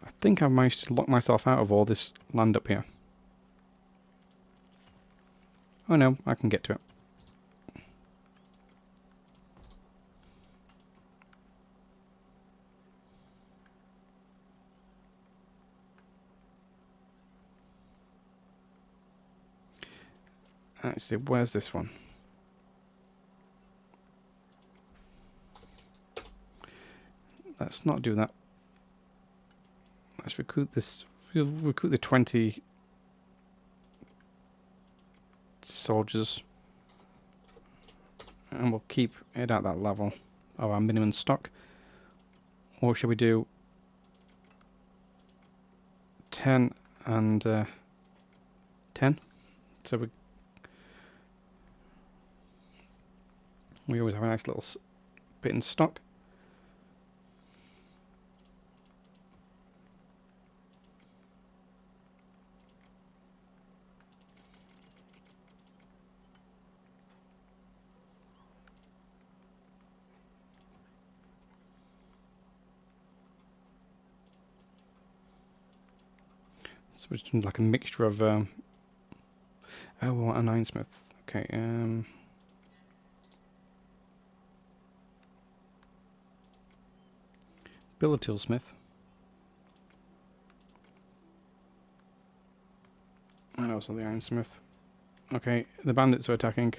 I think I've managed to lock myself out of all this land up here. Oh no, I can get to it. Actually, where's this one? Let's not do that. Let's recruit this. We'll recruit the 20 soldiers. And we'll keep it at that level of our minimum stock. Or should we do 10 and 10? So we always have a nice little bit in stock. So it's like a mixture of oh, we want an ironsmith. Okay, build a toolsmith. And also the ironsmith. Okay, the bandits are attacking.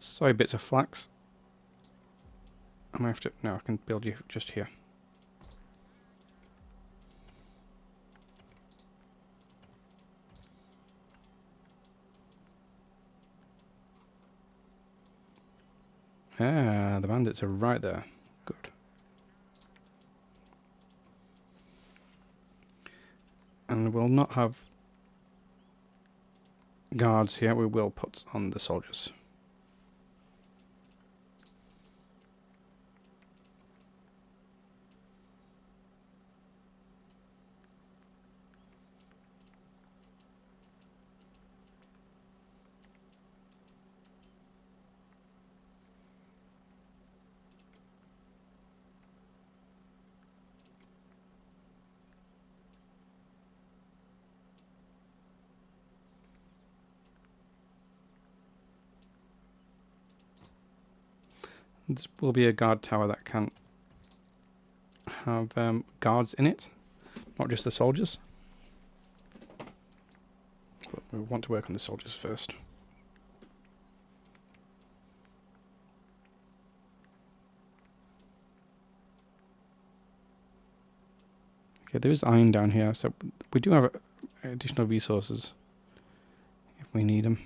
Sorry, bits of flax. I might have to. No, I can build you just here. Ah, the bandits are right there. Good. And we'll not have guards here. We will put on the soldiers. This will be a guard tower that can have guards in it, not just the soldiers. But we want to work on the soldiers first. Okay, there is iron down here, so we do have additional resources if we need them.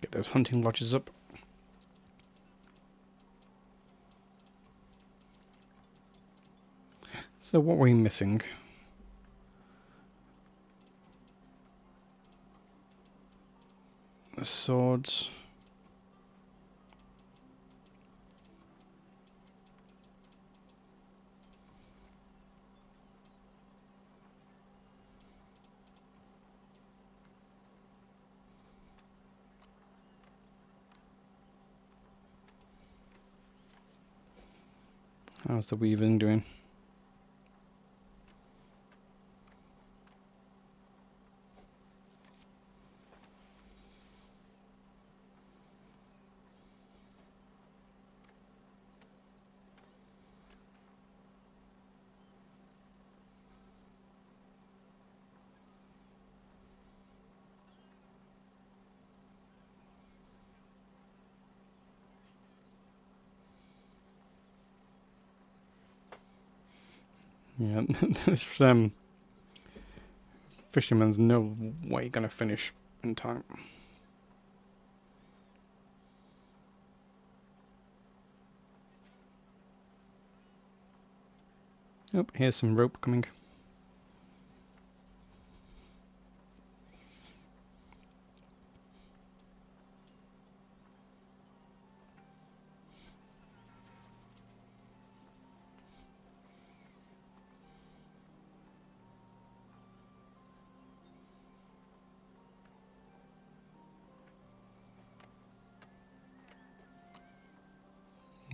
Get those hunting lodges up. So what were we missing? The swords. How's the weaving doing? Yeah, this fisherman's no way gonna finish in time. Oh, here's some rope coming.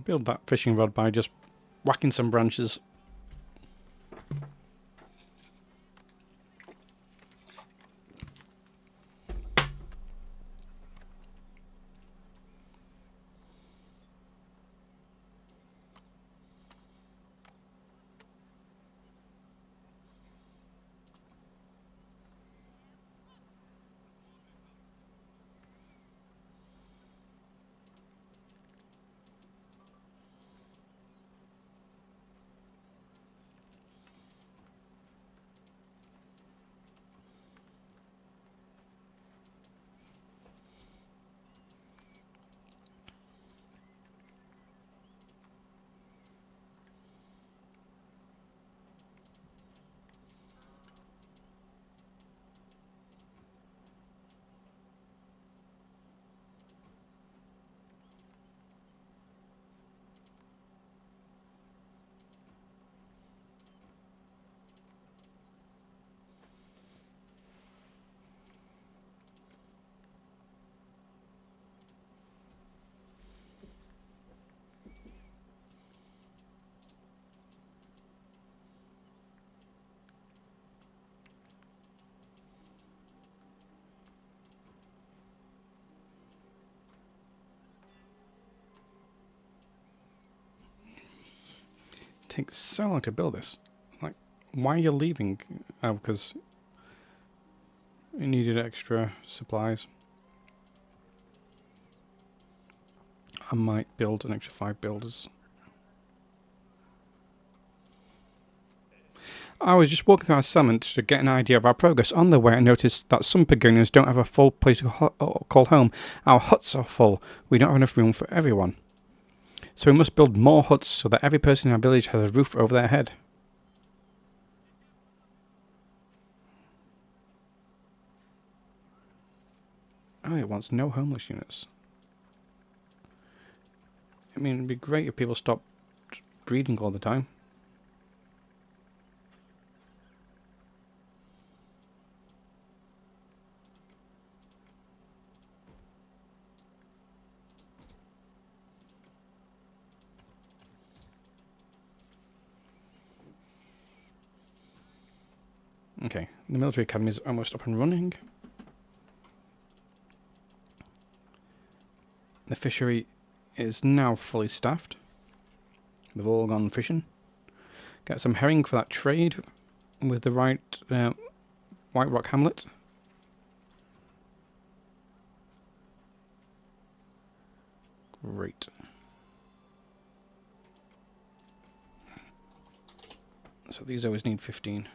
Build that fishing rod by just whacking some branches. Takes so long to build this. Like, why are you leaving? Oh, because you needed extra supplies. I might build an extra 5 builders. I was just walking through our settlement to get an idea of our progress. On the way, I noticed that some Pagonians don't have a full place to call home. Our huts are full. We don't have enough room for everyone. So we must build more huts so that every person in our village has a roof over their head. Oh, it wants no homeless units. I mean, it'd be great if people stopped breeding all the time. Okay, the military academy is almost up and running. The fishery is now fully staffed. They've all gone fishing. Get some herring for that trade with the right White Rock Hamlet. Great. So these always need 15.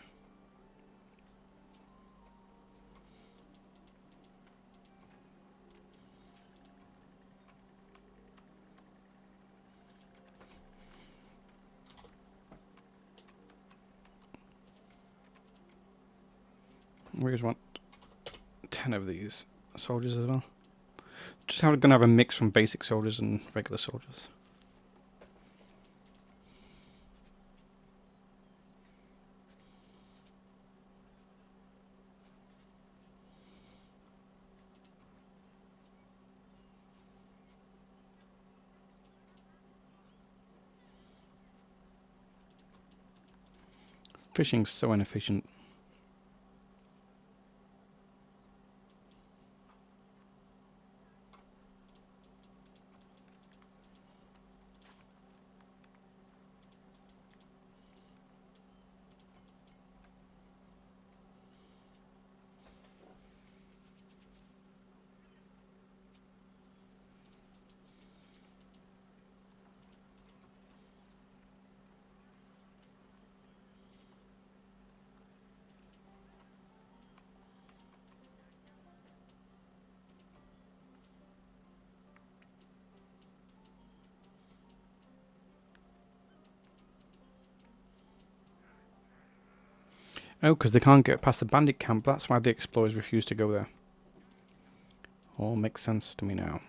We just want 10 of these soldiers as well. Just going to have a mix from basic soldiers and regular soldiers. Fishing's so inefficient. Oh, because they can't get past the bandit camp. That's why the explorers refuse to go there. All makes sense to me now.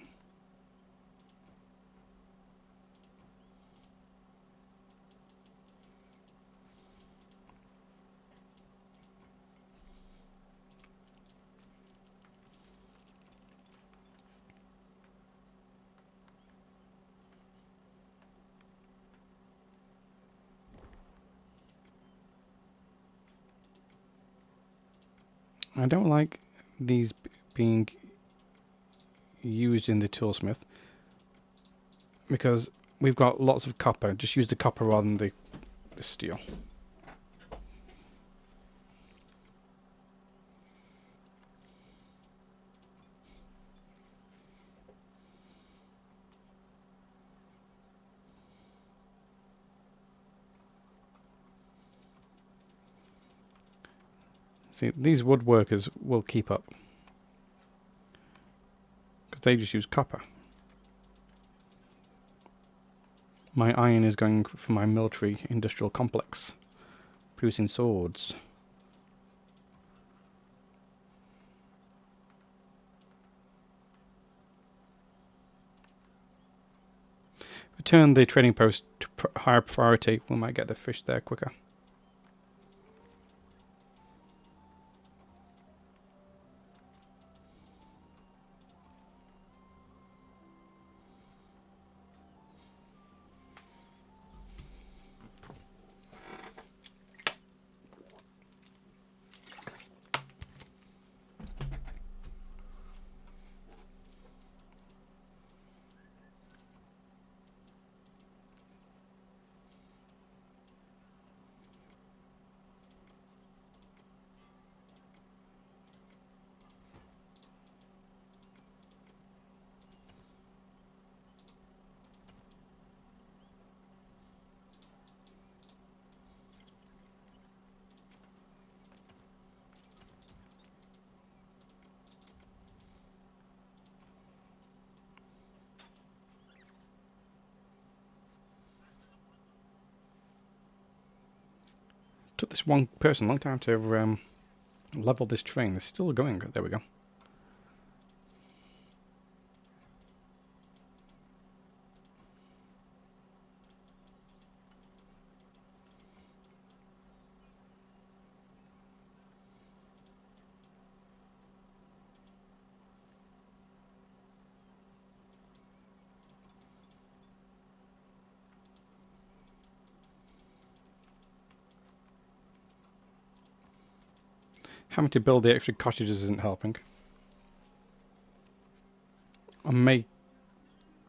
I don't like these being used in the toolsmith because we've got lots of copper. Just use the copper rather than the steel. See, these woodworkers will keep up because they just use copper. My iron is going for my military industrial complex, producing swords. Return the trading post to higher priority. We might get the fish there quicker. Took this one person a long time to level this train. They're still going. There we go. Having to build the extra cottages isn't helping. I may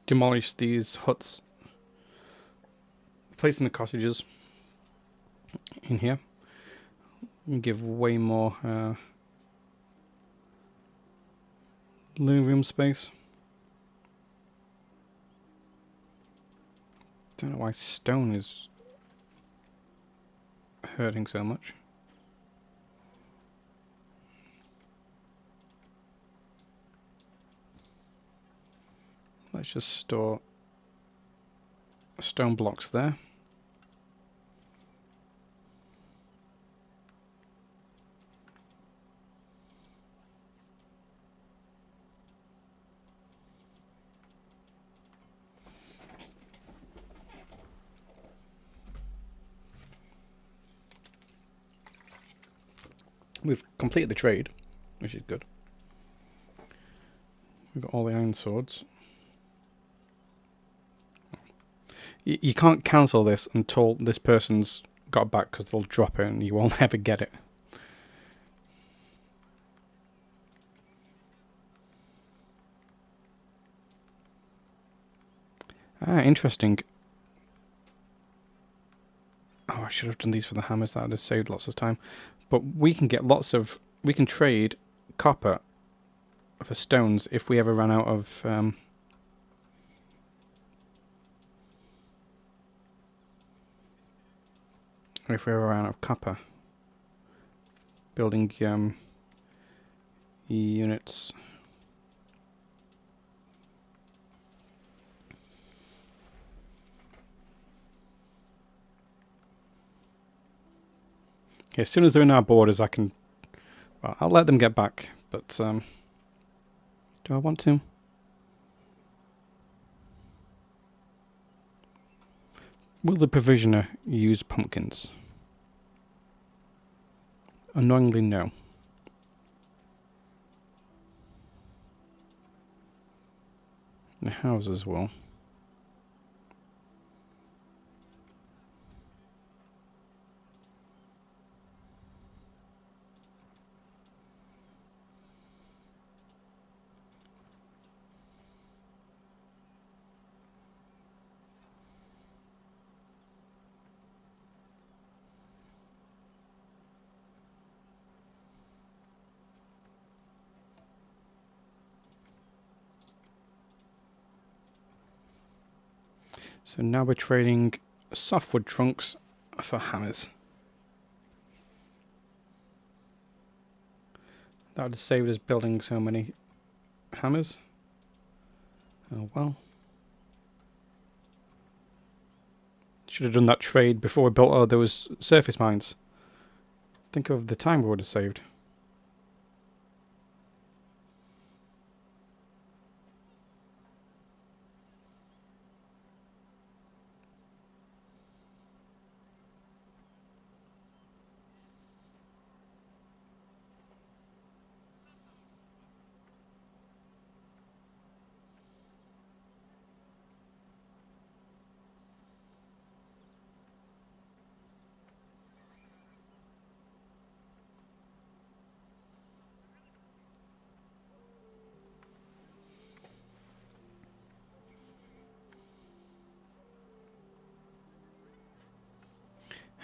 demolish these huts, placing the cottages in here, and give way more living room space. Don't know why stone is hurting so much. Let's just store stone blocks there. We've completed the trade, which is good. We've got all the iron swords. You can't cancel this until this person's got back, because they'll drop it and you won't ever get it. Ah, interesting. Oh, I should have done these for the hammers. That would have saved lots of time. But we can get lots of... We can trade copper for stones if we ever run out of... if we ever ran out of copper. Building units. Okay, as soon as they're in our borders, I can... Well, I'll let them get back, but... do I want to? Will the provisioner use pumpkins? Annoyingly, no. The houses will. So now we're trading softwood trunks for hammers. That would have saved us building so many hammers. Oh well. Should have done that trade before we built all those surface mines. Think of the time we would have saved.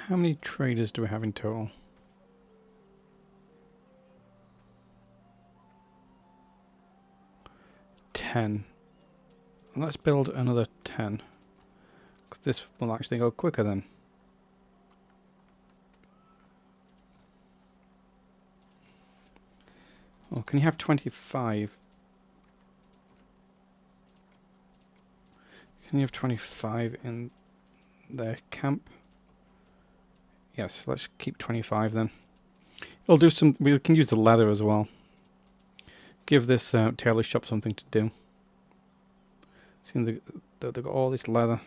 How many traders do we have in total? 10. Let's build another 10. 'Cause this will actually go quicker then. Oh, can you have 25? Can you have 25 in their camp? Yes, let's keep 25 then. We'll do some. We can use the leather as well. Give this tailor shop something to do. See, they've got all this leather.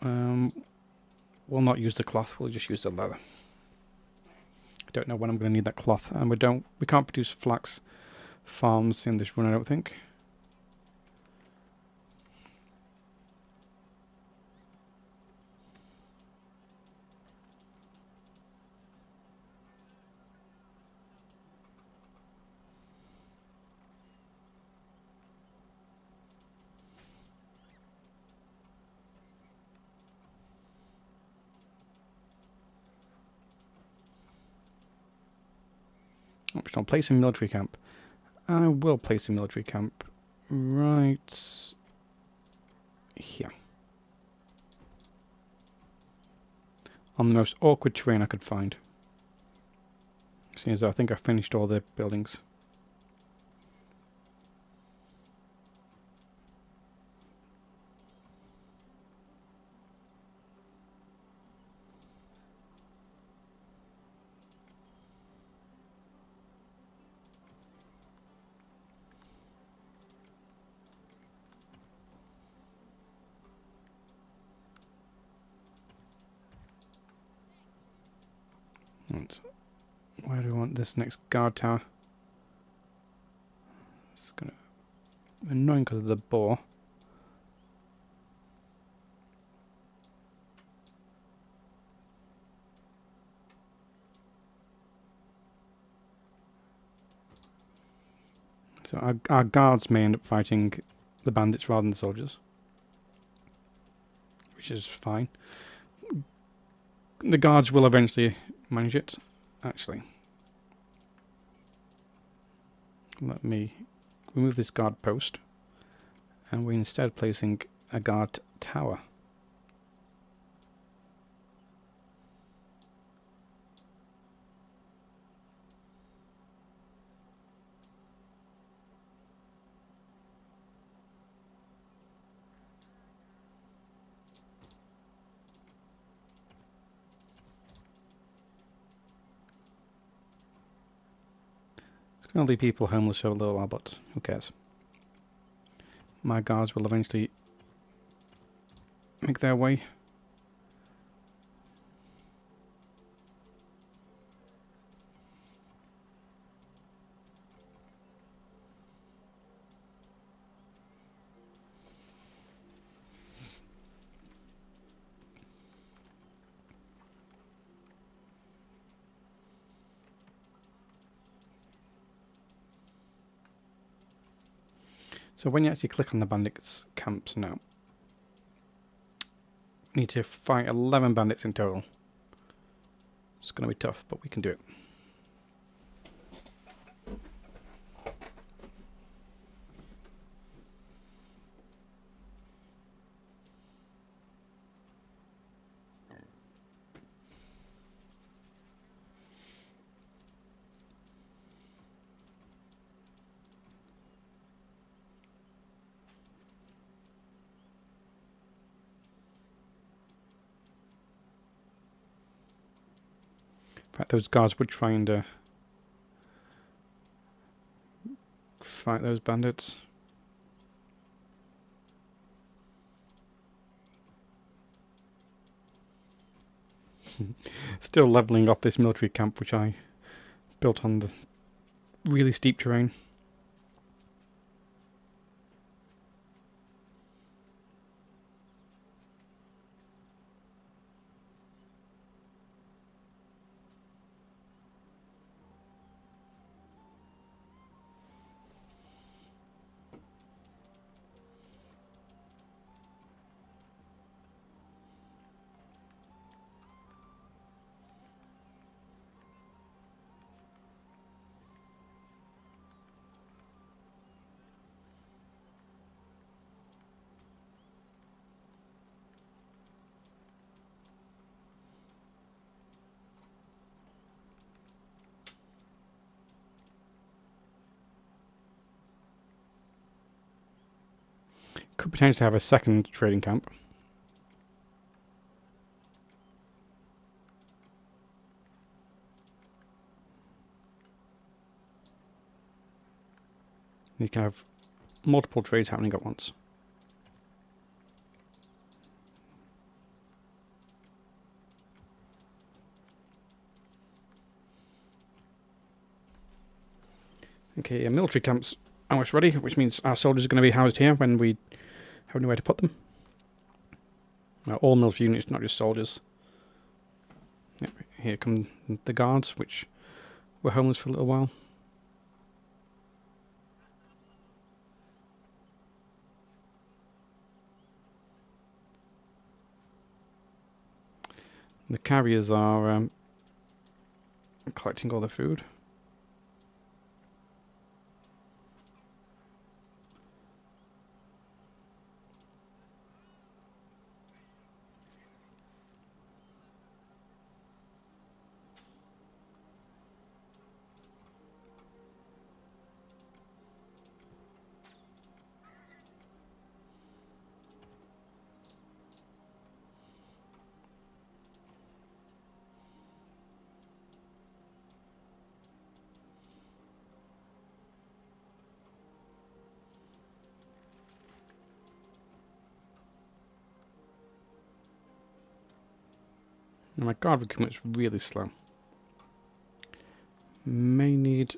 We'll not use the cloth. We'll just use the leather. I don't know when I'm going to need that cloth, and we can't produce flax farms in this run, I don't think. Optional, place a military camp. I will place a military camp right here. On the most awkward terrain I could find. Seeing as I think I finished all the buildings. And where do we want this next guard tower? It's gonna be annoying because of the boar. So our guards may end up fighting the bandits rather than the soldiers, which is fine. The guards will eventually manage it. Actually, let me remove this guard post, and we're instead placing a guard tower. It's going to leave people homeless for a little while, but who cares? My guards will eventually make their way. So when you actually click on the bandits' camps now, you need to fight 11 bandits in total. It's going to be tough, but we can do it. In fact, those guards would try and fight those bandits. Still levelling off this military camp, which I built on the really steep terrain. Could potentially have a second trading camp. You can have multiple trades happening at once. Okay, military camps almost ready, which means our soldiers are going to be housed here when we have anywhere to put them. Now, all military units, not just soldiers. Yep, here come the guards, which were homeless for a little while. The carriers are collecting all the food. Now my guard recruitment's really slow. May need...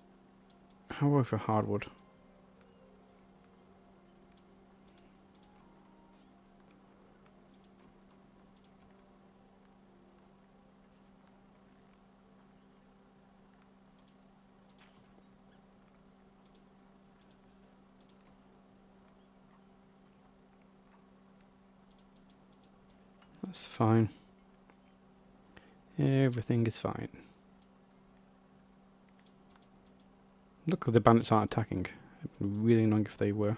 How about for hardwood? That's fine. Everything is fine. Look, the bandits aren't attacking. It'd be really annoying if they were.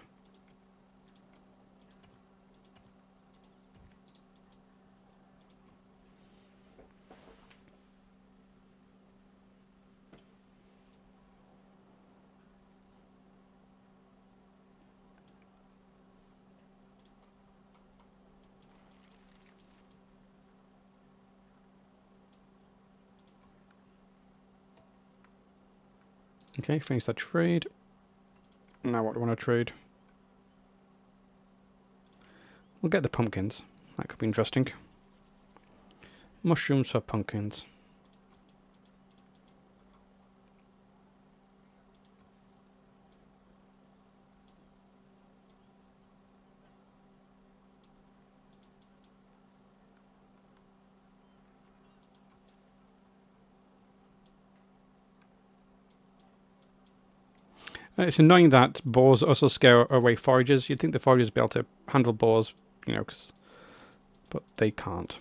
Okay, finish that trade. Now what do I want to trade? We'll get the pumpkins. That could be interesting. Mushrooms for pumpkins. It's annoying that boars also scare away foragers. You'd think the foragers would be able to handle boars, you know, but they can't.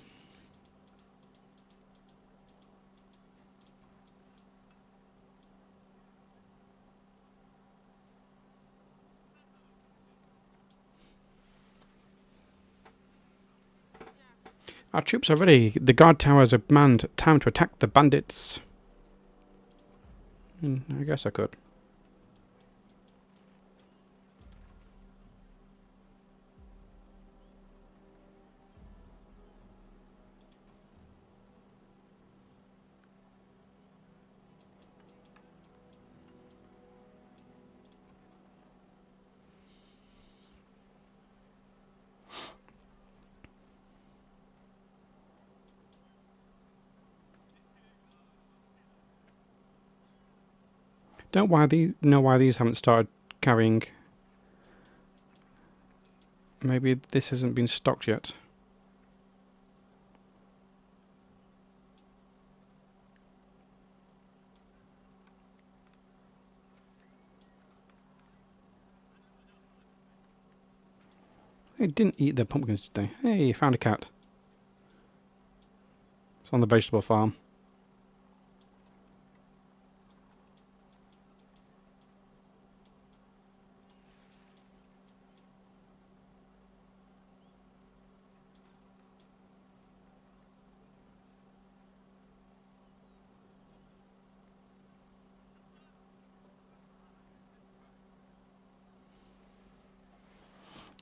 Our troops are ready. The guard towers are manned. Time to attack the bandits. I guess I could. Don't know why these haven't started carrying. Maybe this hasn't been stocked yet. They didn't eat their pumpkins, did they? Hey, found a cat. It's on the vegetable farm.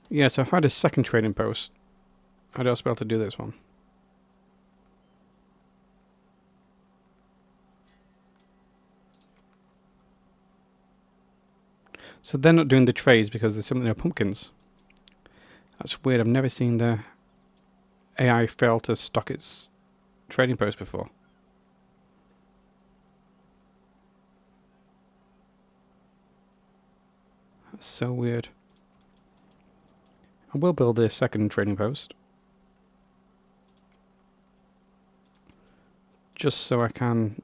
Yeah, so if I had a second trading post, I'd also be able to do this one. So they're not doing the trades because there's simply no pumpkins. That's weird. I've never seen the AI fail to stock its trading post before. That's so weird. I will build a second trading post. Just so I can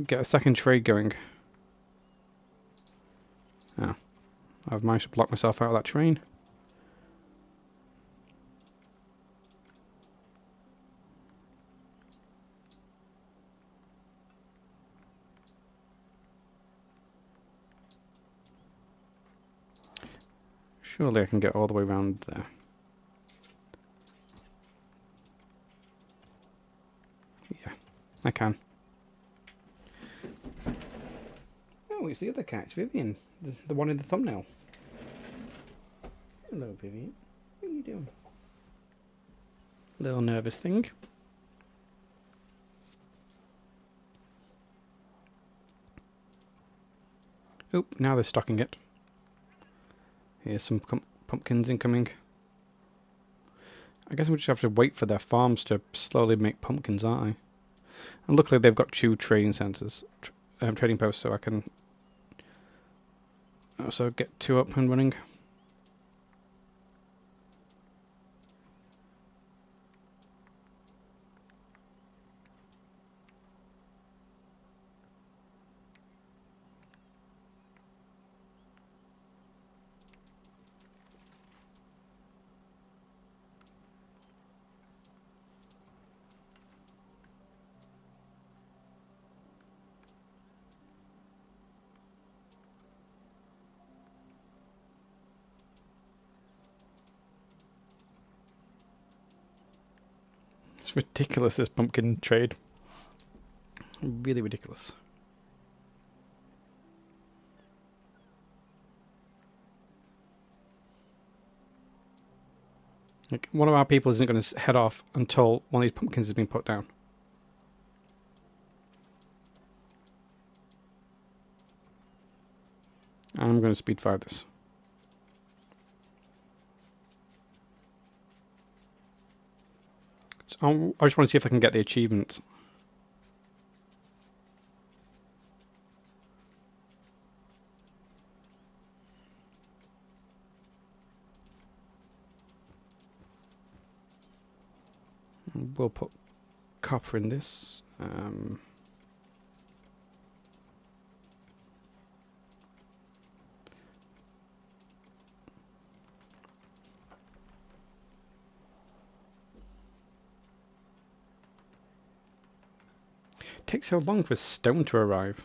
get a second trade going. Oh, I've managed to block myself out of that train. Surely I can get all the way around there. Yeah, I can. Oh, it's the other cat. It's Vivian. The one in the thumbnail. Hello, Vivian. What are you doing? Little nervous thing. Oop, now they're stocking it. Here's some pumpkins incoming. I guess we just have to wait for their farms to slowly make pumpkins, aren't I? And luckily they've got 2 trading centres, trading posts, so I can also get 2 up and running. It's ridiculous, this pumpkin trade. Really ridiculous. Like, one of our people isn't going to head off until one of these pumpkins has been put down. I'm going to speed 5 this. So I just want to see if I can get the achievement. We'll put copper in this. It takes so long for stone to arrive.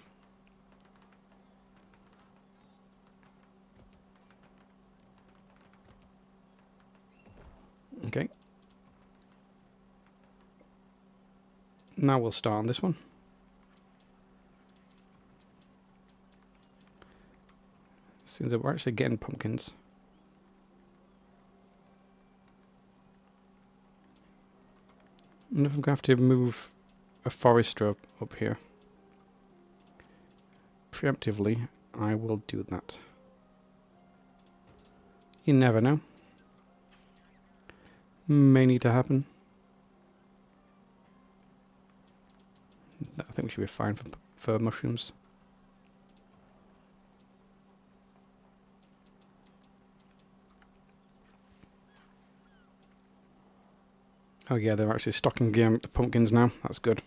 Okay. Now we'll start on this one. Seems that we're actually getting pumpkins. I wonder if I'm going to have to move a forester up here. Preemptively, I will do that. You never know. May need to happen. I think we should be fine for mushrooms. Oh yeah, they're actually stocking the pumpkins now. That's good.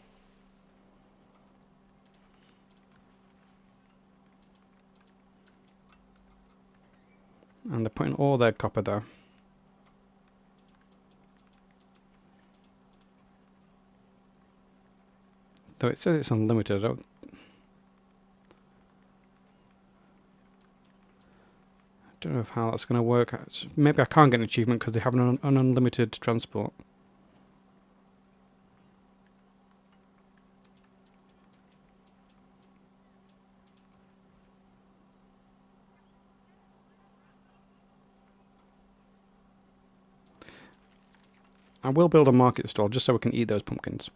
And they're putting all their copper there. Though it says it's unlimited. I don't know how that's going to work. Maybe I can't get an achievement because they have an unlimited transport. I will build a market stall just so we can eat those pumpkins.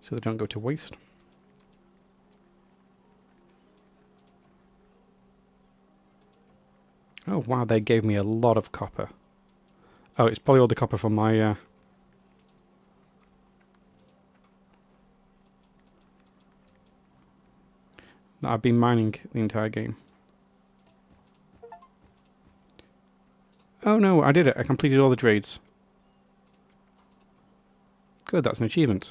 So they don't go to waste. Oh wow, they gave me a lot of copper. Oh, it's probably all the copper from my... that I've been mining the entire game. Oh no, I did it. I completed all the trades. Good, that's an achievement.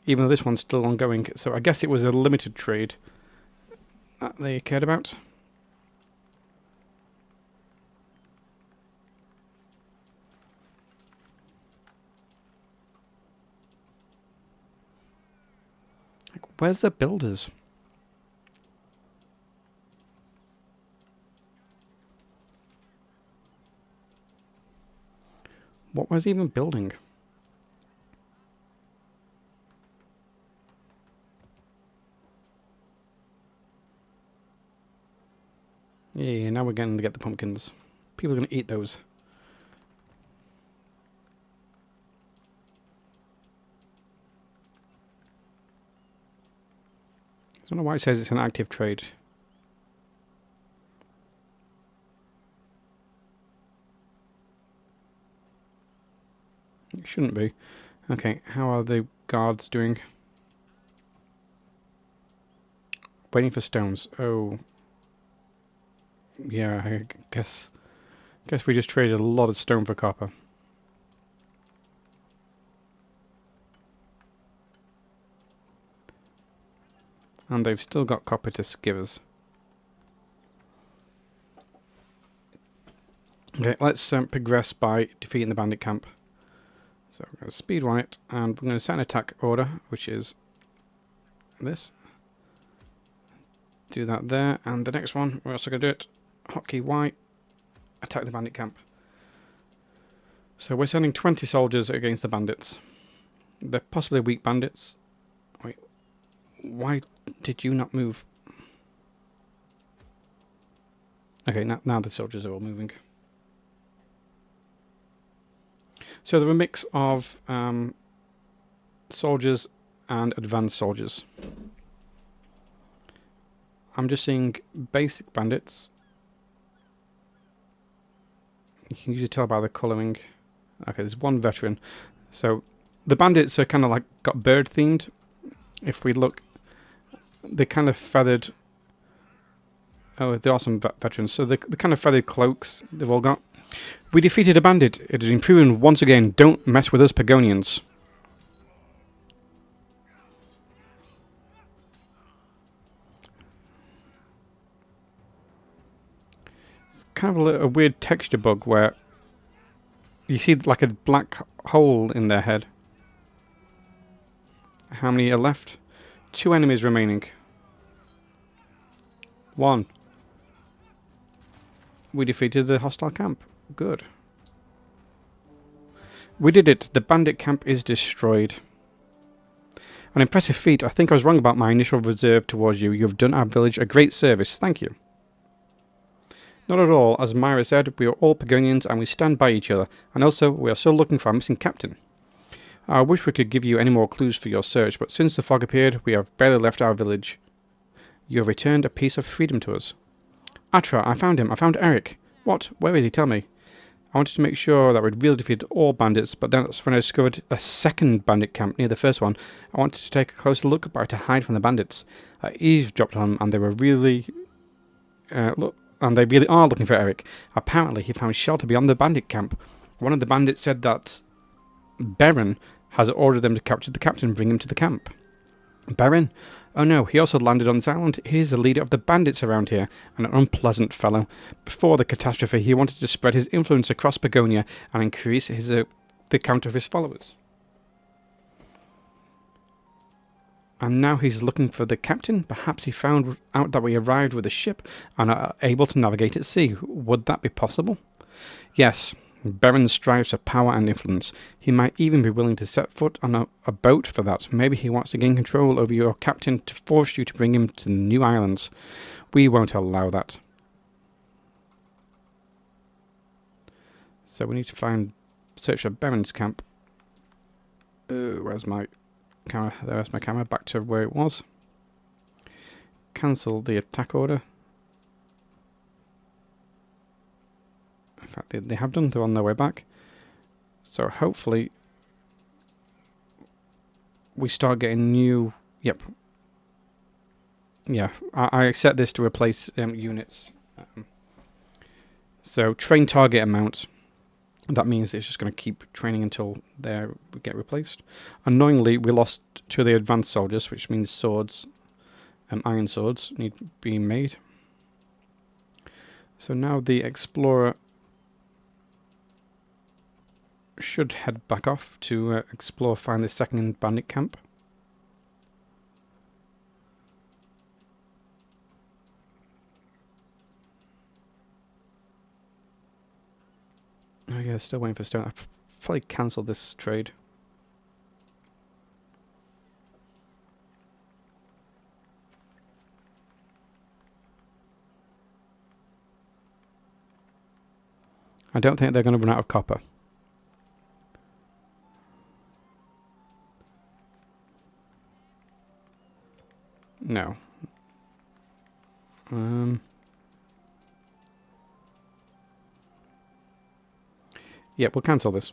Even though this one's still ongoing, so I guess it was a limited trade that they cared about. Like, where's the builders? What was he even building? Yeah, now we're getting to get the pumpkins. People are going to eat those. I don't know why it says it's an active trade. It shouldn't be. Okay, how are the guards doing? Waiting for stones. Oh. Yeah, I guess we just traded a lot of stone for copper. And they've still got copper to give us. Okay, let's progress by defeating the bandit camp. So we're going to speed run it, and we're going to set an attack order, which is this. Do that there, and the next one, we're also going to do it. Hotkey Y, attack the bandit camp. So we're sending 20 soldiers against the bandits. They're possibly weak bandits. Wait, why did you not move? Okay, now the soldiers are all moving. So they're a mix of soldiers and advanced soldiers. I'm just seeing basic bandits. You can usually tell by the colouring. Okay, there's one veteran. So the bandits are kind of like got bird themed. If we look, they're kind of feathered. Oh, there are some veterans. So the kind of feathered cloaks they've all got. We defeated a bandit. It has been proven once again. Don't mess with us, Pagonians. It's kind of a weird texture bug where you see like a black hole in their head. How many are left? 2 enemies remaining. 1. We defeated the hostile camp. Good. We did it. The bandit camp is destroyed. An impressive feat. I think I was wrong about my initial reserve towards you. You have done our village a great service. Thank you. Not at all. As Myra said, we are all Pagonians and we stand by each other. And also, we are still looking for our missing captain. I wish we could give you any more clues for your search, but since the fog appeared, we have barely left our village. You have returned a piece of freedom to us. Atra, I found him. I found Eric. What? Where is he? Tell me. I wanted to make sure that we'd really defeated all bandits, but then that's when I discovered a second bandit camp near the first one. I wanted to take a closer look, but I had to hide from the bandits. I eavesdropped on them, and they were really... and they really are looking for Eric. Apparently, he found shelter beyond the bandit camp. One of the bandits said that Baron has ordered them to capture the captain and bring him to the camp. Baron? Oh no, he also landed on this island. He is the leader of the bandits around here, and an unpleasant fellow. Before the catastrophe, he wanted to spread his influence across Pagonia and increase the count of his followers. And now he's looking for the captain. Perhaps he found out that we arrived with a ship and are able to navigate at sea. Would that be possible? Yes. Baron strives for power and influence. He might even be willing to set foot on a boat for that. Maybe he wants to gain control over your captain to force you to bring him to the new islands. We won't allow that. So we need to search for Baron's camp. Where's my camera? There's my camera. Back to where it was. Cancel the attack order. In fact, they have done. They're on their way back. So hopefully we start getting new... Yep. Yeah, I set this to replace units. So train target amount. That means it's just going to keep training until they get replaced. Annoyingly, we lost 2 of the advanced soldiers, which means swords, iron swords, need being made. So now the explorer should head back off to find the second bandit camp. Oh yeah, still waiting for stone. I've probably cancelled this trade. I don't think they're going to run out of copper. No, Yeah, we'll cancel this.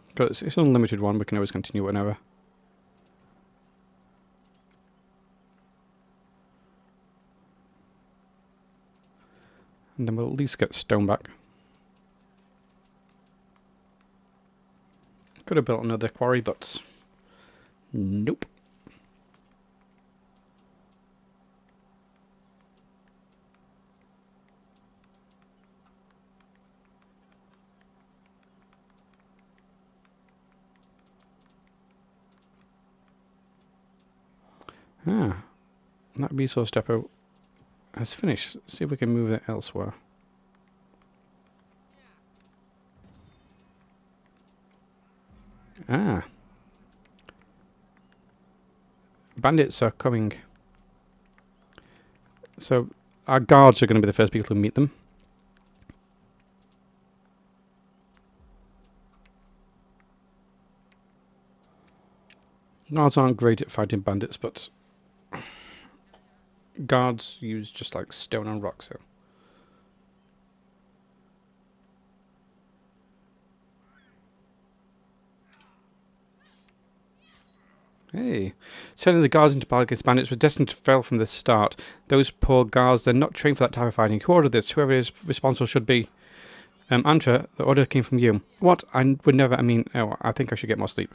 Because it's an unlimited one, we can always continue whenever. And then we'll at least get stone back. Could have built another quarry, but nope. Ah, that resource depot has finished. Let's see if we can move it elsewhere. Ah. Bandits are coming. So our guards are going to be the first people to meet them. Guards aren't great at fighting bandits, but guards use just like stone and rock, so. Hey, sending the guards into battle against bandits was destined to fail from the start. Those poor guards, they're not trained for that type of fighting. Who ordered this? Whoever is responsible should be. Antra, the order came from you. What? I would never, oh, I think I should get more sleep.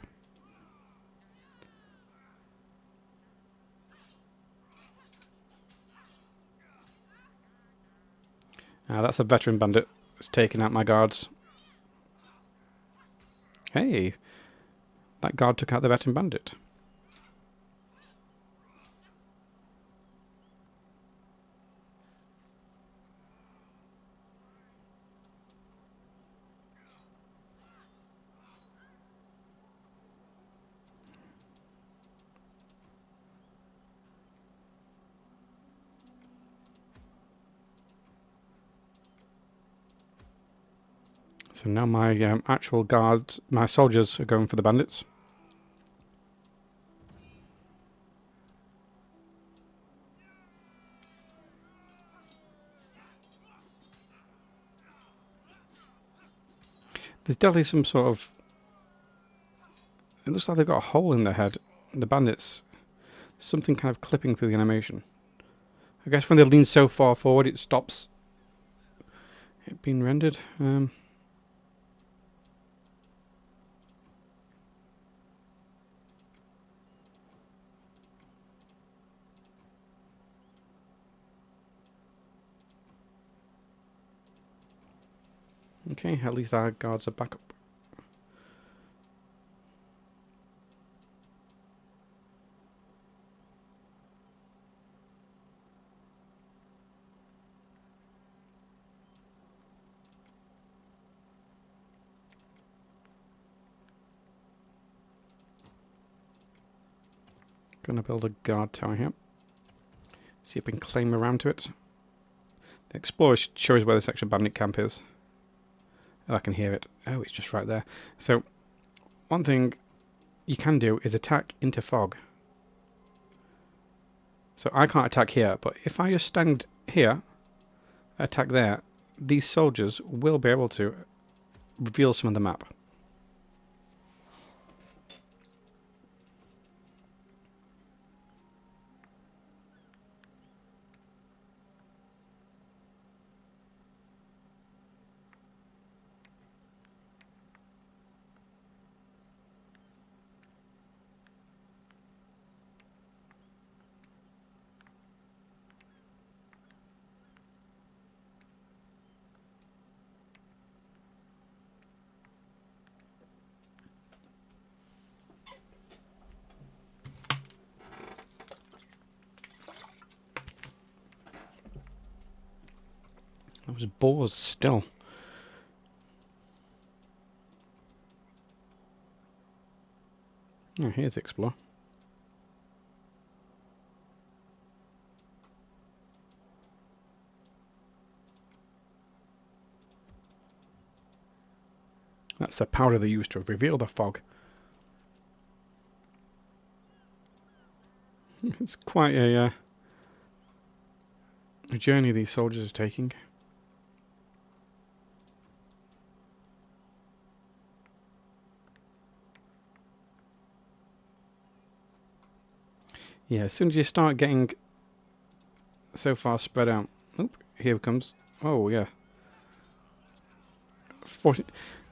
That's a veteran bandit that's taking out my guards. Hey, that guard took out the veteran bandit. So now my actual guards, my soldiers are going for the bandits. There's definitely some sort of... It looks like they've got a hole in their head. The bandits. Something kind of clipping through the animation. I guess when they lean so far forward, it stops it being rendered. Okay, at least our guards are back up. Gonna build a guard tower here. See if we can claim around to it. The explorer shows where this extra bandit camp is. Oh, I can hear it. Oh, it's just right there. So, one thing you can do is attack into fog. So I can't attack here, but if I just stand here, attack there, these soldiers will be able to reveal some of the map. Those boars still. Oh, here's the explorer. That's the powder they use to reveal the fog. It's quite a journey these soldiers are taking. Yeah, as soon as you start getting so far spread out. Oop, here it comes. Oh, yeah.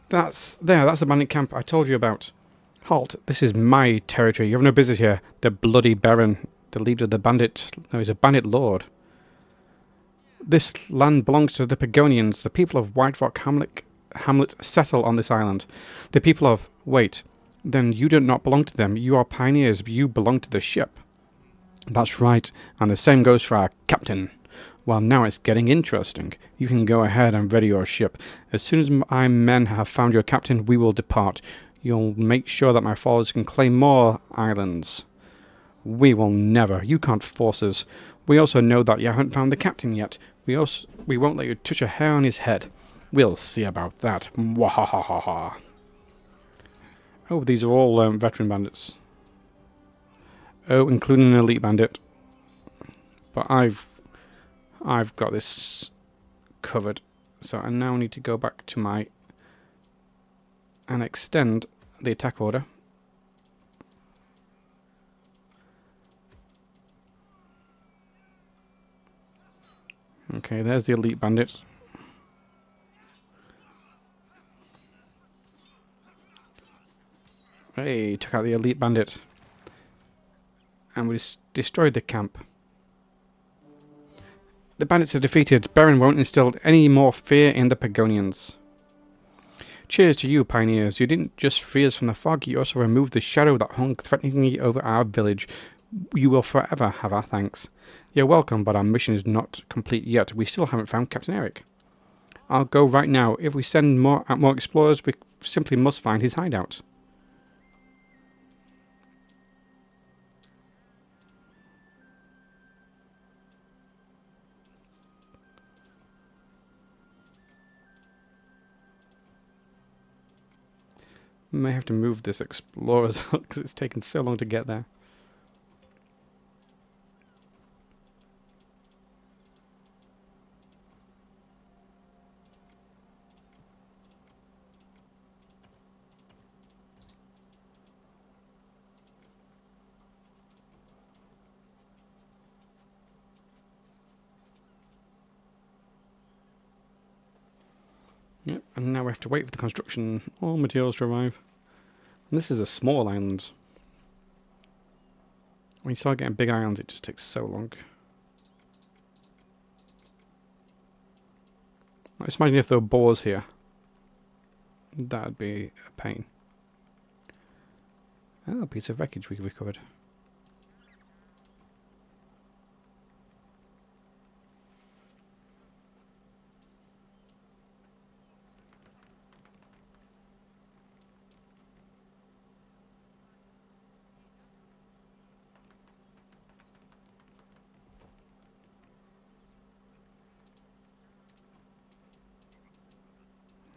That's the bandit camp I told you about. Halt, this is my territory. You have no business here. The bloody Baron, the leader of the bandit. No, he's a bandit lord. This land belongs to the Pagonians. The people of White Rock Hamlet settle on this island. The people of... Wait, then you do not belong to them. You are pioneers. You belong to the ship. That's right, and the same goes for our captain. Well, now it's getting interesting. You can go ahead and ready your ship. As soon as my men have found your captain, we will depart. You'll make sure that my followers can claim more islands. We will never. You can't force us. We also know that you haven't found the captain yet. We won't let you touch a hair on his head. We'll see about that. Mwahahaha. Oh, these are all veteran bandits. Oh, including an elite bandit. But I've got this covered. So I now need to go back to my... and extend the attack order. Okay, there's the elite bandit. Hey, took out the elite bandit. And we destroyed the camp. The bandits are defeated. Baron won't instill any more fear in the Pagonians. Cheers to you, pioneers. You didn't just free us from the fog, you also removed the shadow that hung threateningly over our village. You will forever have our thanks. You're welcome, but our mission is not complete yet. We still haven't found Captain Eric. I'll go right now. If we send more explorers, we simply must find his hideout. May have to move this explorers up because it's taken so long to get there. Yep, and now we have to wait for the construction, all materials to arrive. And this is a small island. When you start getting big islands, it just takes so long. Just imagine if there were boars here. That'd be a pain. Oh, a piece of wreckage we recovered.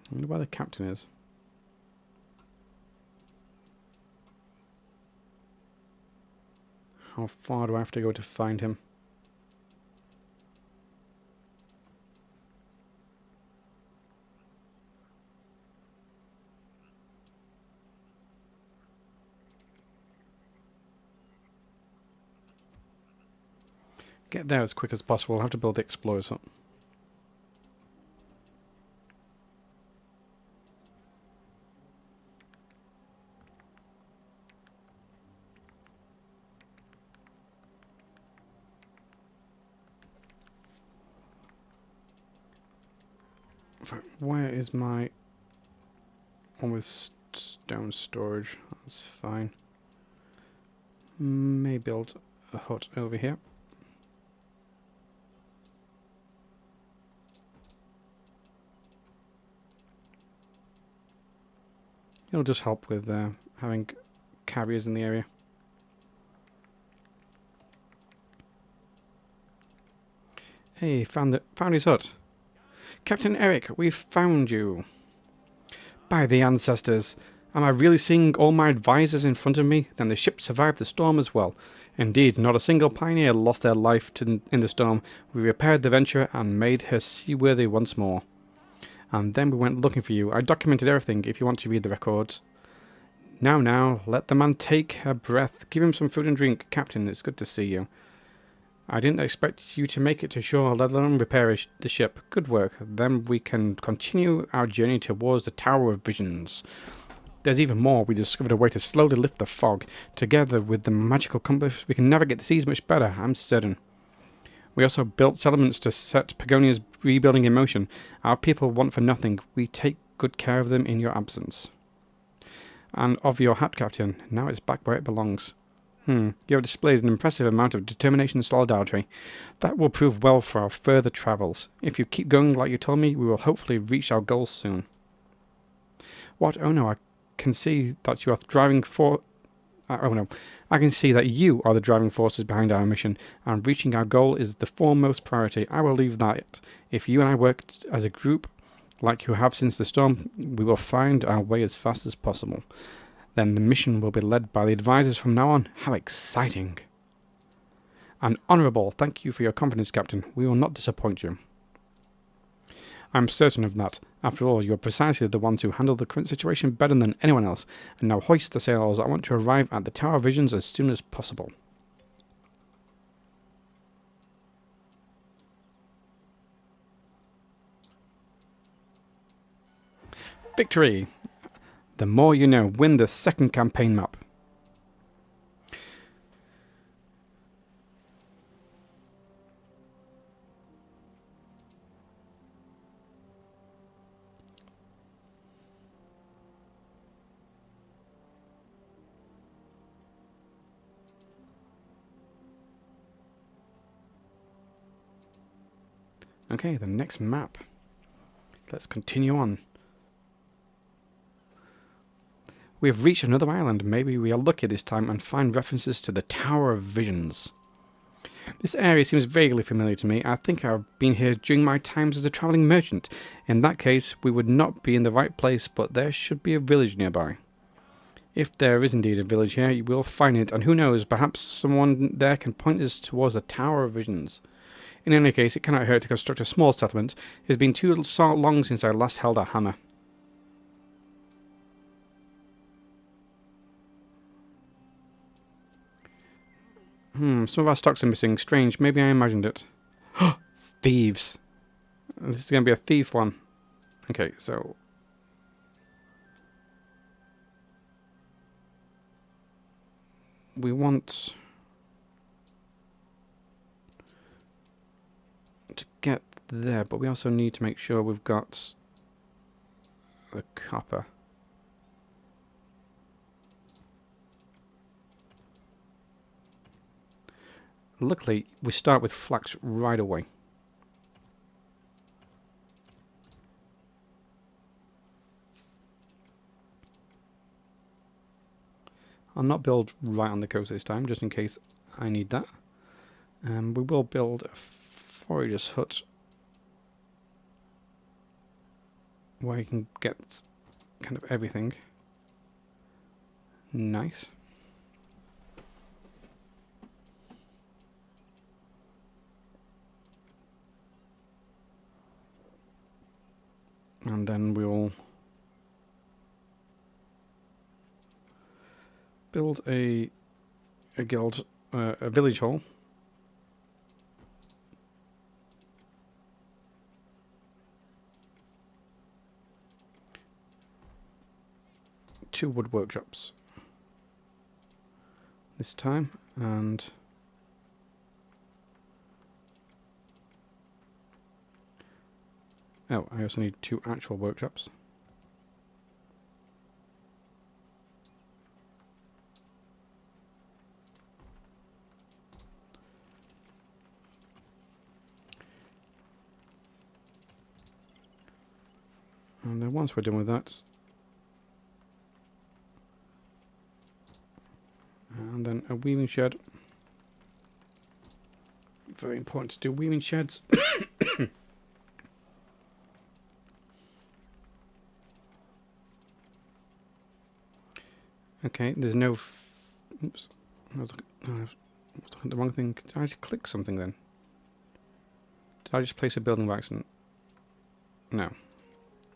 I wonder where the captain is. How far do I have to go to find him? Get there as quick as possible. I'll have to build the explorers up. Where is my one with stone storage? That's fine. May build a hut over here. It'll just help with having carriers in the area. Hey, found his hut. Captain Eric, we've found you. By the ancestors, am I really seeing all my advisors in front of me? Then the ship survived the storm as well. Indeed, not a single pioneer lost their life in the storm. We repaired the Venture and made her seaworthy once more. And then we went looking for you. I documented everything if you want to read the records. Now, let the man take a breath. Give him some food and drink. Captain, it's good to see you. I didn't expect you to make it to shore, let alone repair the ship. Good work. Then we can continue our journey towards the Tower of Visions. There's even more. We discovered a way to slowly lift the fog. Together with the magical compass, we can navigate the seas much better, I'm certain. We also built settlements to set Pagonia's rebuilding in motion. Our people want for nothing. We take good care of them in your absence. And of your hat, Captain. Now it's back where it belongs. You have displayed an impressive amount of determination and solidarity. That will prove well for our further travels. If you keep going like you told me, we will hopefully reach our goals soon. What? Oh no, I can see that you are driving for... I can see that you are the driving forces behind our mission, and reaching our goal is the foremost priority. I will leave that. If you and I work as a group, like you have since the storm, we will find our way as fast as possible. Then the mission will be led by the advisors from now on. How exciting! And honourable, thank you for your confidence, Captain. We will not disappoint you. I'm certain of that. After all, you are precisely the ones who handle the current situation better than anyone else. And now hoist the sails. I want to arrive at the Tower of Visions as soon as possible. Victory! The more you know. Win the second campaign map. Okay, the next map. Let's continue on. We have reached another island. Maybe we are lucky this time and find references to the Tower of Visions. This area seems vaguely familiar to me. I think I've been here during my times as a travelling merchant. In that case, we would not be in the right place, but there should be a village nearby. If there is indeed a village here, you will find it, and who knows, perhaps someone there can point us towards the Tower of Visions. In any case, it cannot hurt to construct a small settlement. It has been too long since I last held a hammer. Some of our stocks are missing. Strange. Maybe I imagined it. Thieves. This is going to be a thief one. Okay, so... we want... to get there, but we also need to make sure we've got the copper. Luckily, we start with flax right away. I'll not build right on the coast this time, just in case I need that. We will build a forager's hut where you can get kind of everything. Nice. And then we'll build a guild, a village hall. Two wood workshops this time, and oh, I also need two actual workshops. And then once we're done with that, and then a weaving shed. Very important to do weaving sheds. Okay, there's no... oops. I was looking at the wrong thing. Did I just click something then? Did I just place a building by accident? No.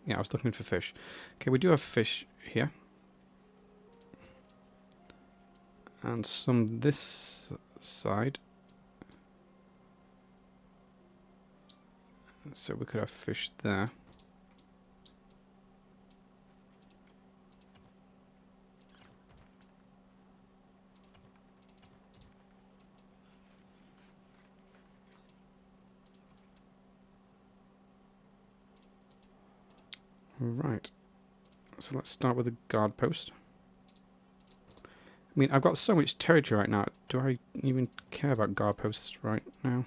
Yeah, I was looking for fish. Okay, we do have fish here. And some this side. So we could have fish there. Right. So let's start with a guard post. I mean, I've got so much territory right now. Do I even care about guard posts right now?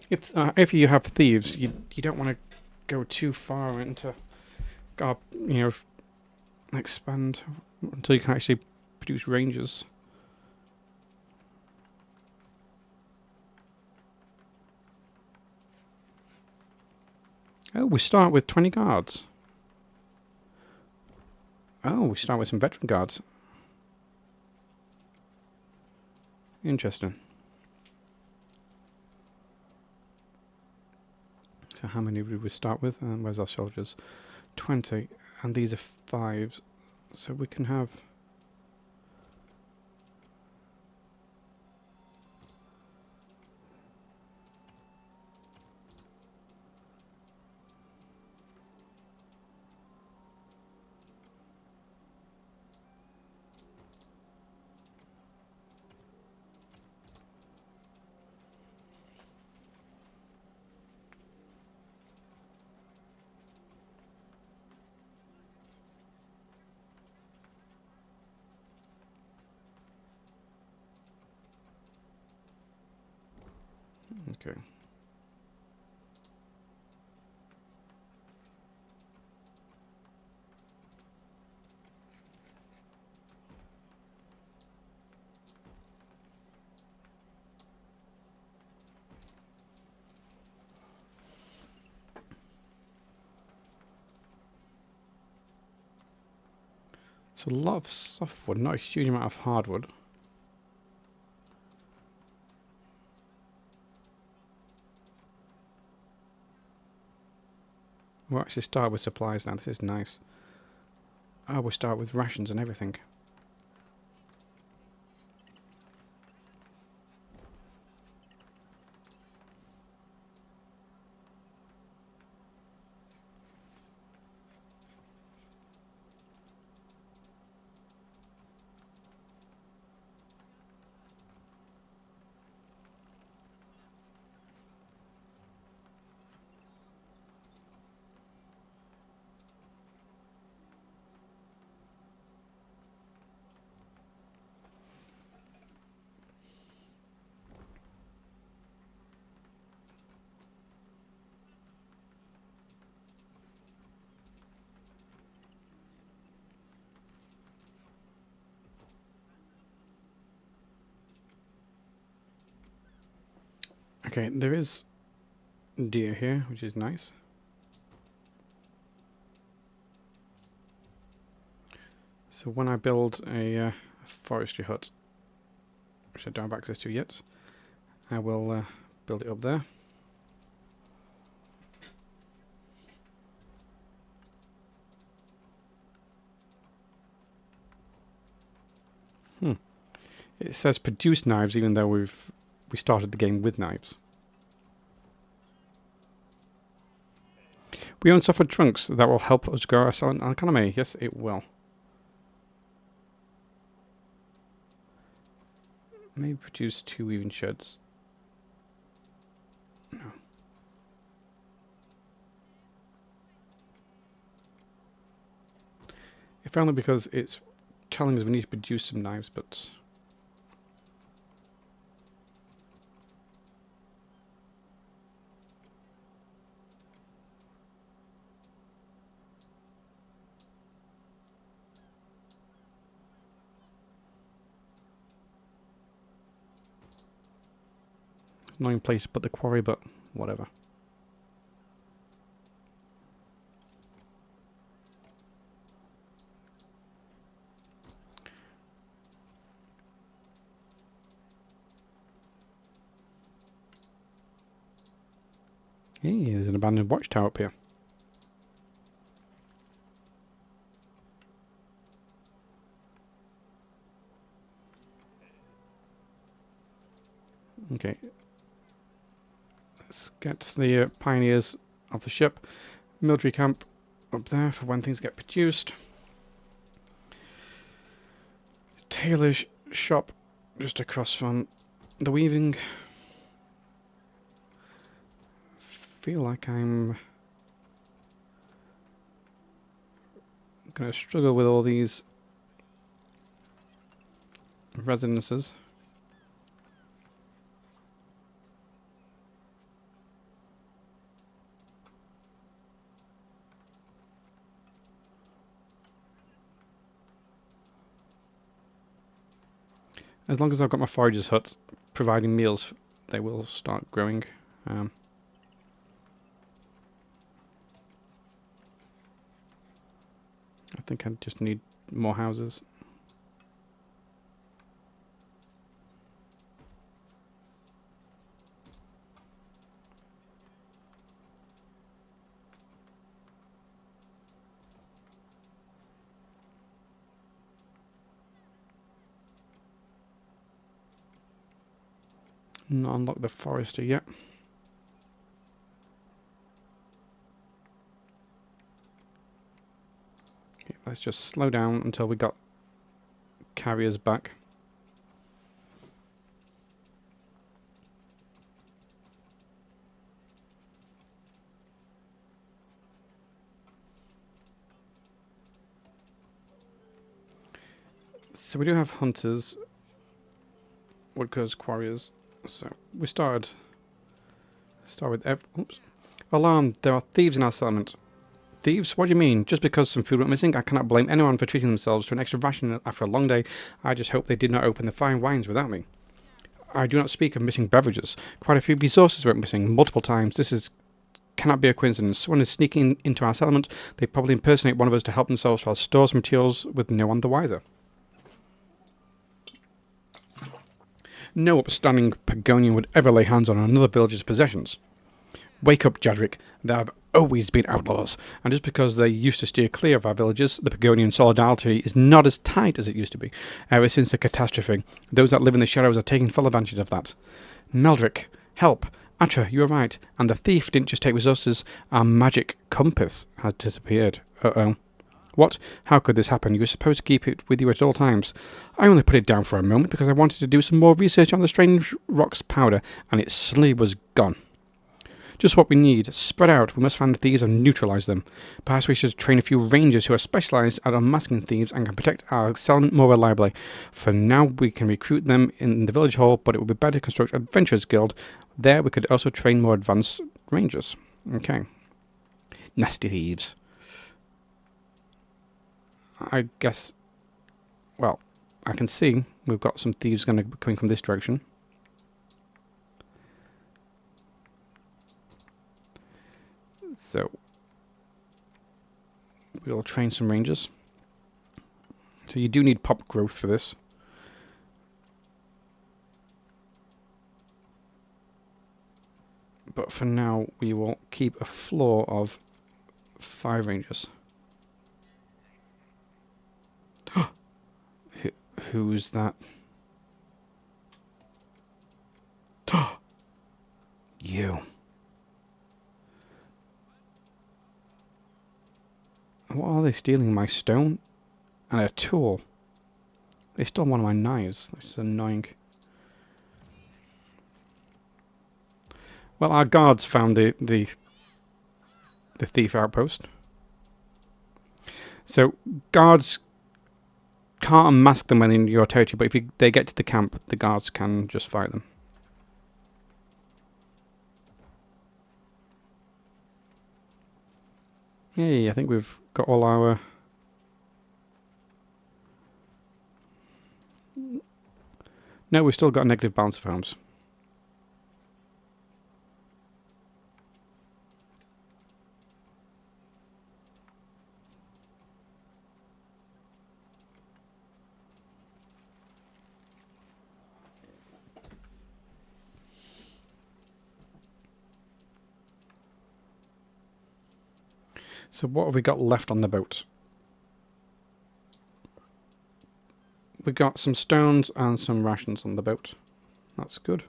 If you have thieves, you don't want to go too far into guard, expand until you can actually produce rangers. Oh, we start with 20 guards. Oh, we start with some veteran guards. Interesting. So how many would we start with? And where's our soldiers? 20. And these are 5s. So we can have... Okay. So a lot of softwood, not a huge amount of hardwood. We'll actually start with supplies now. This is nice. Oh, we'll start with rations and everything. Okay, there is deer here, which is nice. So when I build a forestry hut, which I don't have access to yet, I will build it up there. It says produce knives, even though we started the game with knives. We own softwood trunks that will help us grow our economy. Yes, it will. Maybe produce 2 even sheds. No. If only because it's telling us we need to produce some knives, but... Annoying place to put the quarry, but whatever. Hey, there's an abandoned watchtower up here. Okay. Let's get the pioneers of the ship. Military camp up there for when things get produced. Tailor's shop just across from the weaving. Feel like I'm going to struggle with all these residences. As long as I've got my foragers' huts providing meals, they will start growing. I think I just need more houses. Not unlock the forester yet. Okay, let's just slow down until we got carriers back. So we do have hunters, woodcutters, quarriers. So we start with oops. Alarm, there are thieves in our settlement. Thieves? What do you mean? Just because some food went missing, I cannot blame anyone for treating themselves to an extra ration after a long day. I just hope they did not open the fine wines without me. I do not speak of missing beverages. Quite a few resources went missing multiple times. Cannot be a coincidence. Someone is sneaking into our settlement. They probably impersonate one of us to help themselves to our stores and materials with no one the wiser. No upstanding Pagonian would ever lay hands on another village's possessions. Wake up, Jadric. There have always been outlaws, and just because they used to steer clear of our villages, the Pagonian solidarity is not as tight as it used to be. Ever since the catastrophe, those that live in the shadows are taking full advantage of that. Meldrick, help! Atra, you are right, and the thief didn't just take resources, our magic compass has disappeared. Uh-oh. What? How could this happen? You were supposed to keep it with you at all times. I only put it down for a moment because I wanted to do some more research on the strange rocks powder, and it suddenly was gone. Just what we need. Spread out. We must find the thieves and neutralize them. Perhaps we should train a few rangers who are specialized at unmasking thieves and can protect our settlement more reliably. For now, we can recruit them in the village hall, but it would be better to construct Adventurers Guild. There, we could also train more advanced rangers. Okay. Nasty thieves. I guess, well, I can see we've got some thieves going to be coming from this direction. So, we'll train some rangers. So you do need pop growth for this. But for now, we will keep a floor of 5 rangers. Who's that? You. What are they stealing? My stone? And a tool. They stole one of my knives. That's annoying. Well, our guards found the thief outpost. So, guards can't unmask them when in your territory, but if they get to the camp, the guards can just fight them. Hey, I think we've got all our... No, we've still got a negative balance of homes. So what have we got left on the boat? We got some stones and some rations on the boat. That's good.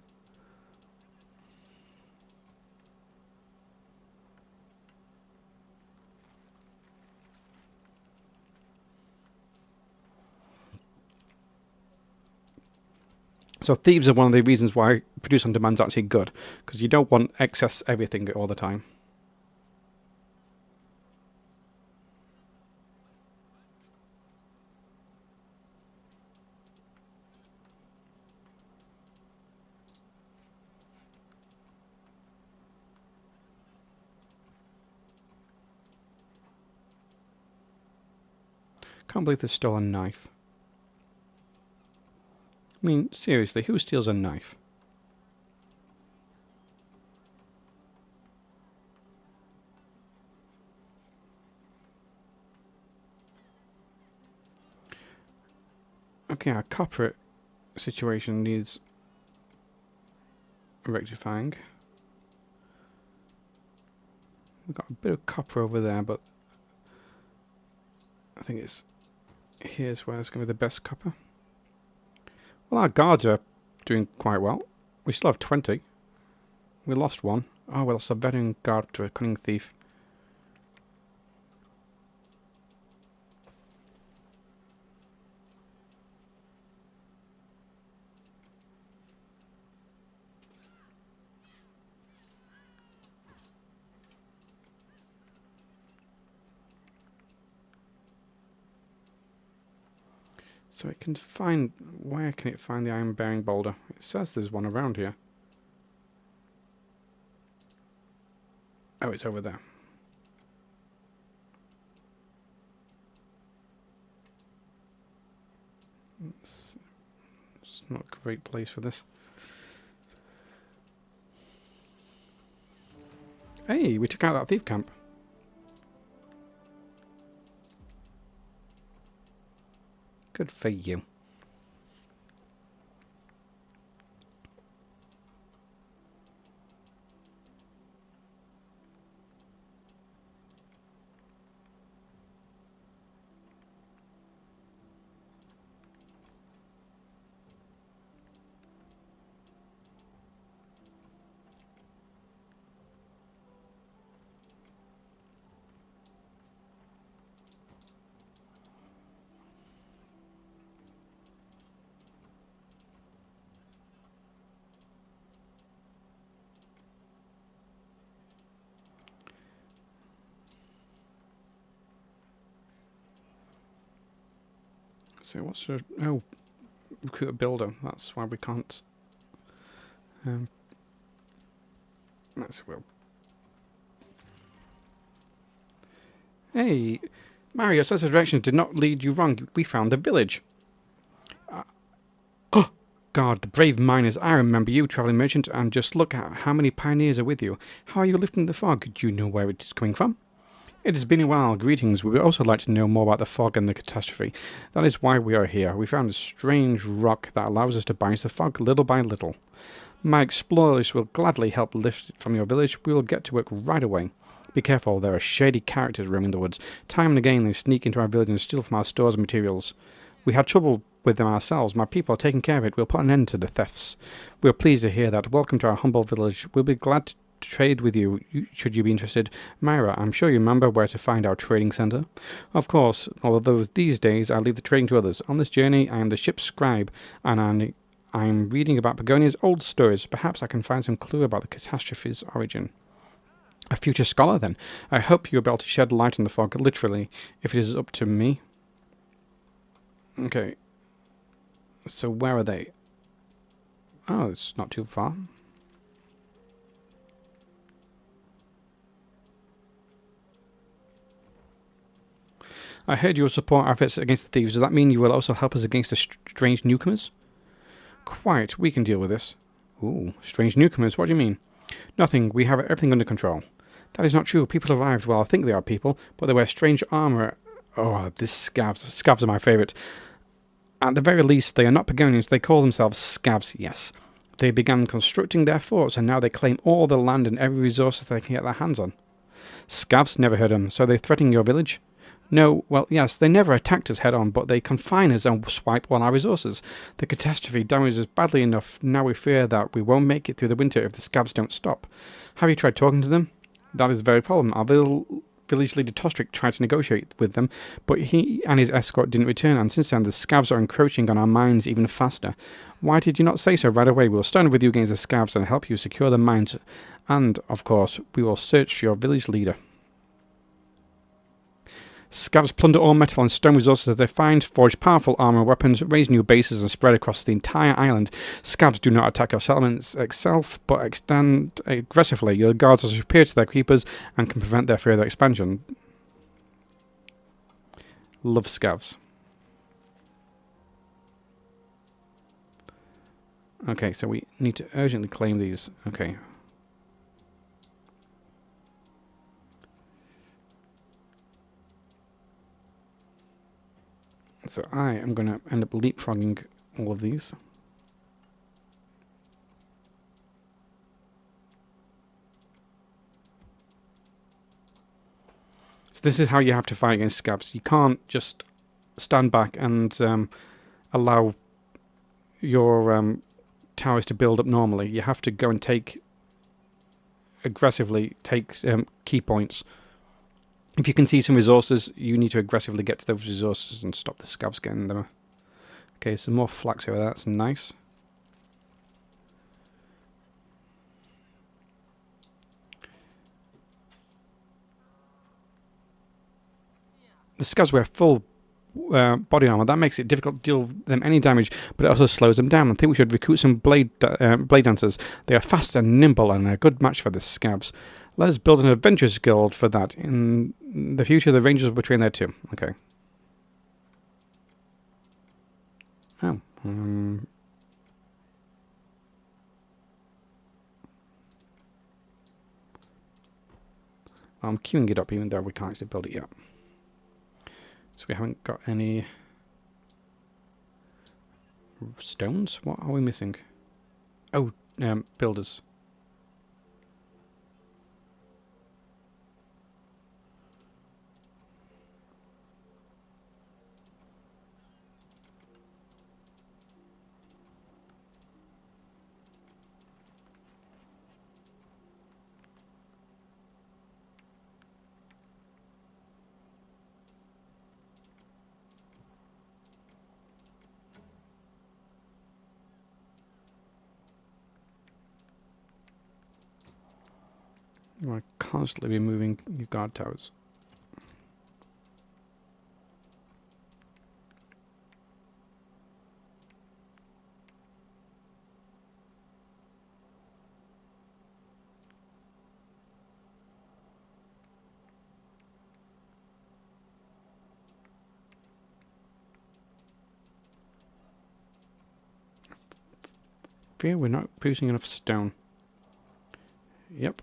So thieves are one of the reasons why produce on demand is actually good, because you don't want excess everything all the time. Can't believe they stole a knife. I mean, seriously, who steals a knife? Okay, our copper situation needs rectifying. We've got a bit of copper over there, but I think it's here's where it's going to be the best copper. Well, our guards are doing quite well. We still have 20. We lost one. Oh, we lost a veteran guard to a cunning thief. So it can find... Where can it find the iron-bearing boulder? It says there's one around here. Oh, it's over there. It's not a great place for this. Hey, we took out that thief camp. Good for you. So what's the... Oh, recruit a builder. That's why we can't... Let's well. Hey, Mario, sense of direction did not lead you wrong. We found the village. Oh, God, the brave miners. I remember you, travelling merchant, and just look at how many pioneers are with you. How are you lifting the fog? Do you know where it is coming from? It has been a while. Greetings. We would also like to know more about the fog and the catastrophe. That is why we are here. We found a strange rock that allows us to banish the fog little by little. My explorers will gladly help lift it from your village. We will get to work right away. Be careful, there are shady characters roaming the woods. Time and again they sneak into our village and steal from our stores and materials. We had trouble with them ourselves. My people are taking care of it. We'll put an end to the thefts. We are pleased to hear that. Welcome to our humble village. We'll be glad to trade with you, should you be interested. Myra, I'm sure you remember where to find our trading centre. Of course, although these days I leave the trading to others. On this journey, I am the ship's scribe, and I'm reading about Pagonia's old stories. Perhaps I can find some clue about the catastrophe's origin. A future scholar, then. I hope you'll be able to shed light on the fog, literally, if it is up to me. Okay. So where are they? Oh, it's not too far. I heard you will support our efforts against the thieves. Does that mean you will also help us against the strange newcomers? Quite. We can deal with this. Ooh, strange newcomers. What do you mean? Nothing. We have everything under control. That is not true. People arrived. Well, I think they are people, but they wear strange armour. Oh, this scavs. Scavs are my favourite. At the very least, they are not Pagonians. They call themselves scavs, yes. They began constructing their forts, and now they claim all the land and every resource that they can get their hands on. Scavs? Never heard of them. So they're threatening your village? No, well, yes, they never attacked us head-on, but they confine us and swipe all our resources. The catastrophe damages us badly enough. Now we fear that we won't make it through the winter if the Scavs don't stop. Have you tried talking to them? That is the very problem. Our village leader Tostrick tried to negotiate with them, but he and his escort didn't return, and since then the Scavs are encroaching on our mines even faster. Why did you not say so right away? We'll stand with you against the Scavs and help you secure the mines, and, of course, we will search for your village leader. Scavs plunder all metal and stone resources that they find, forge powerful armor and weapons, raise new bases and spread across the entire island. Scavs do not attack your settlements itself, but extend aggressively. Your guards are superior to their keepers and can prevent their further expansion. Love Scavs. Okay, so we need to urgently claim these. Okay. So I am going to end up leapfrogging all of these. So this is how you have to fight against Scavs. You can't just stand back and allow your towers to build up normally. You have to go and aggressively take key points. If you can see some resources, you need to aggressively get to those resources and stop the Scavs getting them. Okay, some more flax over there. That's nice. The Scavs wear full body armor. That makes it difficult to deal with them any damage, but it also slows them down. I think we should recruit some blade dancers. They are fast and nimble and a good match for the Scavs. Let us build an adventurers guild for that. In the future, the rangers will be trained there too. Okay. Oh. I'm queuing it up even though we can't actually build it yet. So we haven't got any stones? What are we missing? Oh, builders. You want to constantly be moving your guard towers. Fear we're not producing enough stone. Yep.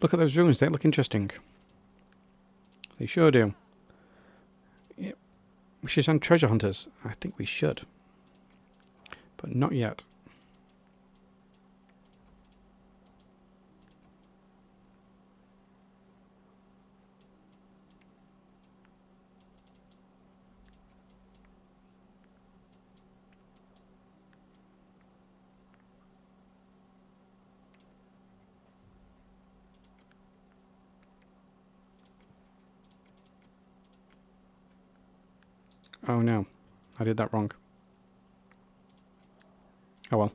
Look at those ruins, they look interesting. They sure do. Yep. We should send treasure hunters. I think we should. But not yet. Oh no, I did that wrong. Oh well.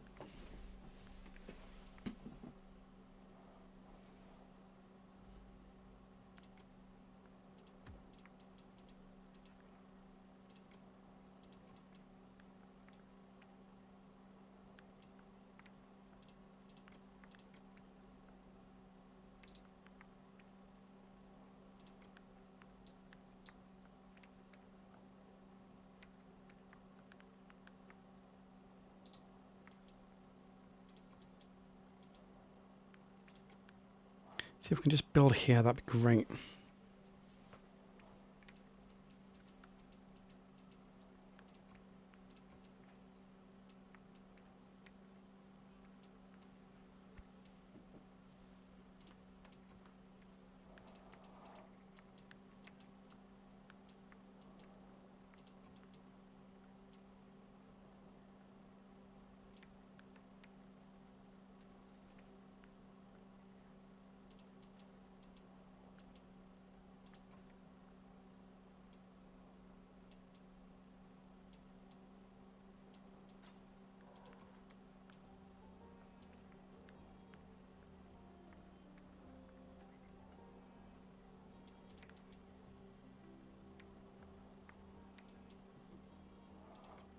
See if we can just build here, that'd be great.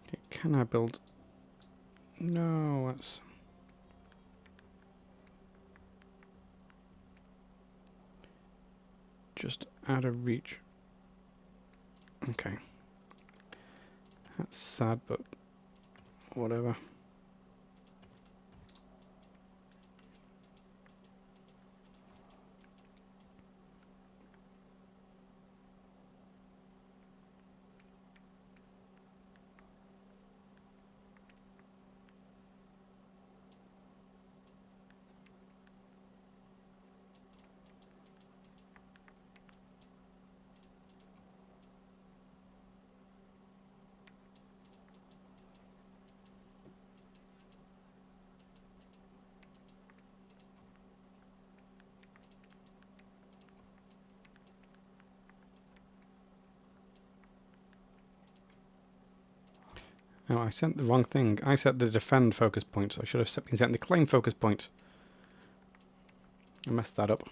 Okay, can I build? No, that's... just out of reach. Okay. That's sad, but whatever. Oh, I sent the wrong thing. I set the defend focus point. I should have been setting the claim focus point. I messed that up.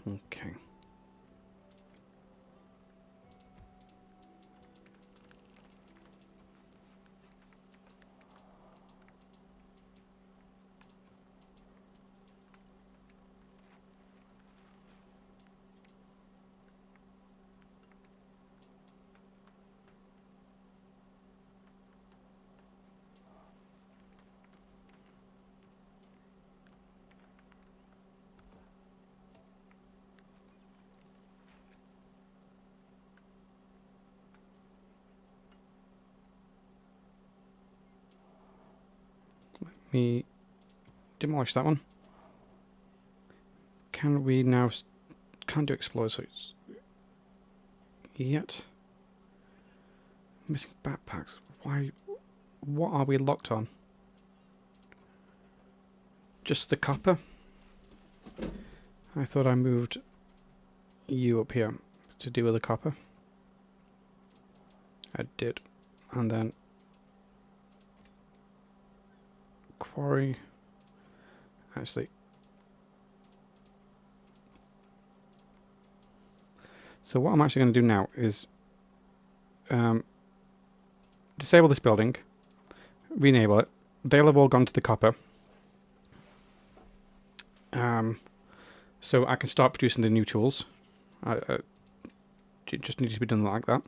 Okay. Me demolish that one. Can we now... can't do explosives yet. Missing backpacks. Why? What are we locked on? Just the copper? I thought I moved you up here to deal with the copper. I did. And then quarry. Actually. So what I'm actually going to do now is disable this building, re-enable it. They'll have all gone to the copper. So I can start producing the new tools. It just needs to be done like that.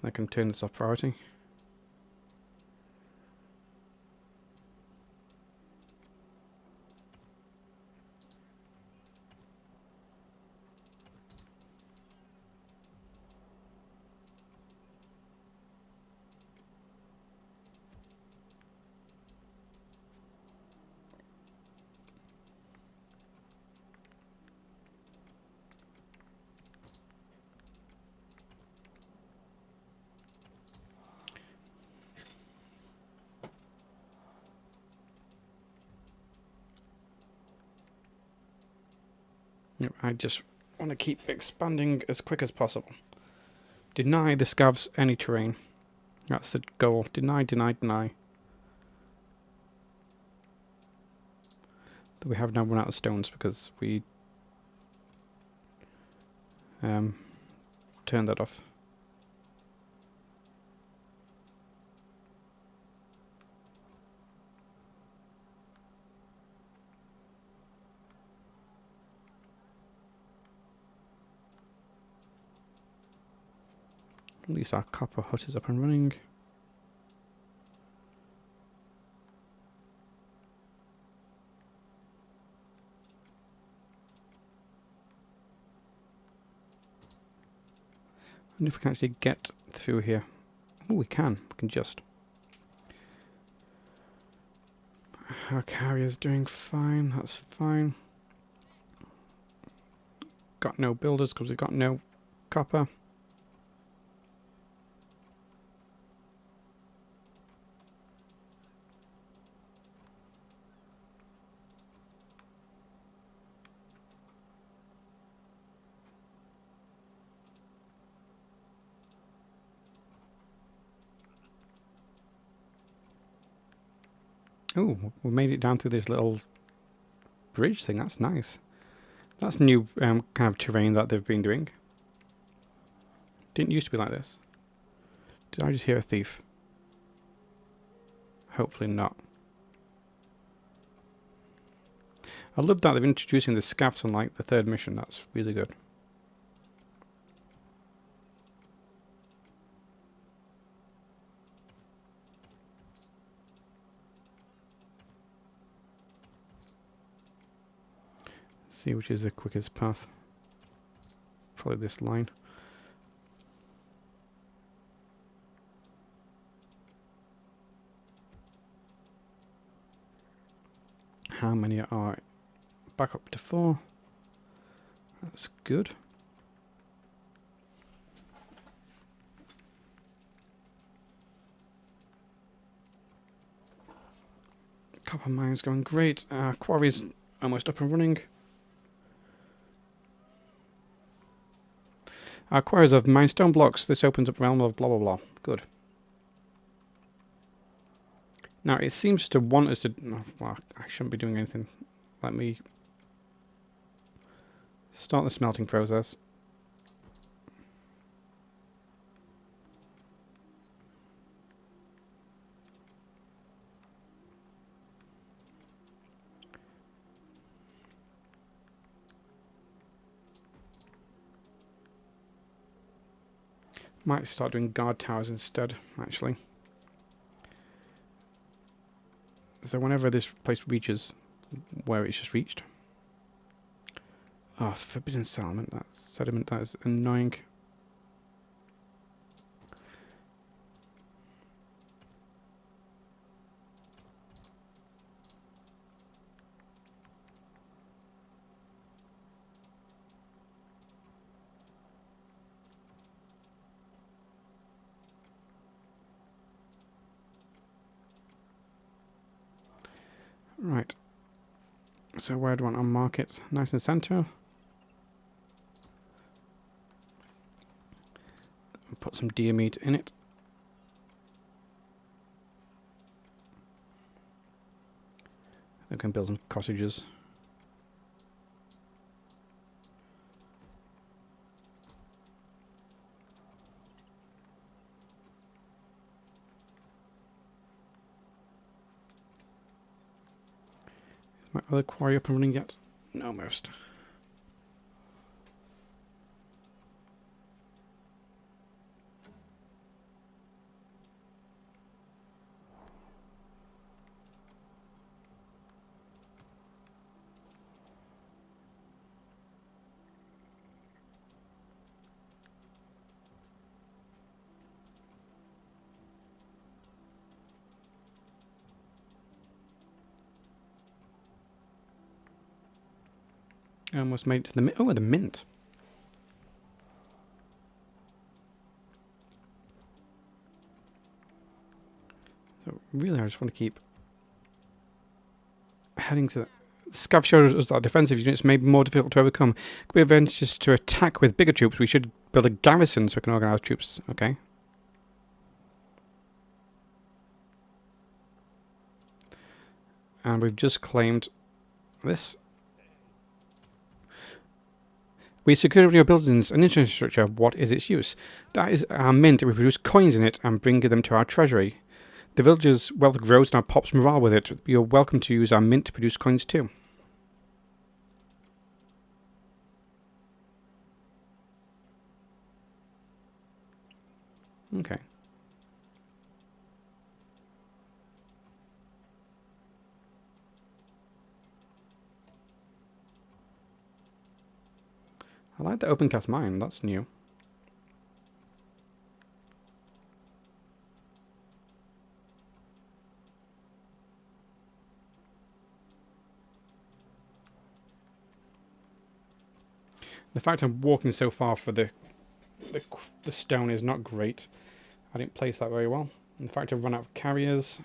I can turn this off priority. Yep, I just want to keep expanding as quick as possible. Deny the scavs any terrain. That's the goal. Deny, deny, deny. We have now run out of stones because we turned that off. At least our copper hut is up and running. I wonder if we can actually get through here. Oh, we can. We can just. Our carrier's doing fine. That's fine. Got no builders because we've got no copper. Oh, we made it down through this little bridge thing. That's nice. That's new kind of terrain that they've been doing. Didn't used to be like this. Did I just hear a thief? Hopefully not. I love that they're introducing the scavs on like the third mission. That's really good. Let's see which is the quickest path. Probably this line. How many are back up to 4? That's good. Copper mine's going great. Quarry's almost up and running. Our quarries of minestone blocks. This opens up realm of blah blah blah. Good. Now it seems to want us to. Oh, well, I shouldn't be doing anything. Let me start the smelting process. Might start doing guard towers instead, actually. So whenever this place reaches where it's just reached. Oh, forbidden sediment. That's sediment. That is annoying. Right. So where do I want to mark it? Nice and centre. Put some deer meat in it. I can build some cottages. Is my other quarry up and running yet? No, almost. I almost made it to the mint. Oh, the mint. So really, I just want to keep heading to Scav showed us that defensive units may be more difficult to overcome. Could be advantageous to attack with bigger troops. We should build a garrison so we can organise troops. Okay. And we've just claimed this. We secured your buildings and infrastructure. What is its use? That is our mint. We produce coins in it and bring them to our treasury. The villagers' wealth grows and our pop's morale with it. You're welcome to use our mint to produce coins too. Okay. I like the open cast mine. That's new. The fact I'm walking so far for the stone is not great. I didn't place that very well. In fact, I've run out of carriers.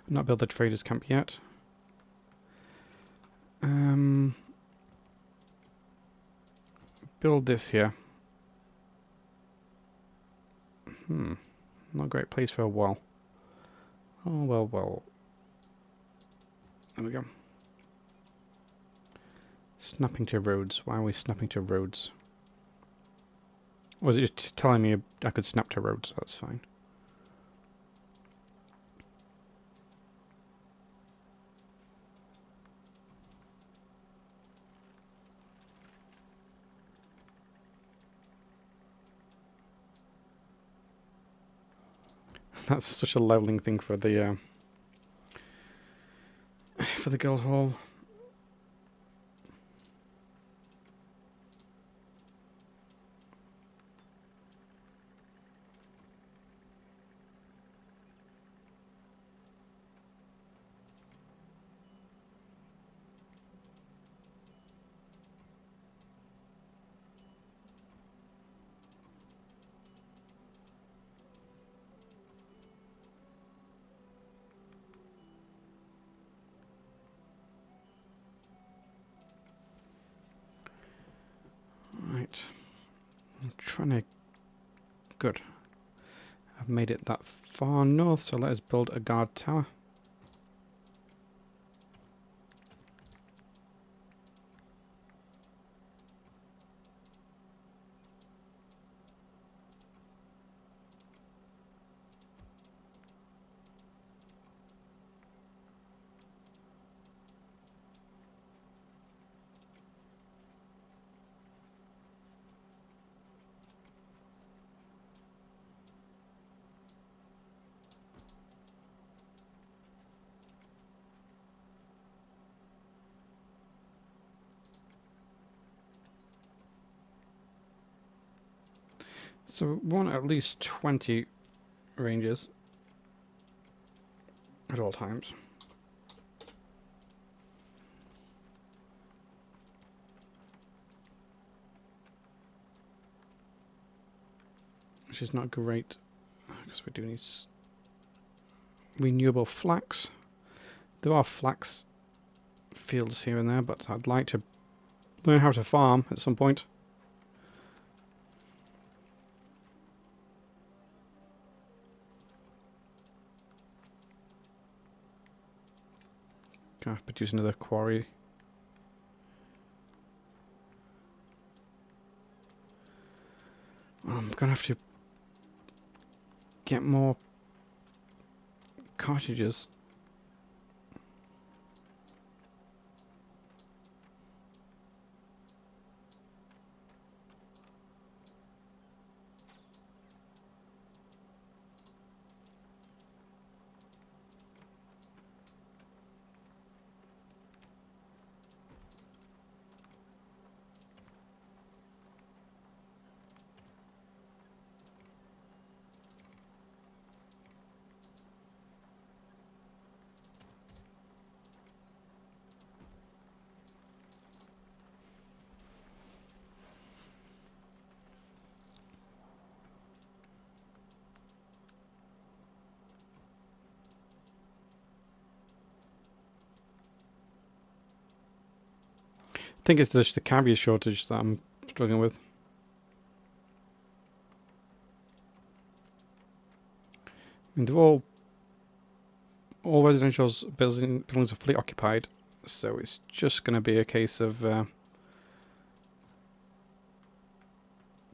I've not built the traders camp yet. Build this here. Not a great place for a wall. Oh, well. There we go. Snapping to roads. Why are we snapping to roads? Or was it just telling me I could snap to roads? That's fine. That's such a leveling thing for the guild hall. Right. I'm trying to... Good. I've made it that far north, so let us build a guard tower. So we want at least 20 rangers at all times. Which is not great, because we do need renewable flax. There are flax fields here and there, but I'd like to learn how to farm at some point. Gonna have to produce another quarry. I'm gonna have to get more cottages. think it's just the carrier shortage that I'm struggling with. I mean, they're all residential buildings are fully occupied, so it's just going to be a case of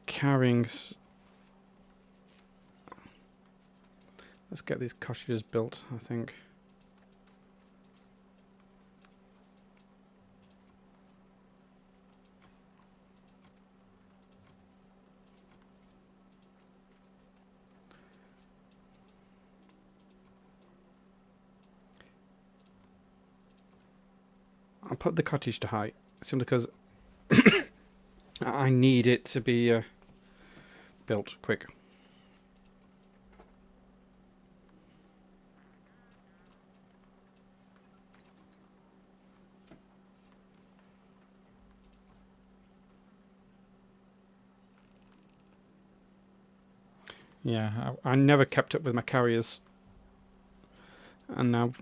carrying. Let's get these cottages built, I think. I'll put the cottage to height, simply because I need it to be built quick. Yeah, I never kept up with my carriers, and now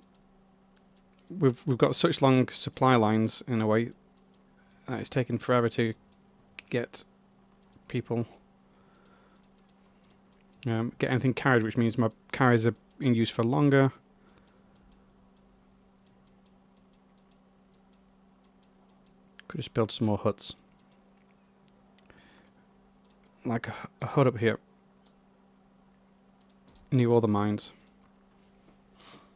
we've got such long supply lines in a way that it's taken forever to get people get anything carried, which means my carriers are in use for longer. Could just build some more huts, like a hut up here near all the mines,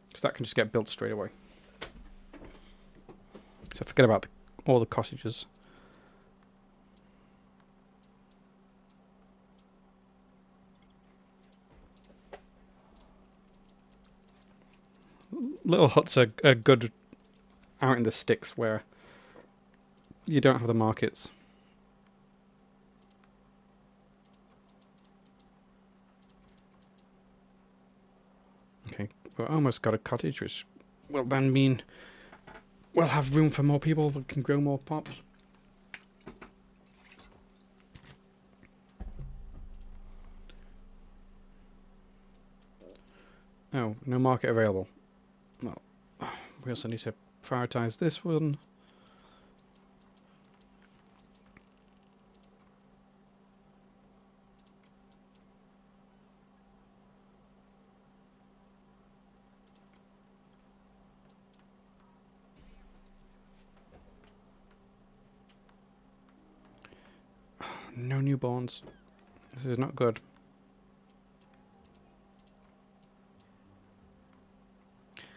because that can just get built straight away. So forget about all the cottages. Little huts are good out in the sticks where you don't have the markets. Okay, we've almost got a cottage, which will then mean we'll have room for more people that can grow more pops. Oh, no market available. Well, we also need to prioritize this one. No newborns. This is not good.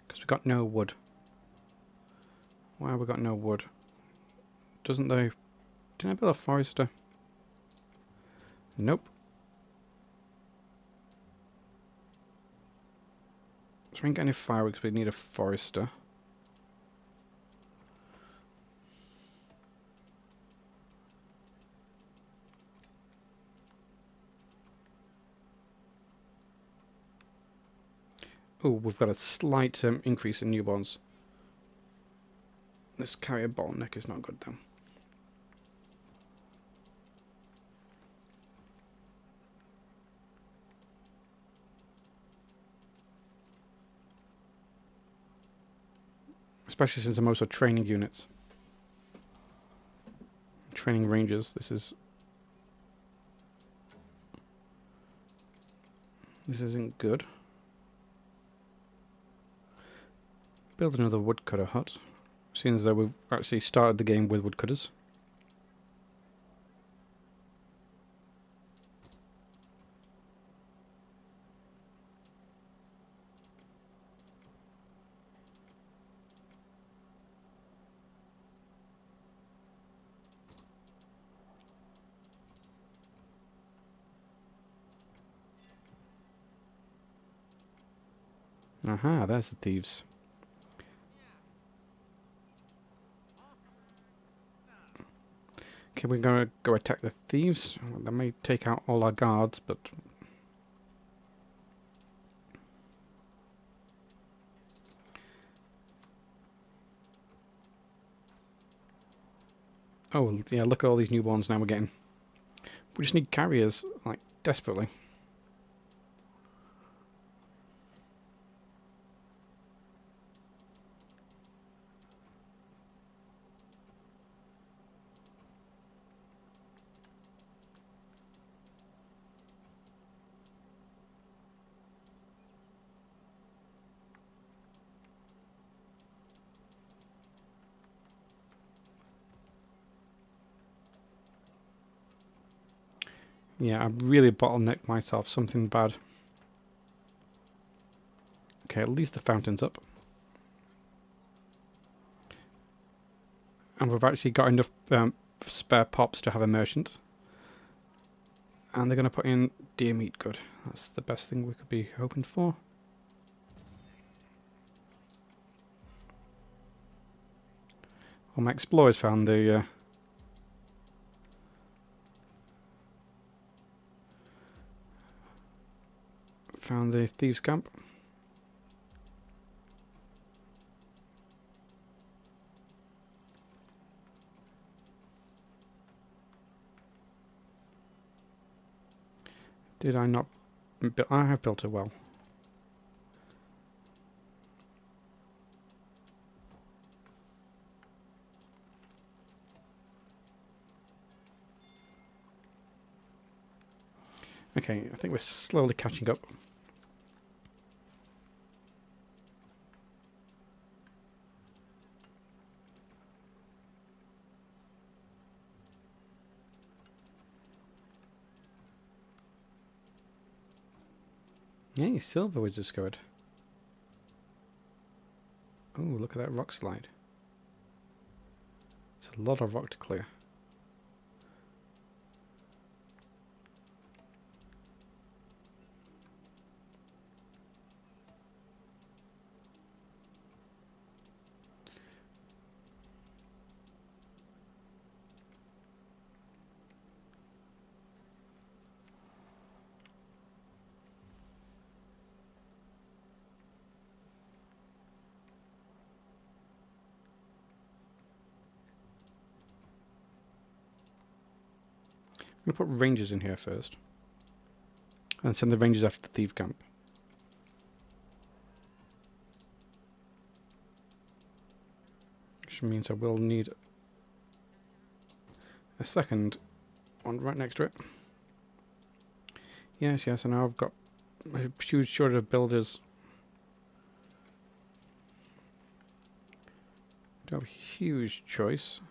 Because we've got no wood. Why have we got no wood? Didn't I build a forester? Nope. So we ain't got any fireworks, we need a forester. Oh, we've got a slight increase in newborns. This carrier bottleneck is not good though. Especially since I'm also training units. Training rangers, this isn't good. Build another woodcutter hut. Seeing as though we've actually started the game with woodcutters. Aha, there's the thieves. Okay, we're gonna go attack the thieves. That may take out all our guards, but... Oh, yeah, look at all these newborns now we're getting. We just need carriers, like, desperately. Yeah, I really bottlenecked myself. Something bad. Okay, at least the fountain's up. And we've actually got enough spare pops to have a merchant. And they're going to put in deer meat. Good. That's the best thing we could be hoping for. Well, my explorers found the... found the thieves' camp. Did I not... I have built a well. Okay, I think we're slowly catching up. Yay, silver was discovered. Oh, look at that rock slide. It's a lot of rock to clear. I'm going to put rangers in here first. And send the rangers after the thief camp. Which means I will need a second one right next to it. Yes, yes, and now I've got a huge shortage of builders. I have a huge choice.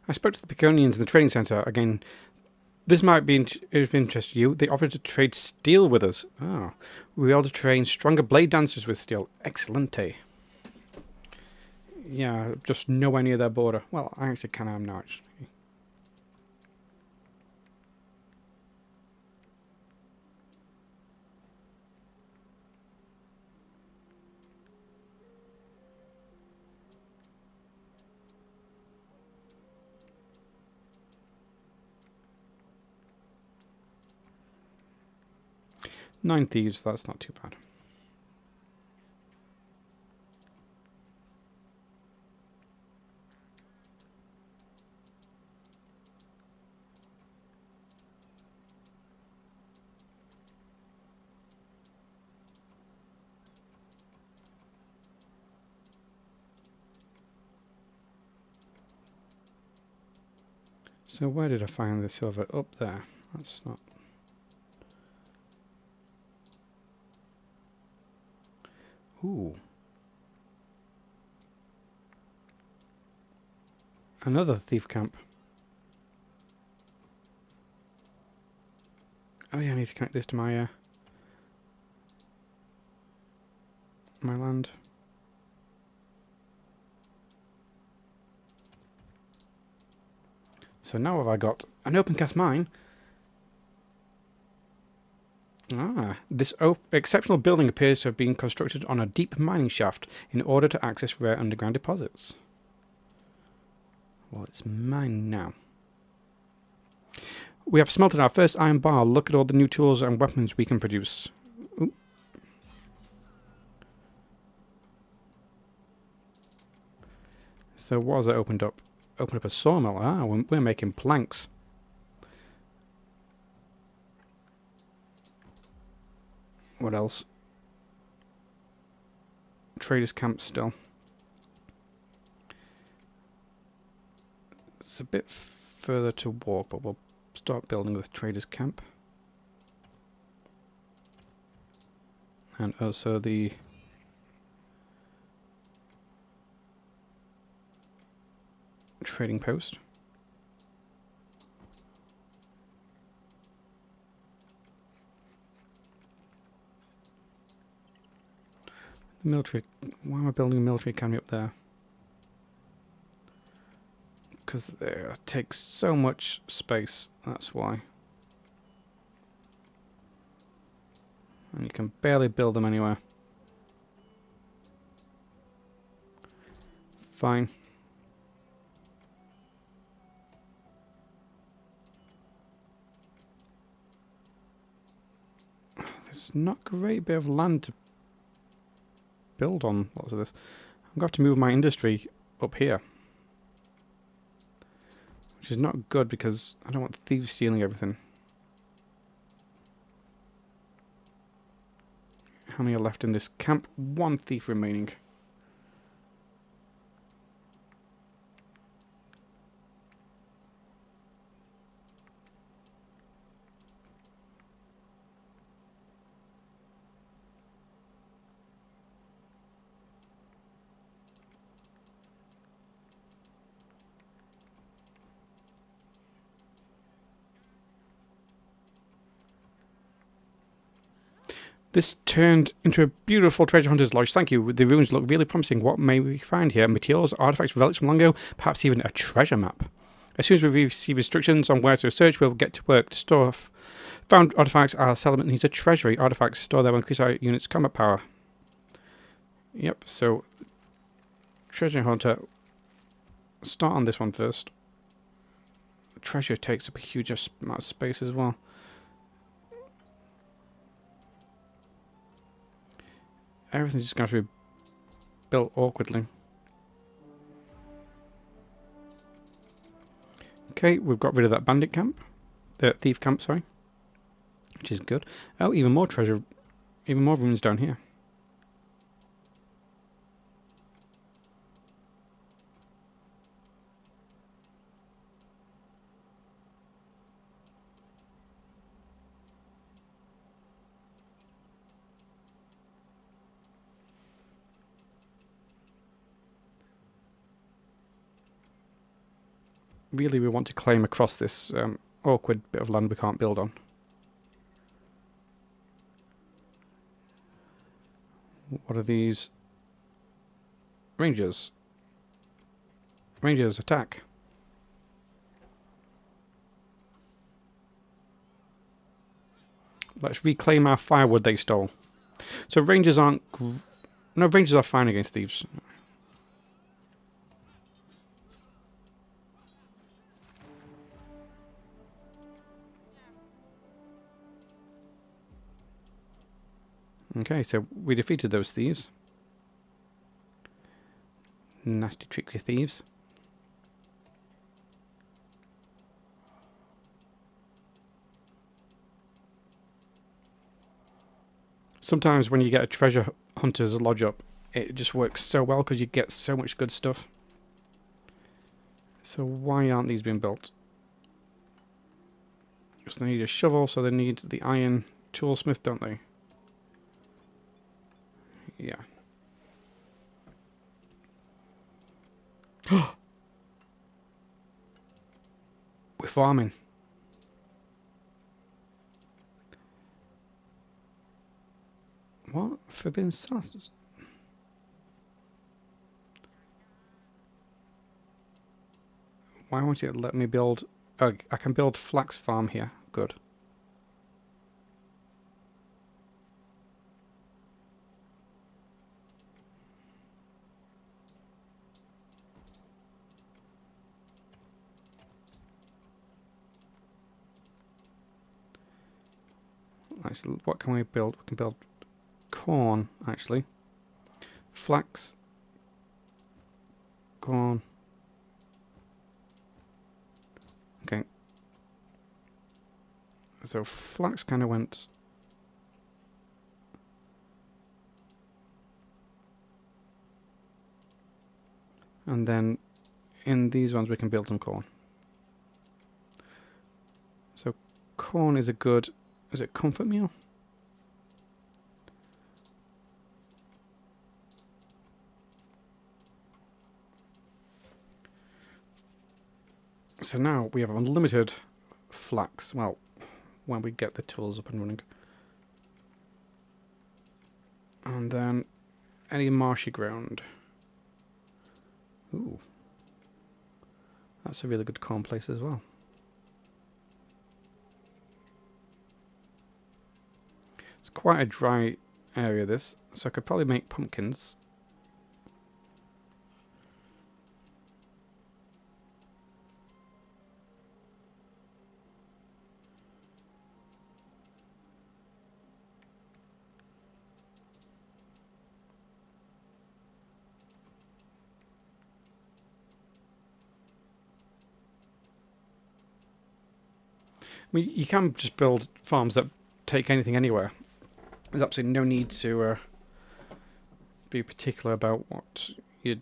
I spoke to the Pagonians in the trading centre. Again, this might be of interest to you. They offered to trade steel with us. Ah, we were able to train stronger blade dancers with steel. Excellente. Yeah, just nowhere near their border. Well, I actually kind of am now, actually. Nine thieves, that's not too bad. So where did I find the silver? Up there. That's not... Ooh. Another thief camp. Oh yeah, I need to connect this to my my land. So now have I got an open cast mine? Ah, this exceptional building appears to have been constructed on a deep mining shaft in order to access rare underground deposits. Well, it's mine now. We have smelted our first iron bar. Look at all the new tools and weapons we can produce. Ooh. So what has that opened up? Opened up a sawmill. Ah, we're making planks. What else? Traders camp still. It's a bit further to walk, but we'll start building the traders camp. And also the trading post. The military. Why am I building a military academy up there? Because it takes so much space. That's why. And you can barely build them anywhere. Fine. There's not a great bit of land to build on lots of this. I'm going to have to move my industry up here. Which is not good because I don't want thieves stealing everything. How many are left in this camp? One thief remaining. This turned into a beautiful treasure hunter's lodge. Thank you. The ruins look really promising. What may we find here? Materials, artifacts, relics from long ago, perhaps even a treasure map. As soon as we receive instructions on where to search, we'll get to work to store found artifacts. Our settlement needs a treasury. Artifacts store there will increase our unit's combat power. Yep, so treasure hunter. Start on this one first. Treasure takes up a huge amount of space as well. Everything's just going to be built awkwardly. Okay, we've got rid of that bandit camp. The thief camp, sorry. Which is good. Oh, even more treasure. Even more rooms down here. Really, we want to claim across this awkward bit of land we can't build on. What are these? Rangers. Rangers, attack. Let's reclaim our firewood they stole. So rangers aren't... No, rangers are fine against thieves. Okay, so we defeated those thieves. Nasty, tricky thieves. Sometimes when you get a treasure hunter's lodge up, it just works so well because you get so much good stuff. So why aren't these being built? Because they need a shovel, so they need the iron toolsmith, don't they? Yeah. We're farming. What? Forbidden sauces? Why won't you let me build... Oh, I can build flax farm here. Good. Actually, what can we build? We can build corn, actually. Flax. Corn. Okay. So flax kind of went And then in these ones we can build some corn. So corn is a good, is it comfort meal? So now we have unlimited flax. Well, when we get the tools up and running. And then any marshy ground. Ooh. That's a really good corn place as well. It's quite a dry area this, so I could probably make pumpkins. I mean, you can just build farms that take anything anywhere. There's absolutely no need to be particular about what you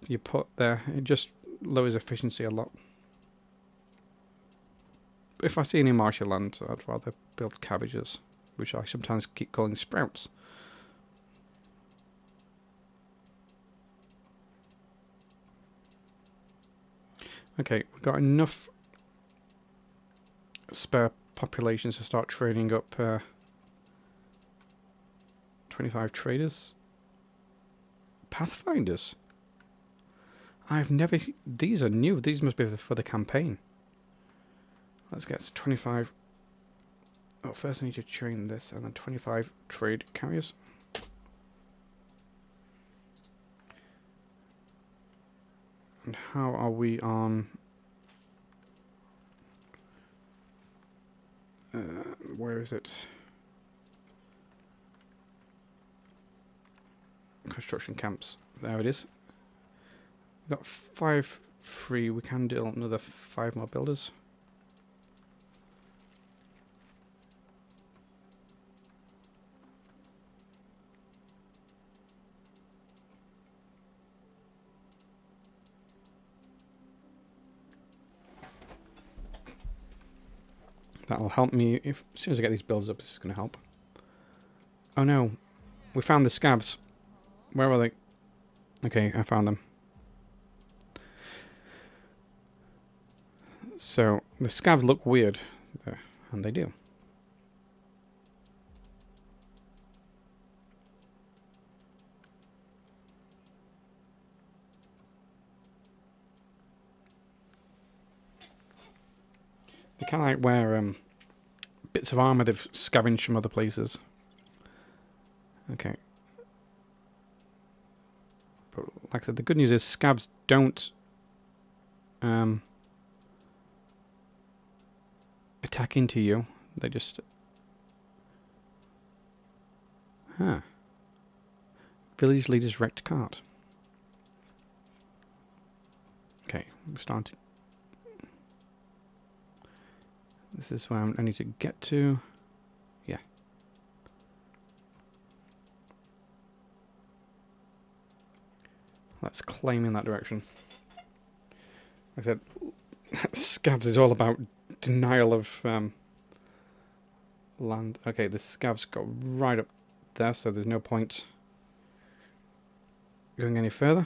you put there. It just lowers efficiency a lot. If I see any marshy land, I'd rather build cabbages, which I sometimes keep calling sprouts. Okay, we've got enough spare populations to start trading up 25 traders. Pathfinders. I've never... These are new. These must be for the campaign. Let's get 25... Oh, first I need to train this, and then 25 trade carriers. And how are we on... where is it? Construction camps. There it is. We've got 5 free. We can do another 5 more builders. That'll help me. If as soon as I get these builds up, this is going to help. Oh no, we found the scabs. Where are they? Okay, I found them. So the scabs look weird, and they do. They kind of like wear bits of armor they've scavenged from other places. Okay. But like I said, the good news is scabs don't attack into you. They just... Huh. Village leader's wrecked cart. Okay, we're starting. This is where I need to get to. Yeah. Let's claim in that direction. Like I said, scavs is all about denial of land. Okay, the scavs got right up there, so there's no point going any further.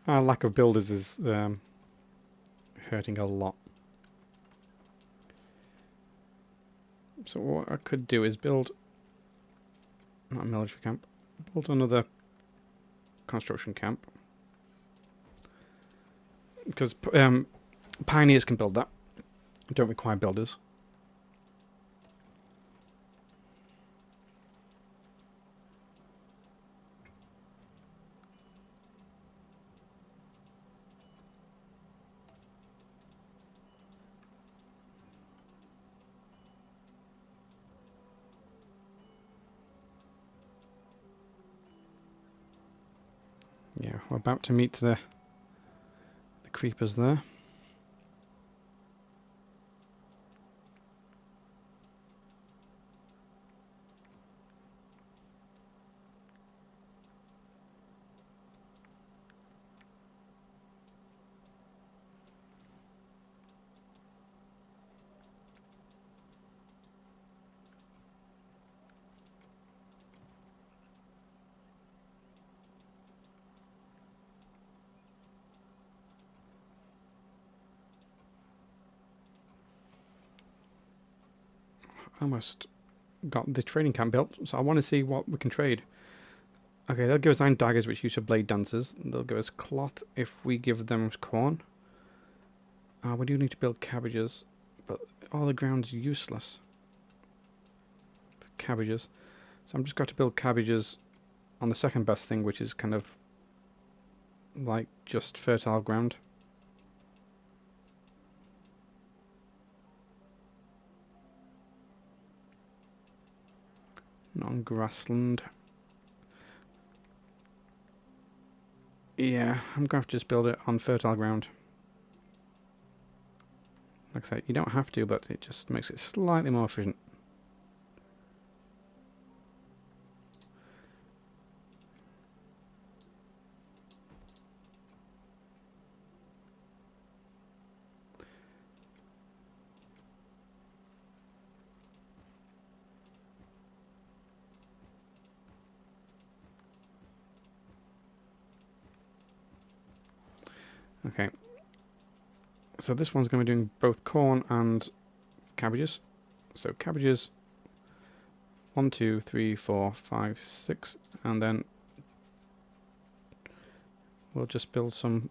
Our lack of builders is hurting a lot. So what I could do is build, not a military camp, build another construction camp. Because pioneers can build that. Don't require builders. we're about to meet the creepers there. Almost got the trading camp built, so I want to see what we can trade. Okay, they'll give us 9 daggers, which use for blade dancers. They'll give us cloth if we give them corn. We do need to build cabbages, but all the ground's useless for cabbages. So I'm just going to build cabbages on the second best thing, which is kind of like just fertile ground. Not on grassland. Yeah, I'm going to have to just build it on fertile ground. Like I say, you don't have to, but it just makes it slightly more efficient. Okay, so this one's going to be doing both corn and cabbages. So cabbages, 1, 2, 3, 4, 5, 6, and then we'll just build some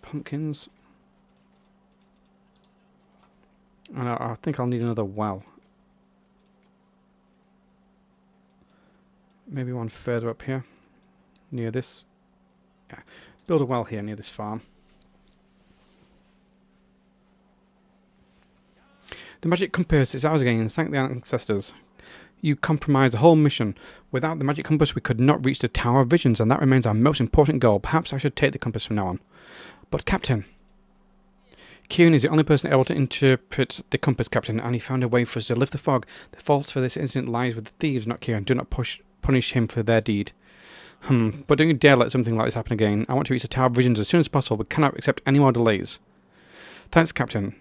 pumpkins. And I think I'll need another well. Maybe one further up here, near this. Yeah, build a well here near this farm. The magic compass is ours again. Thank the ancestors. You compromised the whole mission. Without the magic compass, we could not reach the Tower of Visions, and that remains our most important goal. Perhaps I should take the compass from now on. But, Captain, Kieran is the only person able to interpret the compass, Captain, and he found a way for us to lift the fog. The fault for this incident lies with the thieves, not Kieran. Do not punish him for their deed. But don't you dare let something like this happen again. I want to reach the Tower of Visions as soon as possible, but cannot accept any more delays. Thanks, Captain.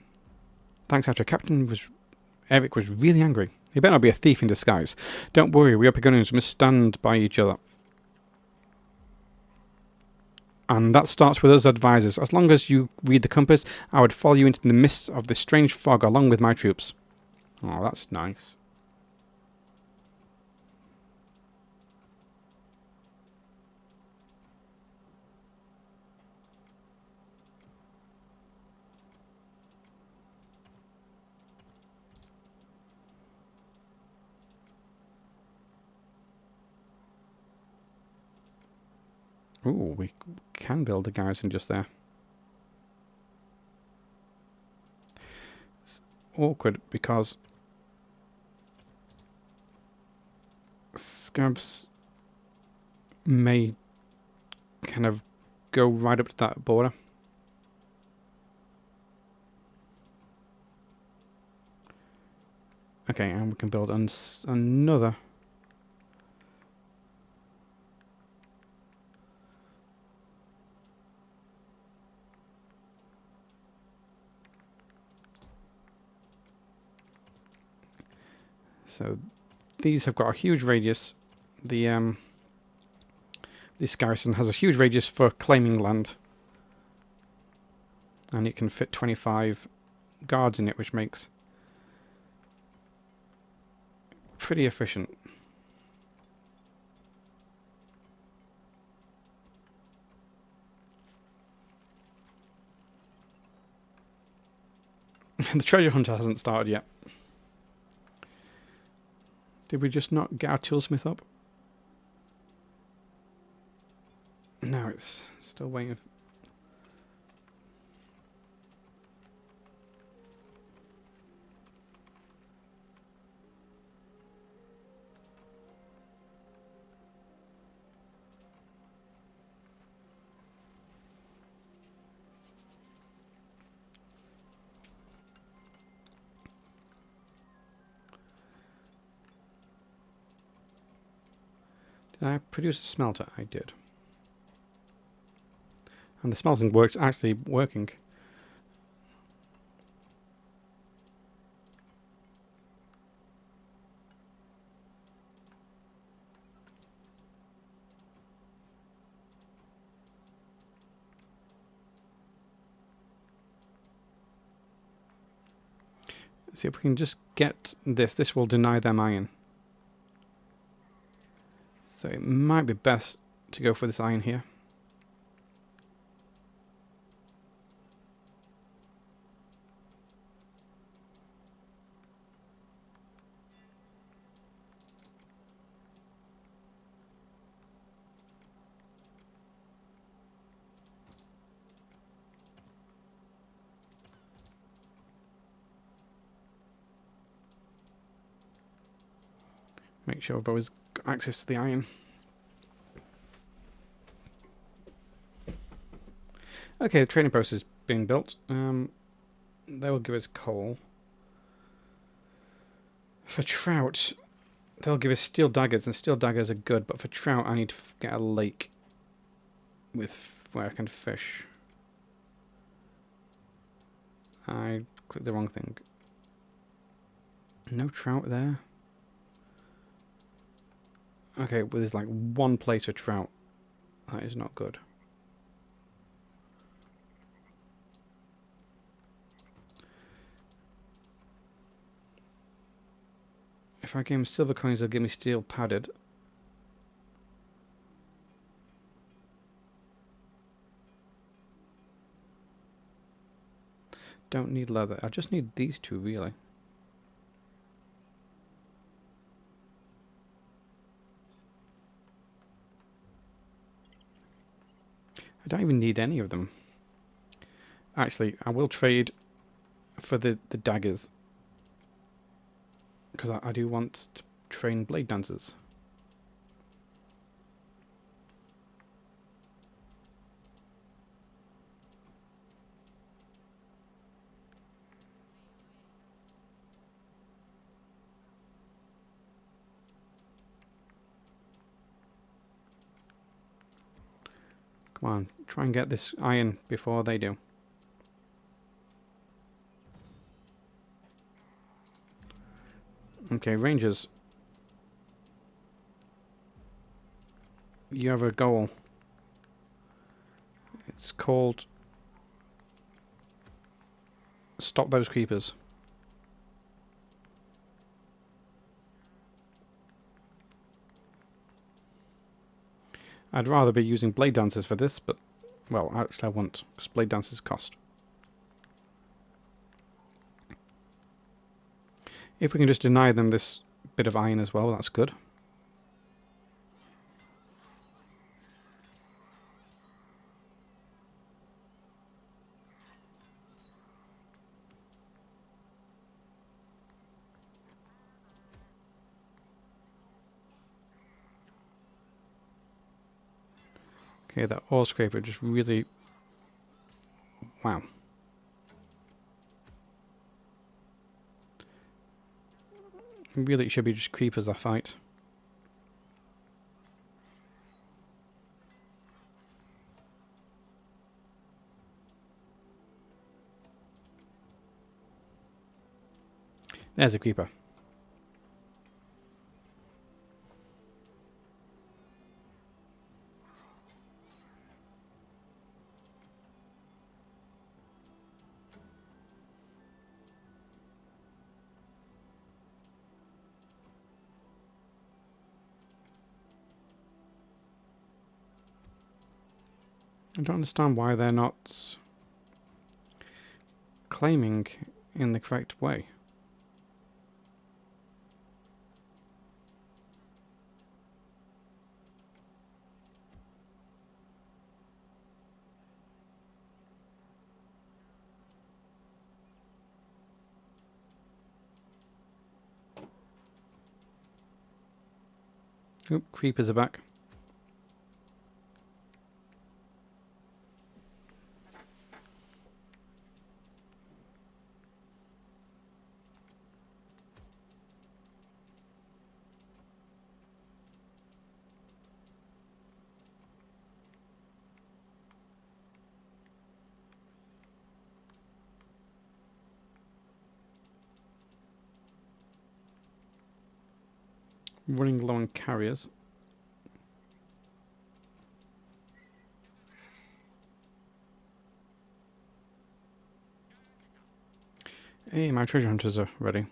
Thanks, after Eric was really angry. He better not be a thief in disguise. Don't worry, we Pagonians must stand by each other. And that starts with us advisors. As long as you read the compass, I would follow you into the midst of this strange fog along with my troops. Oh, that's nice. Ooh, we can build a garrison just there. It's awkward because scabs may kind of go right up to that border. Okay, and we can build another. So these have got a huge radius. This garrison has a huge radius for claiming land, and it can fit 25 guards in it, which makes pretty efficient. The treasure hunter hasn't started yet. Did we just not get our toolsmith up? No, it's still waiting. Did I produce a smelter? I did. And the smelting works, actually working. See if we can just get this. This will deny them iron. So it might be best to go for this iron here. Make sure I've always got access to the iron. Okay, the trading post is being built. They will give us coal. For trout, they'll give us steel daggers, and steel daggers are good, but for trout I need to get a lake with where I can fish. I clicked the wrong thing. No trout there. Okay, well, there's like one place for trout. That is not good. If I give him silver coins, they'll give me steel padded. Don't need leather. I just need these two, really. I don't even need any of them. Actually, I will trade for the daggers. Because I do want to train blade dancers. Come on, try and get this iron before they do. Okay, Rangers. You have a goal. It's called Stop Those Creepers. I'd rather be using blade dancers for this, but, well, actually I won't, because blade dancers cost. If we can just deny them this bit of iron as well, that's good. Okay, that ore scraper just really... Wow. Really, it should be just creepers I fight. There's a creeper. I don't understand why they're not claiming in the correct way. Oop, creepers are back. running low on carriers. Hey, my treasure hunters are ready.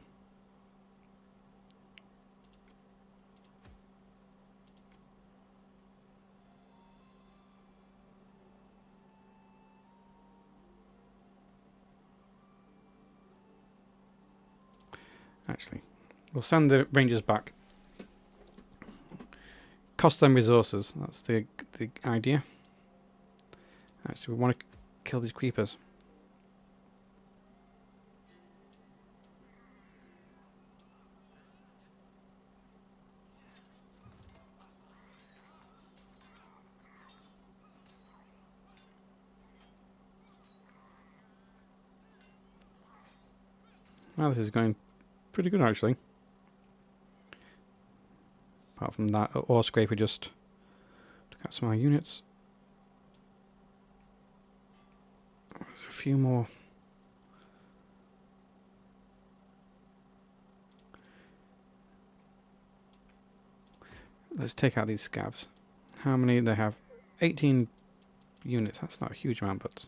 Actually, we'll send the rangers back. Cost them resources. That's the idea. Actually, we want to kill these creepers. Well, this is going pretty good, actually. Apart from that ore scraper, just took out some of our units. There's a few more. Let's take out these scavs. How many they have? 18 units. That's not a huge amount, but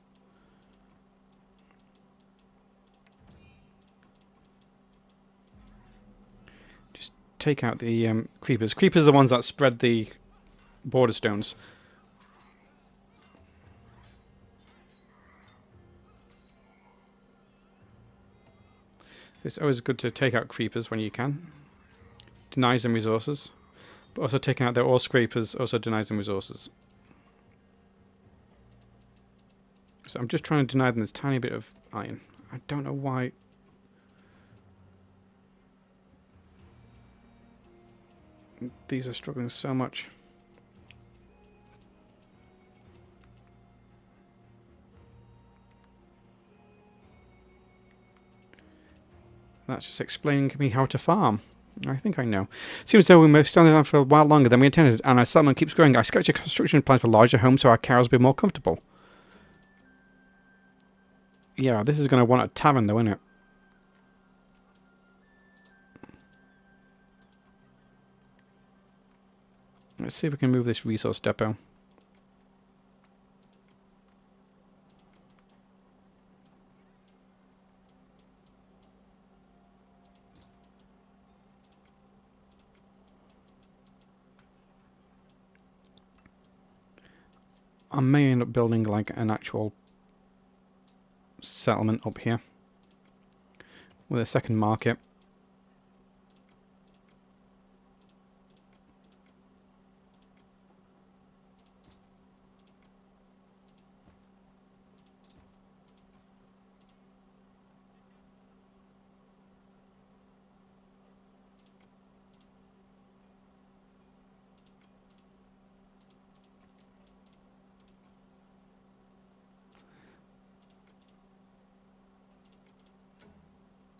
just take out the creepers. Creepers are the ones that spread the border stones. It's always good to take out creepers when you can. Denies them resources. But also taking out their ore scrapers also denies them resources. So I'm just trying to deny them this tiny bit of iron. I don't know why. These are struggling so much. That's just explaining to me how to farm. I think I know. Seems as though we must stay on for a while longer than we intended, and our settlement keeps growing. I sketch a construction plan for larger homes so our cows will be more comfortable. Yeah, this is going to want a tavern though, isn't it? Let's see if we can move this resource depot. I may end up building like an actual settlement up here with a second market.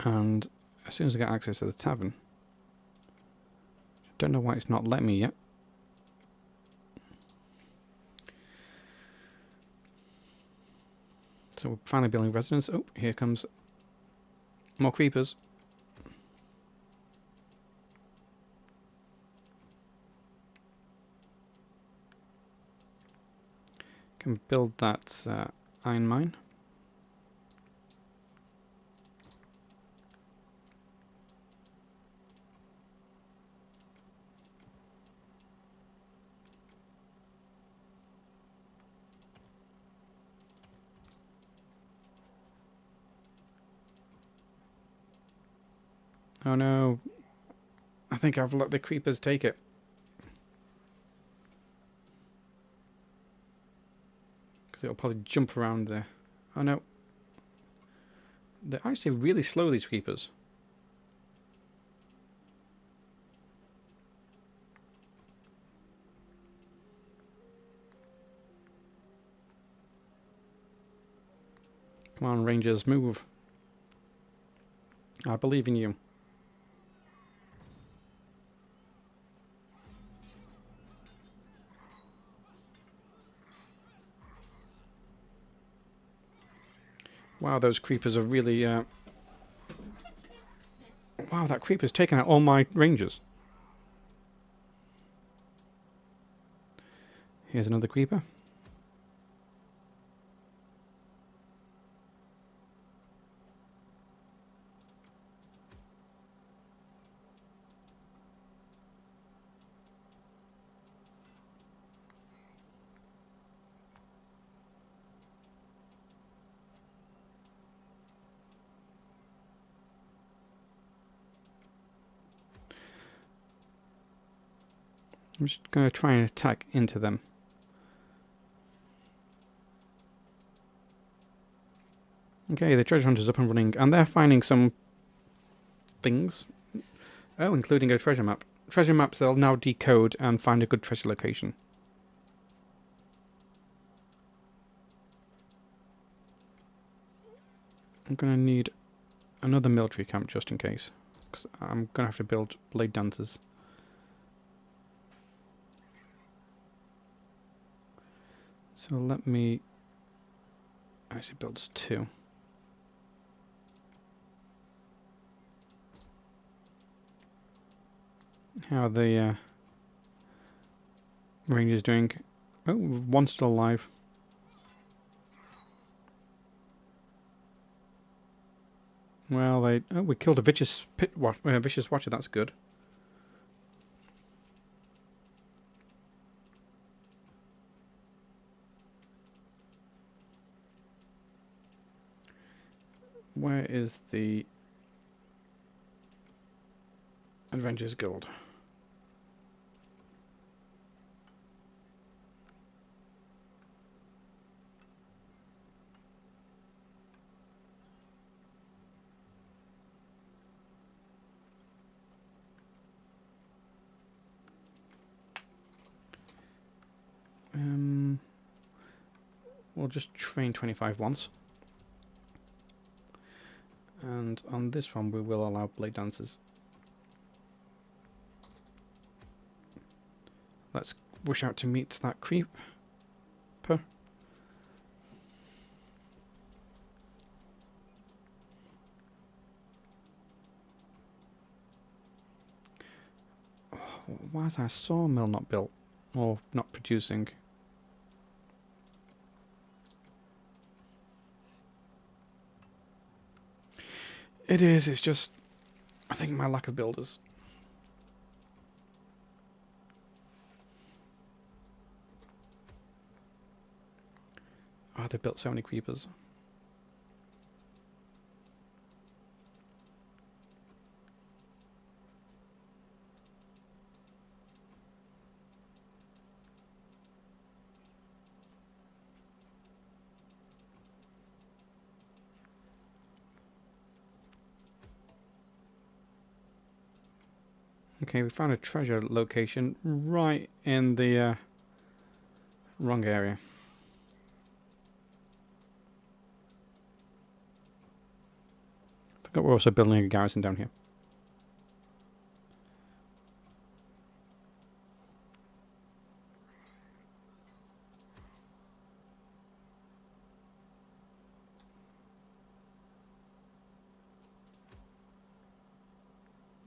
And as soon as I get access to the tavern, don't know why it's not letting me yet. So we're finally building residence. Oh, here comes more creepers. Can build that iron mine. Oh no, I think I've let the creepers take it. Because it'll probably jump around there. Oh no. They're actually really slow, these creepers. Come on, Rangers, move. I believe in you. Wow, those creepers are really... Wow, that creeper's taken out all my rangers. Here's another creeper. I'm just going to try and attack into them. Okay, the treasure hunter's up and running, and they're finding some things. Oh, including a treasure map. Treasure maps they'll now decode and find a good treasure location. I'm going to need another military camp just in case, because I'm going to have to build blade dancers. So let me actually build 2. How are the Rangers doing? Oh, one's still alive. Well, we killed a vicious vicious watcher. That's good. Where is the Adventures Guild? We'll just train 25 once. And on this one we will allow blade dancers. Let's rush out to meet that creeper. Why is our sawmill not built? Or not producing? It is, it's just, I think my lack of builders. Oh, they built so many creepers. Okay, we found a treasure location right in the wrong area. Forgot we're also building a garrison down here.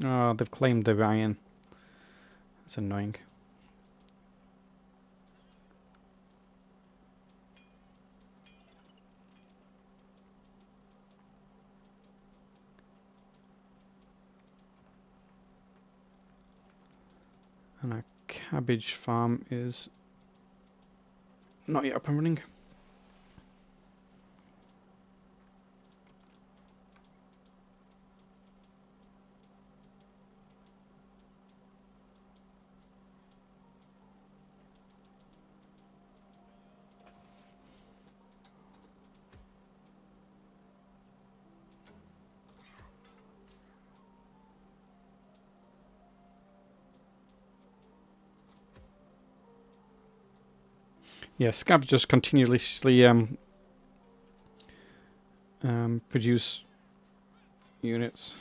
Oh, they've claimed the iron. That's annoying. And our cabbage farm is not yet up and running. Yeah, scabs just continuously produce units.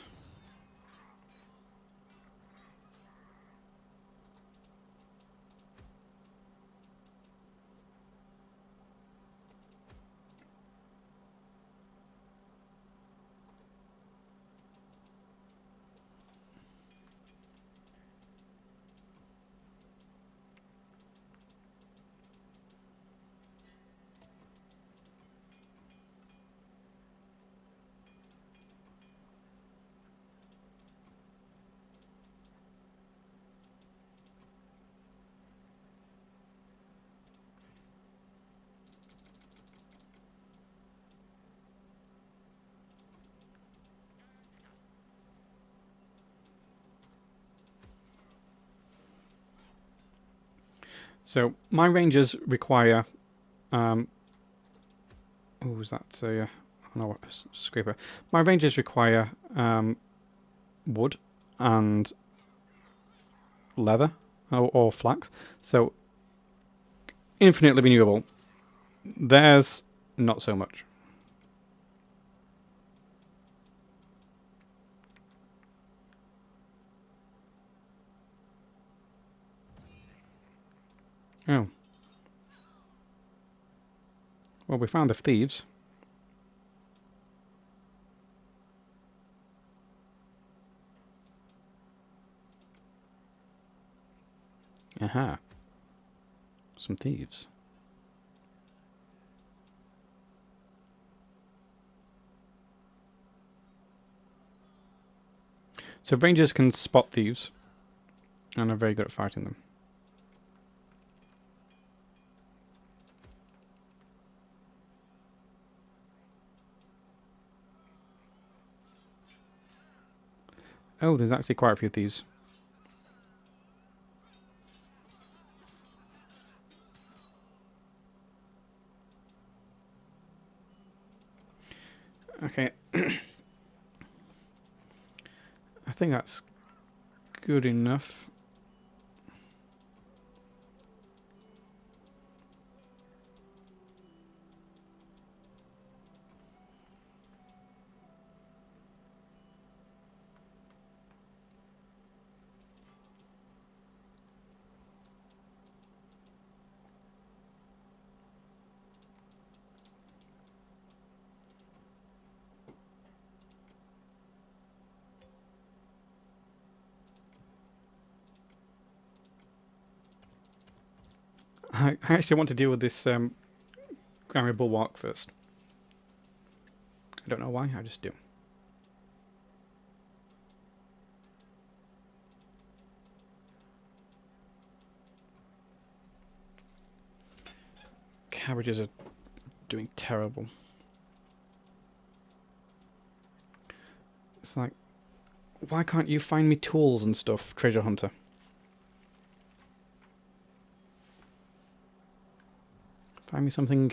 So my rangers require. Oh, was that a? No, scraper. My rangers require wood and leather or flax. So infinitely renewable. Theirs not so much. Oh. Well, we found the thieves. Aha. Some thieves. So rangers can spot thieves and are very good at fighting them. Oh, there's actually quite a few thieves. Okay. I think that's good enough. I actually want to deal with this Granary Bulwark first. I don't know why, I just do. Cabbages are doing terrible. It's like, why can't you find me tools and stuff, treasure hunter? Find me something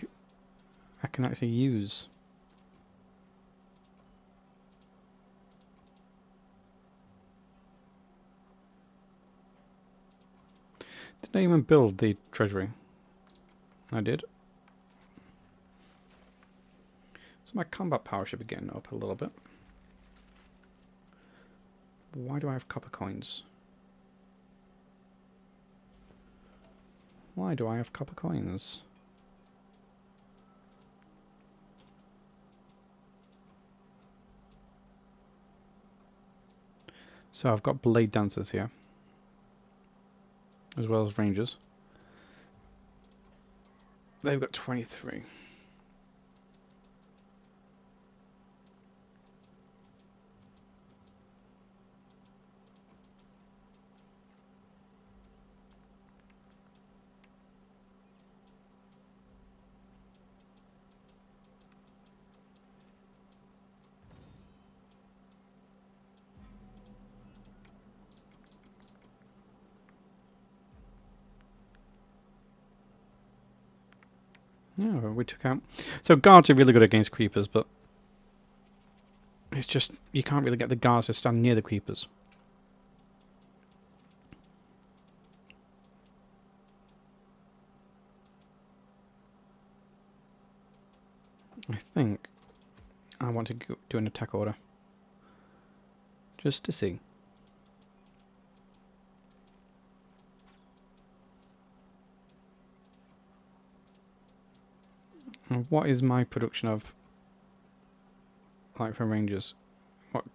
I can actually use. Did I even build the treasury? I did. So my combat power should be getting up a little bit. Why do I have copper coins? Why do I have copper coins? So I've got blade dancers here, as well as rangers. They've got 23. Yeah, we took out. So guards are really good against creepers, but it's just you can't really get the guards to stand near the creepers. I think I want to do an attack order, just to see. And what is my production of, like, for rangers? What?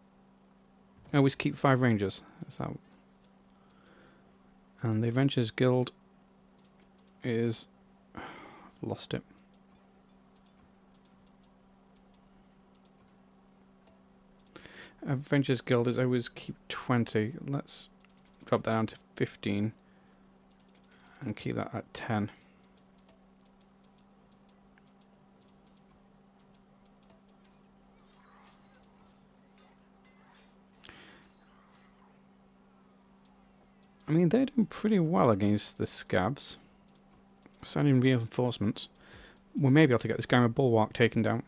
I always keep 5 rangers. That's how. And the Adventurers Guild is... lost it. Adventurers Guild is always keep 20. Let's drop that down to 15. And keep that at 10. I mean, they're doing pretty well against the scabs. Sending reinforcements. We may be able to get this guy with bulwark taken down.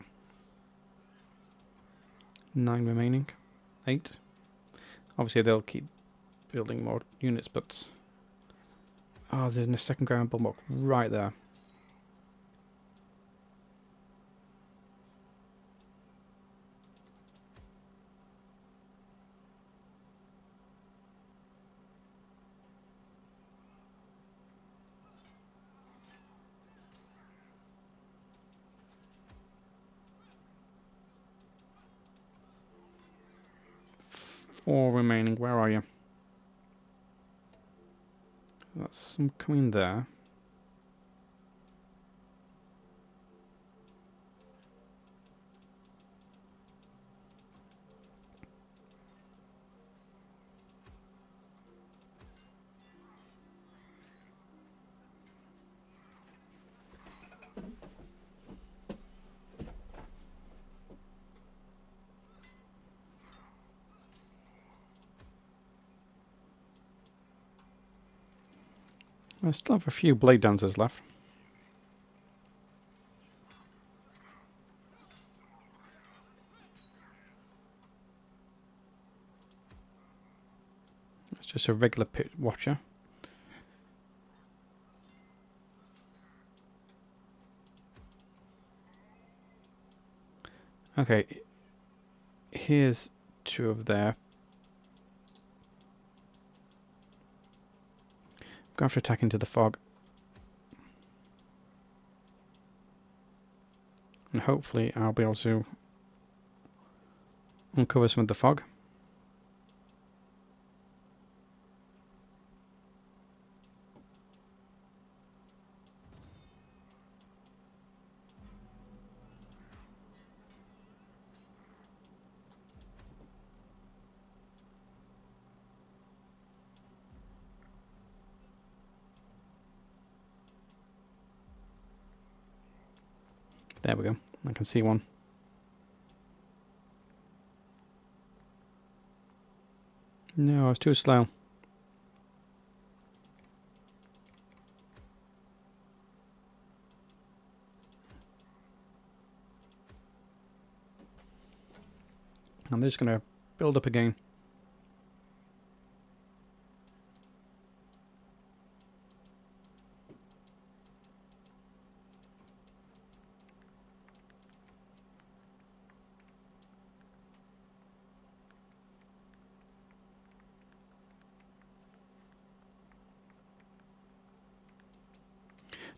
9 remaining. 8. Obviously they'll keep building more units, but... Oh, there's a second ground bulwark right there. Four remaining. Where are you? That's some coming there. I still have a few blade dancers left. It's just a regular pit watcher. Okay, here's 2 of there. Go after attack into the fog. And hopefully I'll be able to uncover some of the fog. There we go. I can see one. No, I was too slow. I'm just going to build up again.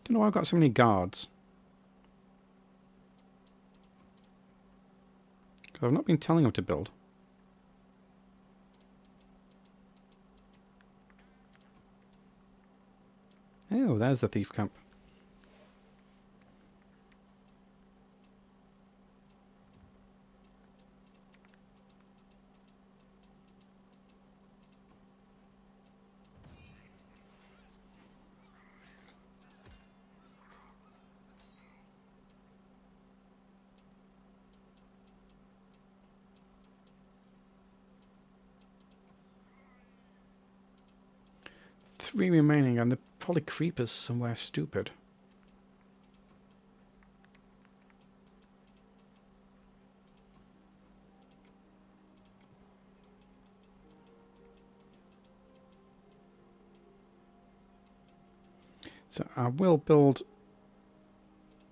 Don't know why I've got so many guards. Because I've not been telling them to build. Oh, there's the thief camp. Three remaining, and they're probably creepers somewhere stupid. So I will build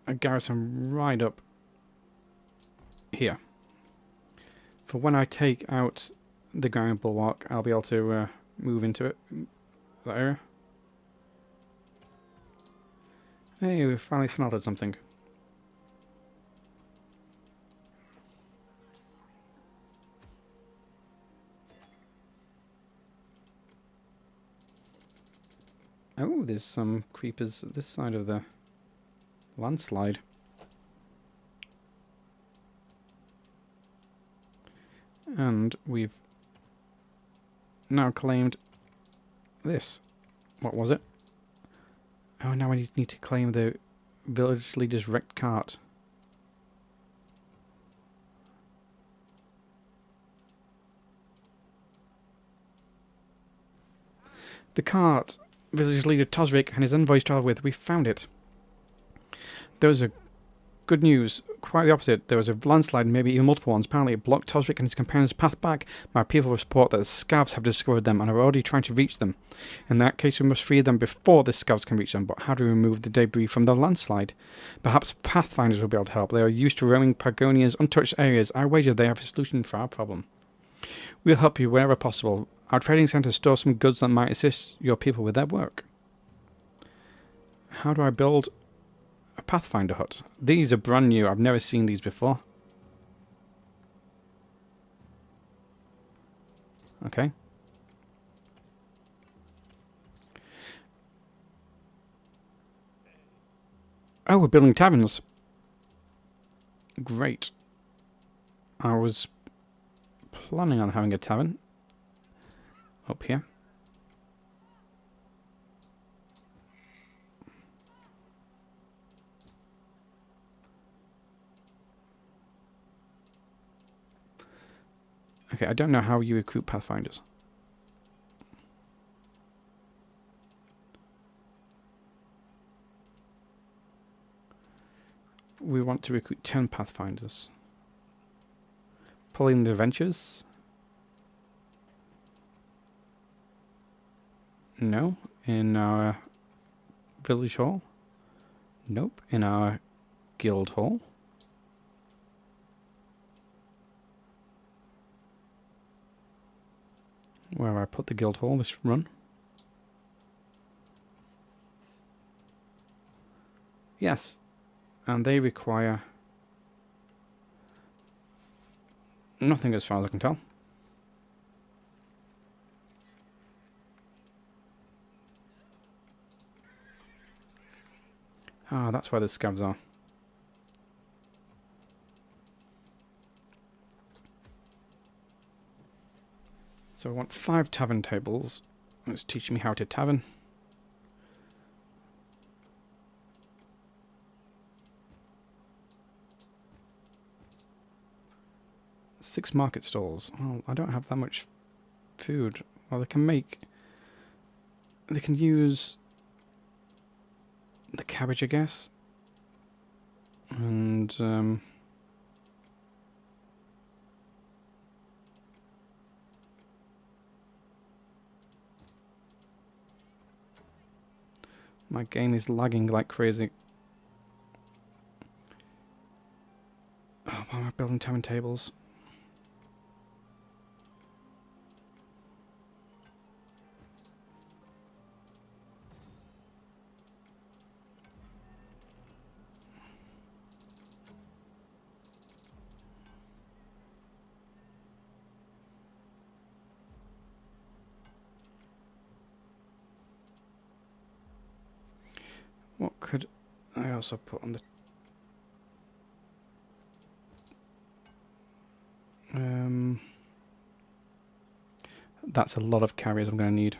a garrison right up here. For when I take out the ground bulwark, I'll be able to move into it. That area. Hey, we finally smelted something. Oh, there's some creepers at this side of the landslide. And we've now claimed this. What was it? Oh, now I need to claim the village leader's wrecked cart. The cart village leader Tosric and his envoys travel with. We found it. Those are good news. Quite the opposite. There was a landslide, maybe even multiple ones. Apparently it blocked Tosric and his companions' path back. My people report that the scavs have discovered them and are already trying to reach them. In that case, we must free them before the scavs can reach them. But how do we remove the debris from the landslide? Perhaps pathfinders will be able to help. They are used to roaming Pagonia's untouched areas. I wager they have a solution for our problem. We'll help you wherever possible. Our trading centre stores some goods that might assist your people with their work. How do I build a Pathfinder hut? These are brand new. I've never seen these before. Okay. Oh, we're building taverns. Great. I was planning on having a tavern up here. Okay, I don't know how you recruit Pathfinders. We want to recruit 10 Pathfinders. Pulling the adventures? No. In our village hall? Nope. In our guild hall? Where have I put the guild hall this run? Yes. And they require nothing as far as I can tell. Ah, that's where the scavs are. So I want 5 tavern tables. It's teaching me how to tavern. Six market stalls. Oh, I don't have that much food. Well, they can use the cabbage, I guess. And my game is lagging like crazy. Oh, why am I building tavern tables? What could I also put on the... That's a lot of carriers I'm going to need.